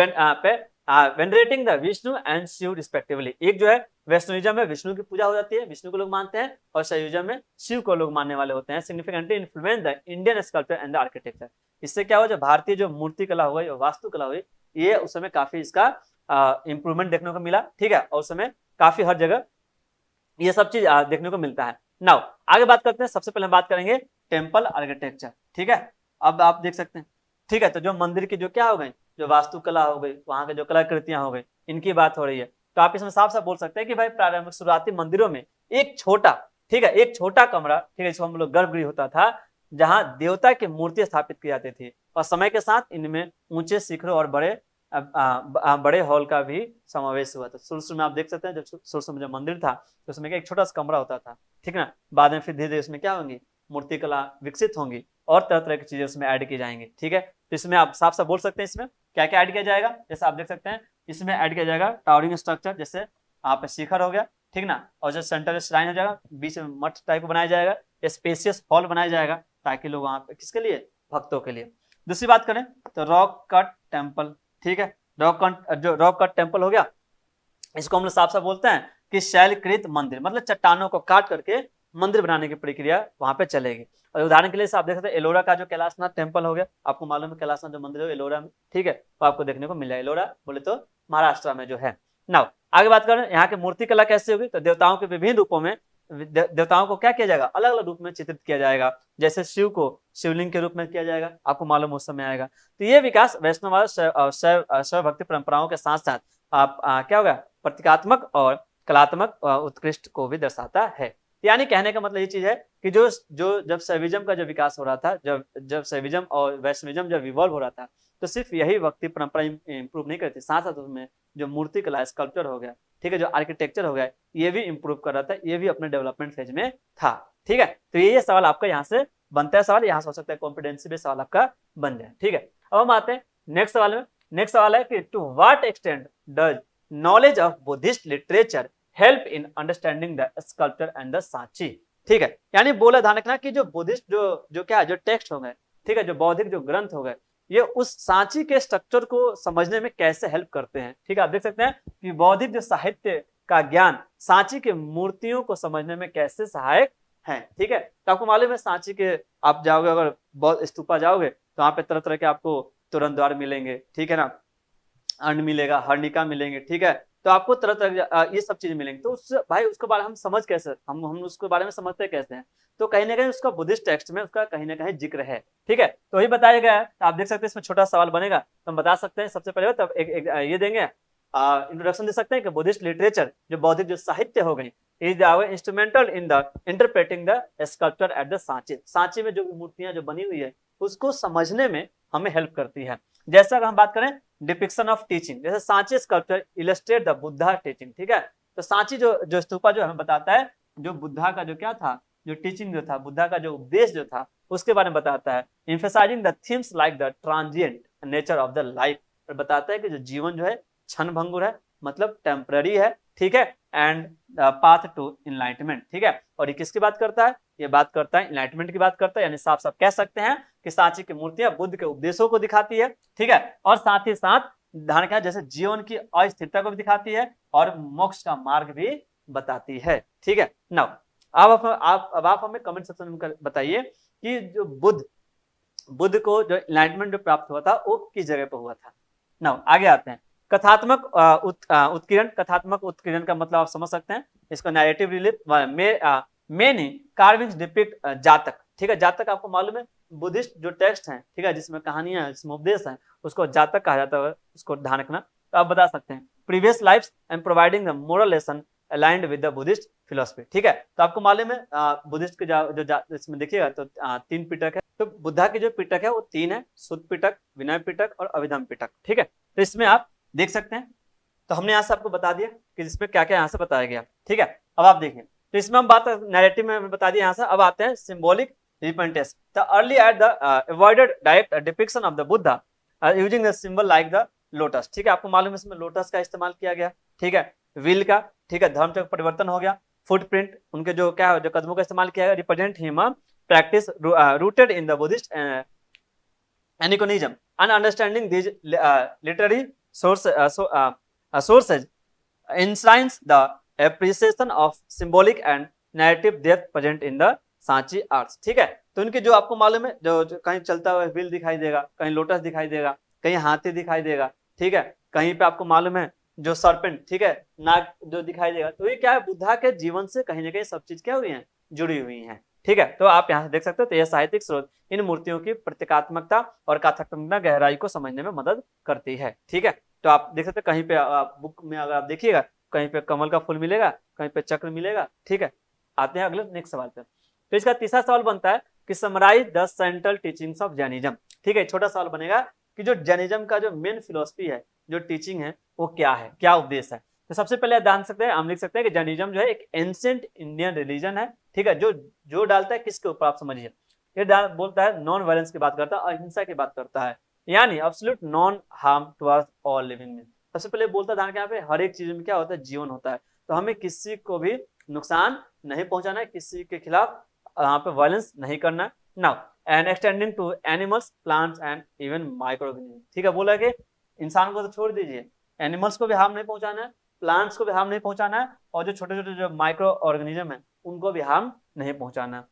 Speaker 1: venerating the Vishnu and Shiva respectively. एक जो है वैष्णविज्म में विष्णु की पूजा हो जाती है, विष्णु को लोग मानते हैं, और शैविज्म में शिव को लोग मानने वाले होते हैं। Significantly influence the Indian sculpture and the architecture. इससे क्या हुआ, जो भारतीय जो मूर्ति कला हो गई, वास्तुकला हुई, ये उस समय काफी इसका इंप्रूवमेंट देखने को मिला, ठीक है, और उस समय काफी हर जगह ये सब चीज देखने को मिलता है। नाउ आगे बात करते हैं, सबसे पहले हम बात करेंगे टेम्पल आर्किटेक्चर, ठीक है। अब आप देख सकते हैं, ठीक है, तो जो मंदिर की जो क्या हो गई, जो वास्तुकला हो गई, वहां के जो कलाकृतियां हो गई, इनकी बात हो रही है। तो आप इसमें साफ साफ बोल सकते हैं कि भाई प्रारंभिक शुरुआती मंदिरों में एक छोटा, ठीक है, एक छोटा कमरा, ठीक है, जिसको हम लोग गर्भगृह होता था, जहां देवता की मूर्ति स्थापित की जाती थी, और समय के साथ इनमें ऊंचे शिखरों और बड़े हॉल का भी समावेश हुआ था। शुरू में आप देख सकते हैं, जब शुरू में जब मंदिर था तो उसमें एक छोटा सा कमरा होता था, ठीक है ना। बाद में फिर धीरे धीरे उसमें क्या होंगी, मूर्ति कला विकसित होंगी और तरह तरह की चीजें उसमें ऐड की जाएंगी, ठीक है। तो इसमें आप साफ साफ बोल सकते हैं इसमें क्या क्या ऐड किया जाएगा। जैसे आप देख सकते हैं इसमें ऐड किया जाएगा टावरिंग स्ट्रक्चर, जैसे यहाँ पे शिखर हो गया, ठीक ना, और जो सेंटर श्राइन हो जाएगा, बीच में मठ टाइप बनाया जाएगा, स्पेसियस हॉल बनाया जाएगा, ताकि लोग वहां पे किसके लिए, भक्तों के लिए। दूसरी बात करें तो रॉक कट टेम्पल, ठीक है, रॉक कट टेम्पल हो गया, इसको हम लोग साफ साफ बोलते हैं कि शैलकृत मंदिर, मतलब चट्टानों को काट करके मंदिर बनाने की प्रक्रिया वहां पे चलेगी। और उदाहरण के लिए आप देख सकते हैं एलोरा का जो कैलाशनाथ टेम्पल हो गया, आपको मालूम है कैलाशनाथ जो मंदिर है एलोरा में, ठीक है, तो आपको देखने को मिला। एलोरा बोले तो महाराष्ट्र में जो है। नाउ आगे बात करें यहाँ की मूर्ति कला कैसे होगी, तो देवताओं के विभिन्न रूपों में देवताओं को क्या किया जाएगा, अलग अलग रूप में चित्रित किया जाएगा। जैसे शिव को शिवलिंग के रूप में किया जाएगा, आपको मालूम उस समय आएगा। तो ये विकास वैष्णव शैव भक्ति परंपराओं के साथ साथ आप क्या होगा, प्रतीकात्मक और कलात्मक उत्कृष्ट को भी दर्शाता है। यानी कहने का मतलब ये चीज है कि जो जब शैविज्म का जो विकास हो रहा था, जब शैविज्म और वैष्णविज्म जब इवॉल्व हो रहा था, तो सिर्फ यही भक्ति परंपरा इंप्रूव नहीं करती, साथ साथ उसमें जो मूर्ति कला स्कल्पचर हो गया, ठीक है, जो आर्किटेक्चर हो गया, ये भी इंप्रूव कर रहा था, ये भी अपने डेवलपमेंट फेज में था, ठीक है। तो ये सवाल आपका यहाँ से बनता है, सवाल यहाँ से हो सकता है कॉम्पिटेंसी बेस्ड सवाल आपका बन जाए, ठीक है। अब हम आते हैं नेक्स्ट सवाल में। नेक्स्ट सवाल है कि to what extent does knowledge of Buddhist literature help in understanding the sculpture and the Sanchi, ठीक है। यानी बोला ध्यान रखना कि जो बुद्धिस्ट जो क्या है, जो टेक्स्ट हो गए, ठीक है, जो बौद्धिक जो ग्रंथ हो गए, ये उस सांची के स्ट्रक्चर को समझने में कैसे हेल्प करते हैं, ठीक है। आप देख सकते हैं कि बौद्धिक जो साहित्य का ज्ञान सांची के मूर्तियों को समझने में कैसे सहायक है, ठीक है। तो आपको मालूम है सांची के आप जाओगे, अगर बौद्ध स्तूपा जाओगे तो वहां पे तरह तरह के आपको तोरण द्वार मिलेंगे, ठीक है ना, अन्न मिलेगा, हर्णिका मिलेंगे, ठीक है, तो आपको तरह तरह ये सब चीजें मिलेंगी। तो उस भाई उसके बारे में हम समझ कैसे, हम उसके बारे में समझते कैसे हैं, तो कहीं ना कहीं उसका बुद्धिस्ट टेक्स्ट में उसका कहीं ना कहीं जिक्र है, ठीक है। तो वही बताया गया है। तो आप देख सकते हैं इसमें छोटा सवाल बनेगा, तो हम बता सकते हैं सबसे पहले तब एक ये देंगे इंट्रोडक्शन दे सकते हैं कि बुद्धिस्ट लिटरेचर जो बौद्धिक जो साहित्य हो गई is our instrumental in the interpreting the sculpture at the Sanchi. Sanchi में जो मूर्तियां जो बनी हुई है उसको समझने में हमें हेल्प करती है। जैसा अगर हम बात करें डिपिक्शन ऑफ टीचिंग, जैसे Sanchi sculpture illustrate the Buddha teaching, ठीक है। तो सांची जो स्तूपा जो हमें बताता है जो बुद्धा का जो क्या था, जो टीचिंग जो था, बुद्धा का जो उपदेश जो था उसके बारे में बताता है। Emphasising the themes like the transient nature of the life, और बताता है कि जो जीवन जो है क्षण भंगुर है, मतलब टेम्पररी है, ठीक है, एंड पाथ टू इनलाइटमेंट, ठीक है। और ये किसकी बात करता है, ये बात करता है इनलाइटमेंट की बात करता है, यानी साफ साफ कह सकते हैं कि सांची की मूर्तियां बुद्ध के उपदेशों को दिखाती है, ठीक है, और साथ ही साथ धारण क्या जैसे जीवन की अस्थिरता को भी दिखाती है और मोक्ष का मार्ग भी बताती है, ठीक है। नाउ अब आप हमें कमेंट सेक्शन में बताइए कि जो बुद्ध को जो इनलाइटमेंट जो प्राप्त हुआ था वो किस जगह पर हुआ था। नाउ आगे आते हैं। कथात्मक उत्कीर्ण, कथात्मक उत्कीर्ण का मतलब आप समझ सकते हैं, इसको narrative relief many carvings depict जातक, ठीक है। जातक आपको मालूम है बुद्धिस्ट जो टेक्स्ट हैं, ठीक है, जिसमें कहानियां हैं, जिसमें उपदेश हैं, उसको जातक कहा जाता है, उसको ध्यान रखना। तो आप बता सकते हैं previous lifes and providing the moral lesson aligned with the Buddhist philosophy, ठीक है। तो आपको मालूम है बुद्धिस्ट के जो इसमें देखिएगा तो 3 पिटक है। तो बुद्धा के जो पिटक है वो 3 है, शुद्ध पिटक, विनय पिटक और अभिधम पिटक, ठीक है। तो इसमें आप देख सकते हैं। तो हमने यहाँ से आपको बता दिया कि जिसमें क्या क्या यहाँ से बताया गया, ठीक है। अब आप देखिए तो इसमें हम बात नैरेटिव में बता दिया यहाँ से। अब आते हैं symbolic repentance. The early at the avoided direct depiction of the Buddha using the symbol like the lotus, ठीक है। आपको मालूम है इसमें लोटस का इस्तेमाल किया गया, ठीक है, व्हील का, ठीक है, धर्म चक्र परिवर्तन हो गया, फुटप्रिंट उनके जो क्या जो कदमों का इस्तेमाल किया गया, represent him practice rooted in the Buddhist anachronism and understanding these literary sources enshrines the appreciation of symbolic and narrative depth present in the Sanchi arts, ठीक है। तो उनके जो आपको मालूम है जो कहीं चलता हुआ व्हील दिखाई देगा, कहीं लोटस दिखाई देगा, कहीं हाथी दिखाई देगा, ठीक है, कहीं पे आपको मालूम है जो सर्पेंट, ठीक है, नाग जो दिखाई देगा। तो ये क्या है बुद्धा के जीवन से कहीं ना कहीं सब चीज क्या हुई है जुड़ी हुई है, ठीक है। तो आप यहाँ से देख सकते हो। तो यह साहित्यिक स्रोत इन मूर्तियों की प्रतीकात्मकता और कथात्मक गहराई को समझने में मदद करती है, ठीक है। तो आप देख सकते हो कहीं पे बुक में अगर आप देखिएगा कहीं पे कमल का फूल मिलेगा, कहीं पे चक्र मिलेगा, ठीक है। आते हैं अगले नेक्स्ट सवाल पे। तो इसका तीसरा सवाल बनता है कि summarise the central teachings of Jainism, ठीक है। छोटा सवाल बनेगा कि जो जैनिज्म का जो मेन फिलोसफी है, जो टीचिंग है, वो क्या है, क्या उपदेश है। तो सबसे पहले जान सकते हैं, हम लिख सकते हैं कि जैनिज्म जो है एक एंशिएंट इंडियन रिलीजन है, ठीक है, जो डालता है किसके ऊपर आप समझिए, ये बोलता है नॉन वायलेंस की बात करता है, अहिंसा की बात करता है, यानी absolute non harm towards all living being. सबसे पहले बोलता है यहाँ पे हर एक चीज में क्या होता है जीवन होता है, तो हमें किसी को भी नुकसान नहीं पहुंचाना है, किसी के खिलाफ यहाँ पे वायलेंस नहीं करना। Now and extending to animals, plants and even microorganism, ठीक है। बोला कि इंसान को तो छोड़ दीजिए, एनिमल्स को भी हार्म नहीं पहुंचाना है, प्लांट्स को भी हार्म नहीं पहुंचाना है, और जो छोटे छोटे जो माइक्रो ऑर्गेनिज्म है उनको भी हार्म नहीं पहुंचाना है।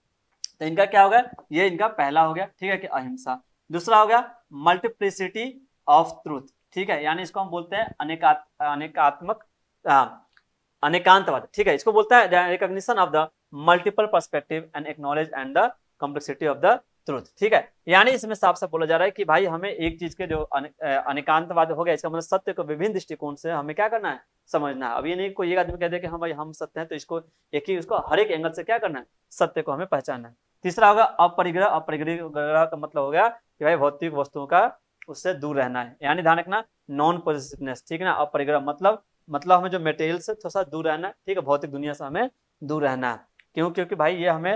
Speaker 1: तो इनका क्या होगा, ये इनका पहला हो गया, ठीक है, कि अहिंसा। दूसरा हो गया मल्टीप्लिसिटी ऑफ ट्रूथ, ठीक है, यानी इसको हम बोलते हैं अनेकात्मक अनेकांतवाद, ठीक है। इसको बोलता है recognition of the multiple perspective and acknowledge and the complexity of the truth, ठीक है। यानी इसमें साफ साफ बोला जा रहा है कि भाई हमें एक चीज के जो अनेकांतवाद हो गया, इसका मतलब सत्य को विभिन्न दृष्टिकोण से हमें क्या करना है, समझना है। अब ये नहीं कोई एक आदमी कह दे कि हाँ भाई हम सत्य हैं, तो इसको एक ही उसको हर एक एंगल से क्या करना है, सत्य को हमें पहचानना है। तीसरा होगा अपरिग्रह। अपरिग्रह का मतलब हो गया कि भाई भौतिक वस्तुओं का उससे दूर रहना है, यानी ध्यान रखना नॉन पॉजिटिवनेस, ठीक है ना। अपरिग्रह मतलब हमें जो मटेरियल से थोड़ा सा दूर रहना है, ठीक है, भौतिक दुनिया से हमें दूर रहना है। क्यों? क्योंकि भाई ये हमें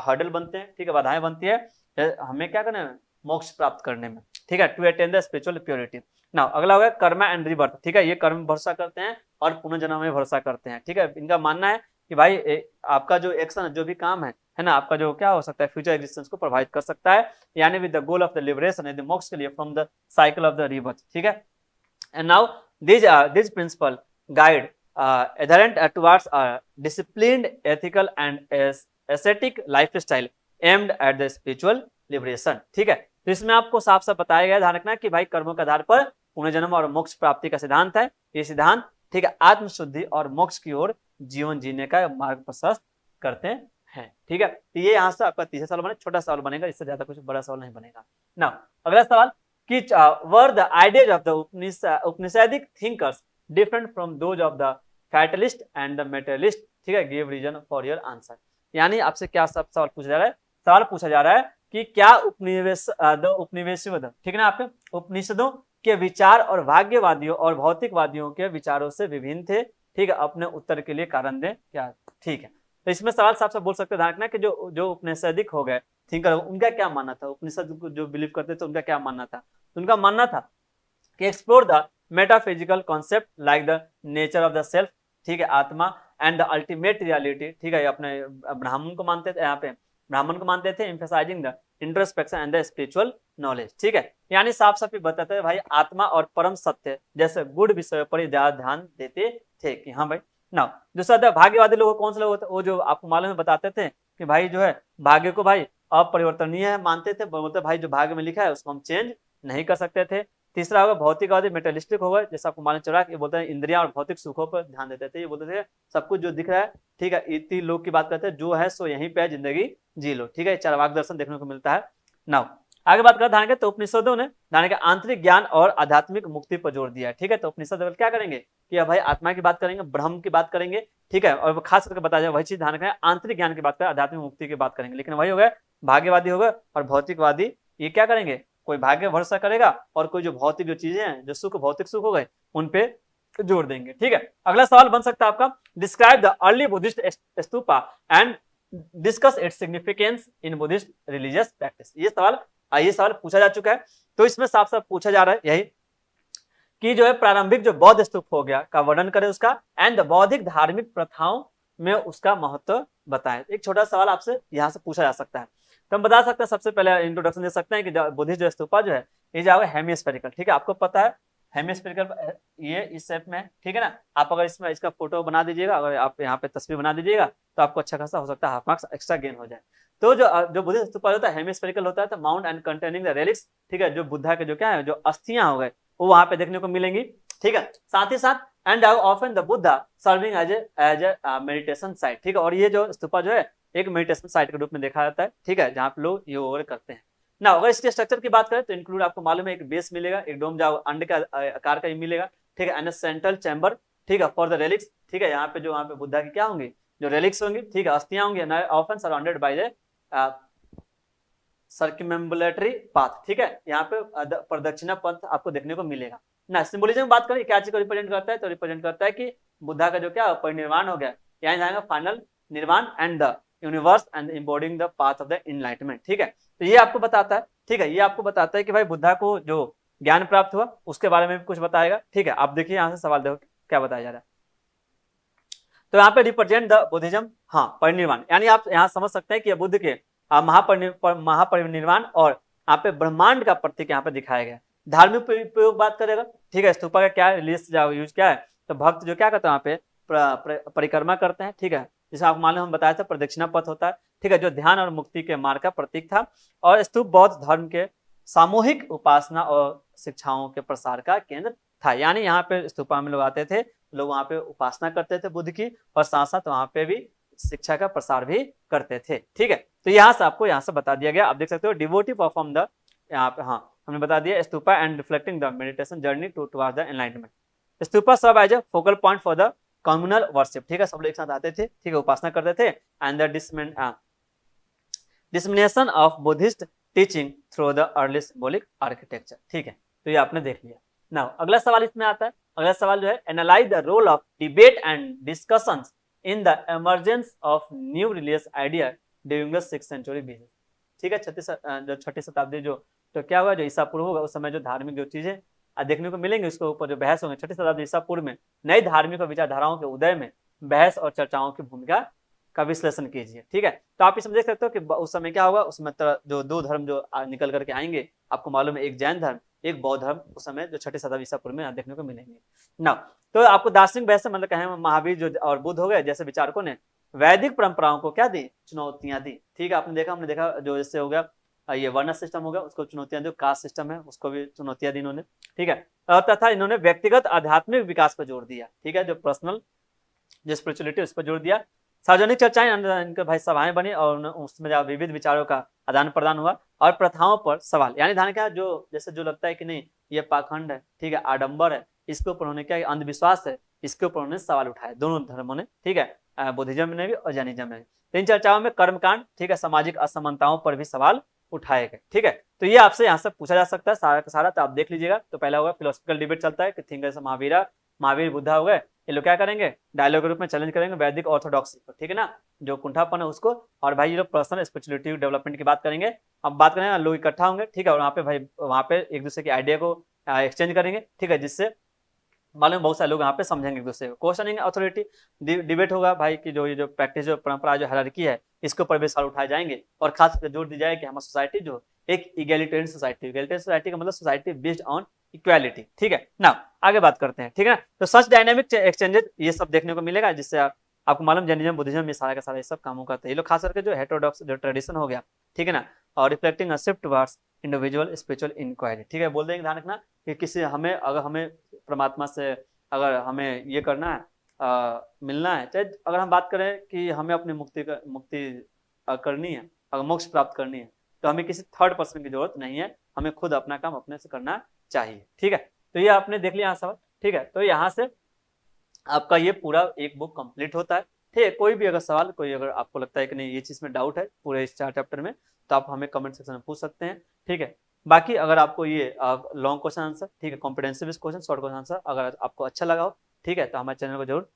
Speaker 1: हर्डल बनते हैं, ठीक है, बाधाएं बनती है हमें क्या करना है, मोक्ष प्राप्त करने में, ठीक है, to attain the spiritual purity. Now अगला होगा कर्म एंड रिबर्थ, ठीक है, ये कर्म भरोसा करते हैं और पुनर्जन्म में भरोसा करते हैं, ठीक है। इनका मानना है कि भाई आपका जो एक्शन जो भी काम है ना, आपका जो क्या हो सकता है फ्यूचर एग्जिस्टेंस को प्रभावित कर सकता है, यानी with the goal of the liberation मोक्ष के लिए from the cycle of the rebirth, ठीक है। And now these principle guide adherent towards a disciplined, ethical and ascetic lifestyle aimed at the spiritual liberation, ठीक है। तो इसमें आपको साफ साफ बताया गया, ध्यान रखना कि भाई कर्मों के आधार पर पुनर्जन्म और मोक्ष प्राप्ति का सिद्धांत है। ये सिद्धांत, ठीक है, आत्मशुद्धि और मोक्ष की ओर जीवन जीने का मार्ग प्रशस्त करते हैं। ठीक है, तो ये यहाँ से आपका तीसरा सवाल बने, छोटा सवाल बनेगा, इससे ज्यादा कुछ बड़ा सवाल नहीं बनेगा। नाउ अगला सवाल कि were the ideas of the Upanishadic thinkers different from those of the fatalist and the materialist, ठीक है, give reason for your answer. यानी आपसे क्या सब सवाल पूछा जा रहा है, सवाल पूछा जा रहा है कि क्या उपनिवेशवाद, ठीक है ना, आप उपनिषदों के विचार और भाग्यवादियों और भौतिकवादियों के विचारों से विभिन्न थे, ठीक है, अपने उत्तर के लिए कारण दें क्या। ठीक है, तो इसमें सवाल साफ साफ बोल सकते हैं ध्यान रखना कि जो उपनिषदिक हो गए थिंकर, उनका क्या मानना था, उपनिषद को जो बिलीव करते थे उनका क्या मानना था। उनका मानना था कि explore the metaphysical concept like the nature of the self, ठीक है, आत्मा एंड द अल्टीमेट रियलिटी, ठीक है, अपने ब्राह्मण को मानते थे, यहाँ पे ब्राह्मण को मानते थे, emphasising the introspection and the spiritual knowledge. ठीक है, यानी साफ साफ बताते हैं भाई आत्मा और परम सत्य जैसे गुड़ विषय पर ज्यादा ध्यान देते थे कि हाँ भाई। ना दूसरा था भाग्यवादी लोग, कौन से लोग होते, वो जो आपको मालूम है बताते थे कि भाई जो है भाग्य को भाई अपरिवर्तनीय है मानते थे, बोलते भाई जो भाग्य में लिखा है उसको हम चेंज नहीं कर सकते थे। तीसरा होगा भौतिकवादी मेटेरियलिस्टिक होगा, जैसा आपको मालूम चल रहा है, ये बोलते हैं इंद्रियां और भौतिक सुखों पर ध्यान देते थे, ये बोलते थे सब कुछ जो दिख रहा है, ठीक है, इतनी लोग की बात करते हैं, जो है सो यहीं पे जिंदगी जी लो, ठीक है, चारवाक दर्शन देखने को मिलता है। नाउ आगे बात कर धारण के, तो उपनिषदों ने धारण के आंतरिक ज्ञान और आध्यात्मिक मुक्ति पर जोर दिया है। ठीक है, तो उपनिषद क्या करेंगे कि भाई आत्मा की बात करेंगे, ब्रह्म की बात करेंगे, ठीक है, और खास करके बताया जाए वही चीज ध्यान रखें, आंतरिक ज्ञान की बात करें, आध्यात्मिक मुक्ति की बात करेंगे। लेकिन वही हो गया भाग्यवादी होगा और भौतिकवादी, ये क्या करेंगे, कोई भाग्य भरोसा करेगा और कोई जो भौतिक जो चीजें हैं, जो सुख भौतिक सुख हो गए, उन पे जोर देंगे। ठीक है, अगला सवाल बन सकता है आपका, describe the early Buddhist stupa and discuss its significance in Buddhist religious practice. ये सवाल पूछा जा चुका है, तो इसमें साफ साफ पूछा जा रहा है यही कि जो है प्रारंभिक जो बौद्ध स्तूप हो गया का वर्णन करें उसका, एंड बौद्धिक धार्मिक प्रथाओं में उसका महत्व बताएं। एक छोटा सवाल आपसे यहाँ से पूछा जा सकता है, तो हम बता सकते हैं, सबसे पहले इंट्रोडक्शन दे सकते हैं कि बुद्धिस्ट जो स्तूपा जो है ये जो है हेमिस्फेरिकल, ठीक है, आपको पता है हेमिस्फेरिकल ये इस शेप में, ठीक है ना। आप अगर इसमें इसका फोटो बना दीजिएगा, अगर आप यहाँ पे तस्वीर बना दीजिएगा तो आपको अच्छा खासा हो सकता है हाफ मार्क्स एक्स्ट्रा गेन हो जाए। तो जो बुद्धिस्ट स्तूपा होता है हेमिस्फेरिकल होता है, तो mount and containing the relics, ठीक है, जो बुद्धा के जो क्या है जो अस्थियां हो गए वो वहां पे देखने को मिलेंगी। ठीक है, साथ ही साथ and often the Buddha serving as a meditation site, ठीक है, और ये जो स्तूपा जो है एक मेडिटेशन साइट के रूप में देखा जाता है, ठीक है, जहाँ पे लोग योग करते हैं ना। अगर इसके स्ट्रक्चर की बात करें तो इंक्लूड आपको मालूम है एक बेस मिलेगा, एक डोम जो अंडे का आकार का ही मिलेगा, ठीक है, एंड सेंट्रल चैम्बर, ठीक है, फॉर द रेलिक्स, ठीक है, यहाँ पे जो वहाँ पे बुद्धा की क्या होंगी जो रेलिक्स होंगी, ठीक है, अस्थियां होंगी, often surrounded by the circumambulatory path, ठीक है, यहाँ पे प्रदक्षिणा पथ आपको देखने को मिलेगा ना। सिंबोलिज्म में बात करें क्या चीज को रिप्रेजेंट करता है, तो रिप्रेजेंट करता है कि बुद्धा का जो क्या परिनिर्वाण हो गया, यहाँ जाएगा फाइनल निर्वाण and the universe and embodying the path of the enlightenment. ठीक है, तो ये आपको बताता है, ठीक है, ये आपको बताता है कि भाई बुद्धा को जो ज्ञान प्राप्त हुआ उसके बारे में भी कुछ बताएगा। ठीक है, आप देखिए यहाँ से सवाल देखो क्या बताया जा रहा है, तो यहाँ पे रिप्रेजेंट द बुद्धिज्म, हाँ परिनिर्वाण, यानी आप यहाँ समझ सकते हैं कि बुद्ध के महापरिनिर्वाण और यहाँ पे ब्रह्मांड का प्रतीक यहाँ पे दिखाया गया। धार्मिक प्रयोग बात करेगा, ठीक है, स्तूपा का क्या रिलीज यूज क्या है, तो भक्त जो क्या करते हैं यहाँ पे परिक्रमा करते हैं, ठीक है, जिसे आपको मालूम हम बताया था प्रदक्षिणा पथ होता है, ठीक है, जो ध्यान और मुक्ति के मार्ग का प्रतीक था। और स्तूप बौद्ध धर्म के सामूहिक उपासना और शिक्षाओं के प्रसार का केंद्र था, यानी यहाँ पे स्तूपा में लोग आते थे, लोग वहाँ पे उपासना करते थे बुद्ध की, और साथ साथ वहाँ पे भी शिक्षा का प्रसार भी करते थे। ठीक है, तो यहाँ से आपको यहाँ से बता दिया गया, आप देख सकते हो डिवोटी परफॉर्म द, यहाँ पे हाँ हमने बता दिया stupa and reflecting the meditation journey towards the enlightenment. Stupa serve as a focal point for the communal worship, ठीक है, सब लोग एक साथ आते थे, ठीक है, उपासना करते थे, and the dissemination of Buddhist teaching through the early symbolic architecture. ठीक है, तो ये आपने देख लिया। नाउ अगला सवाल इसमें आता है, अगला सवाल जो है analyse the role of debate and discussions in the emergence of new religious idea during the 6th century BC। ठीक है, छठी शताब्दी जो तो क्या हुआ, जो ईसा पूर्व होगा उस समय जो धार्मिक जो चीजें देखने को मिलेंगे उसके ऊपर जो बहस होंगे, छठी शताब्दी ईसा पूर्व में नई धार्मिक और विचारधाराओं के उदय में बहस और चर्चाओं की भूमिका का विश्लेषण कीजिए। ठीक है, तो आप इसमें देख सकते हो कि उस समय क्या होगा, उसमें जो दो धर्म जो निकल करके आएंगे, आपको मालूम है एक जैन धर्म एक बौद्ध धर्म, उस समय जो छठी शताब्दी ईसा पूर्व में देखने को मिलेंगे ना। तो आपको दार्शनिक बहस मतलब कहें महावीर जो और बुद्ध हो गए जैसे विचारकों ने वैदिक परंपराओं को क्या दी, चुनौतियां दी। ठीक है, हमने देखा जो इससे हो गया ये वर्ण सिस्टम हो गया, उसको चुनौतियां दी, कास्ट सिस्टम है उसको भी चुनौतियां दी इन्होंने, ठीक है। और तथा इन्होंने व्यक्तिगत आध्यात्मिक विकास पर जोर दिया, ठीक है, जो पर्सनल जो स्पिरिचुअलिटी उस पर जोर दिया। सार्वजनिक चर्चाएं इनके भाई सभाएं बनी और उसमें विविध विचारों का आदान प्रदान हुआ। और प्रथाओं पर सवाल, यानी ध्यान क्या, जो जैसे जो लगता है कि नहीं ये पाखंड है, ठीक है, आडंबर है, इसके ऊपर उन्होंने क्या, अंधविश्वास है, इसके ऊपर उन्होंने सवाल उठाए, दोनों धर्मों ने, ठीक है, बुद्धिज्म ने भी और जैनिज्म ने। इन चर्चाओं में कर्मकांड, ठीक है, सामाजिक असमानताओं पर भी सवाल उठाए गए, ठीक है। तो ये आपसे यहाँ से पूछा जा सकता है सारा का सारा, तो आप देख लीजिएगा। तो पहला होगा फिलोसफिकल डिबेट चलता है कि थिंकर्स महावीर बुद्धा हो गए, ये लोग क्या करेंगे, डायलॉग के रूप में चैलेंज करेंगे वैदिक ऑर्थोडॉक्सी को, ठीक है ना, जो कुंठापन है उसको। और भाई ये लोग पर्सनल स्पिरिचुअलिटी डेवलपमेंट की बात करेंगे। अब बात करेंगे लोग इकट्ठा होंगे, ठीक है, और वहाँ पे भाई वहाँ पे एक दूसरे के आइडिया को एक्सचेंज करेंगे, ठीक है, जिससे मालूम बहुत सारे लोग यहाँ पे समझेंगे एक दूसरे को। क्वेश्चनिंग अथॉरिटी डिबेट होगा भाई कि जो ये जो प्रैक्टिस जो परंपरा जो हायरार्की है इसके ऊपर भी सवाल उठाए जाएंगे। और खास कर जोर दी जाए कि हमारी सोसाइटी जो एक इगैलिटेरियन सोसाइटी का मतलब सोसाइटी बेस्ड ऑन इक्वालिटी, ठीक है ना। आगे बात करते हैं, ठीक है ना। तो सच डायनामिक एक्सचेंजेस ये सब देखने को मिलेगा, जिससे आपको मालूम जैनिज्म बुद्धिज्म ये सारा का सारा ये सब कामों करते हैं ये लोग, खास करके जो हेटेरोडॉक्स जो ट्रेडिशन हो गया, ठीक है ना, और reflecting a shift towards individual spiritual inquiry, ठीक है। बोल देंगे ध्यान रखना कि किसी हमें अगर हमें परमात्मा से अगर हमें ये करना है मिलना है, चाहे अगर हम बात करें कि हमें अपनी मुक्ति करनी है, अगर मोक्ष प्राप्त करनी है, तो हमें किसी थर्ड पर्सन की जरूरत नहीं है, हमें खुद अपना काम अपने से करना चाहिए, ठीक है। तो ये आपने देख लिया यहाँ सवाल, ठीक है। तो यहाँ से आपका ये पूरा एक बुक कंप्लीट होता है, ठीक है। कोई भी अगर सवाल, कोई अगर आपको लगता है कि नहीं ये चीज में डाउट है पूरे इस 4 चैप्टर में, तो आप हमें कमेंट सेक्शन में पूछ सकते हैं, ठीक है। बाकी अगर आपको ये लॉन्ग क्वेश्चन आंसर, ठीक है, comprehensive question, short question answer अगर आपको अच्छा लगा हो, ठीक है, तो हमारे चैनल को जरूर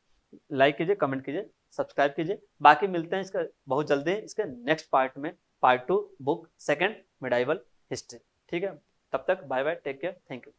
Speaker 1: लाइक कीजिए, कमेंट कीजिए, सब्सक्राइब कीजिए। बाकी मिलते हैं इसका बहुत जल्दी इसके नेक्स्ट पार्ट में, part 2 book second medieval history, ठीक है। तब तक bye bye, take care, thank you.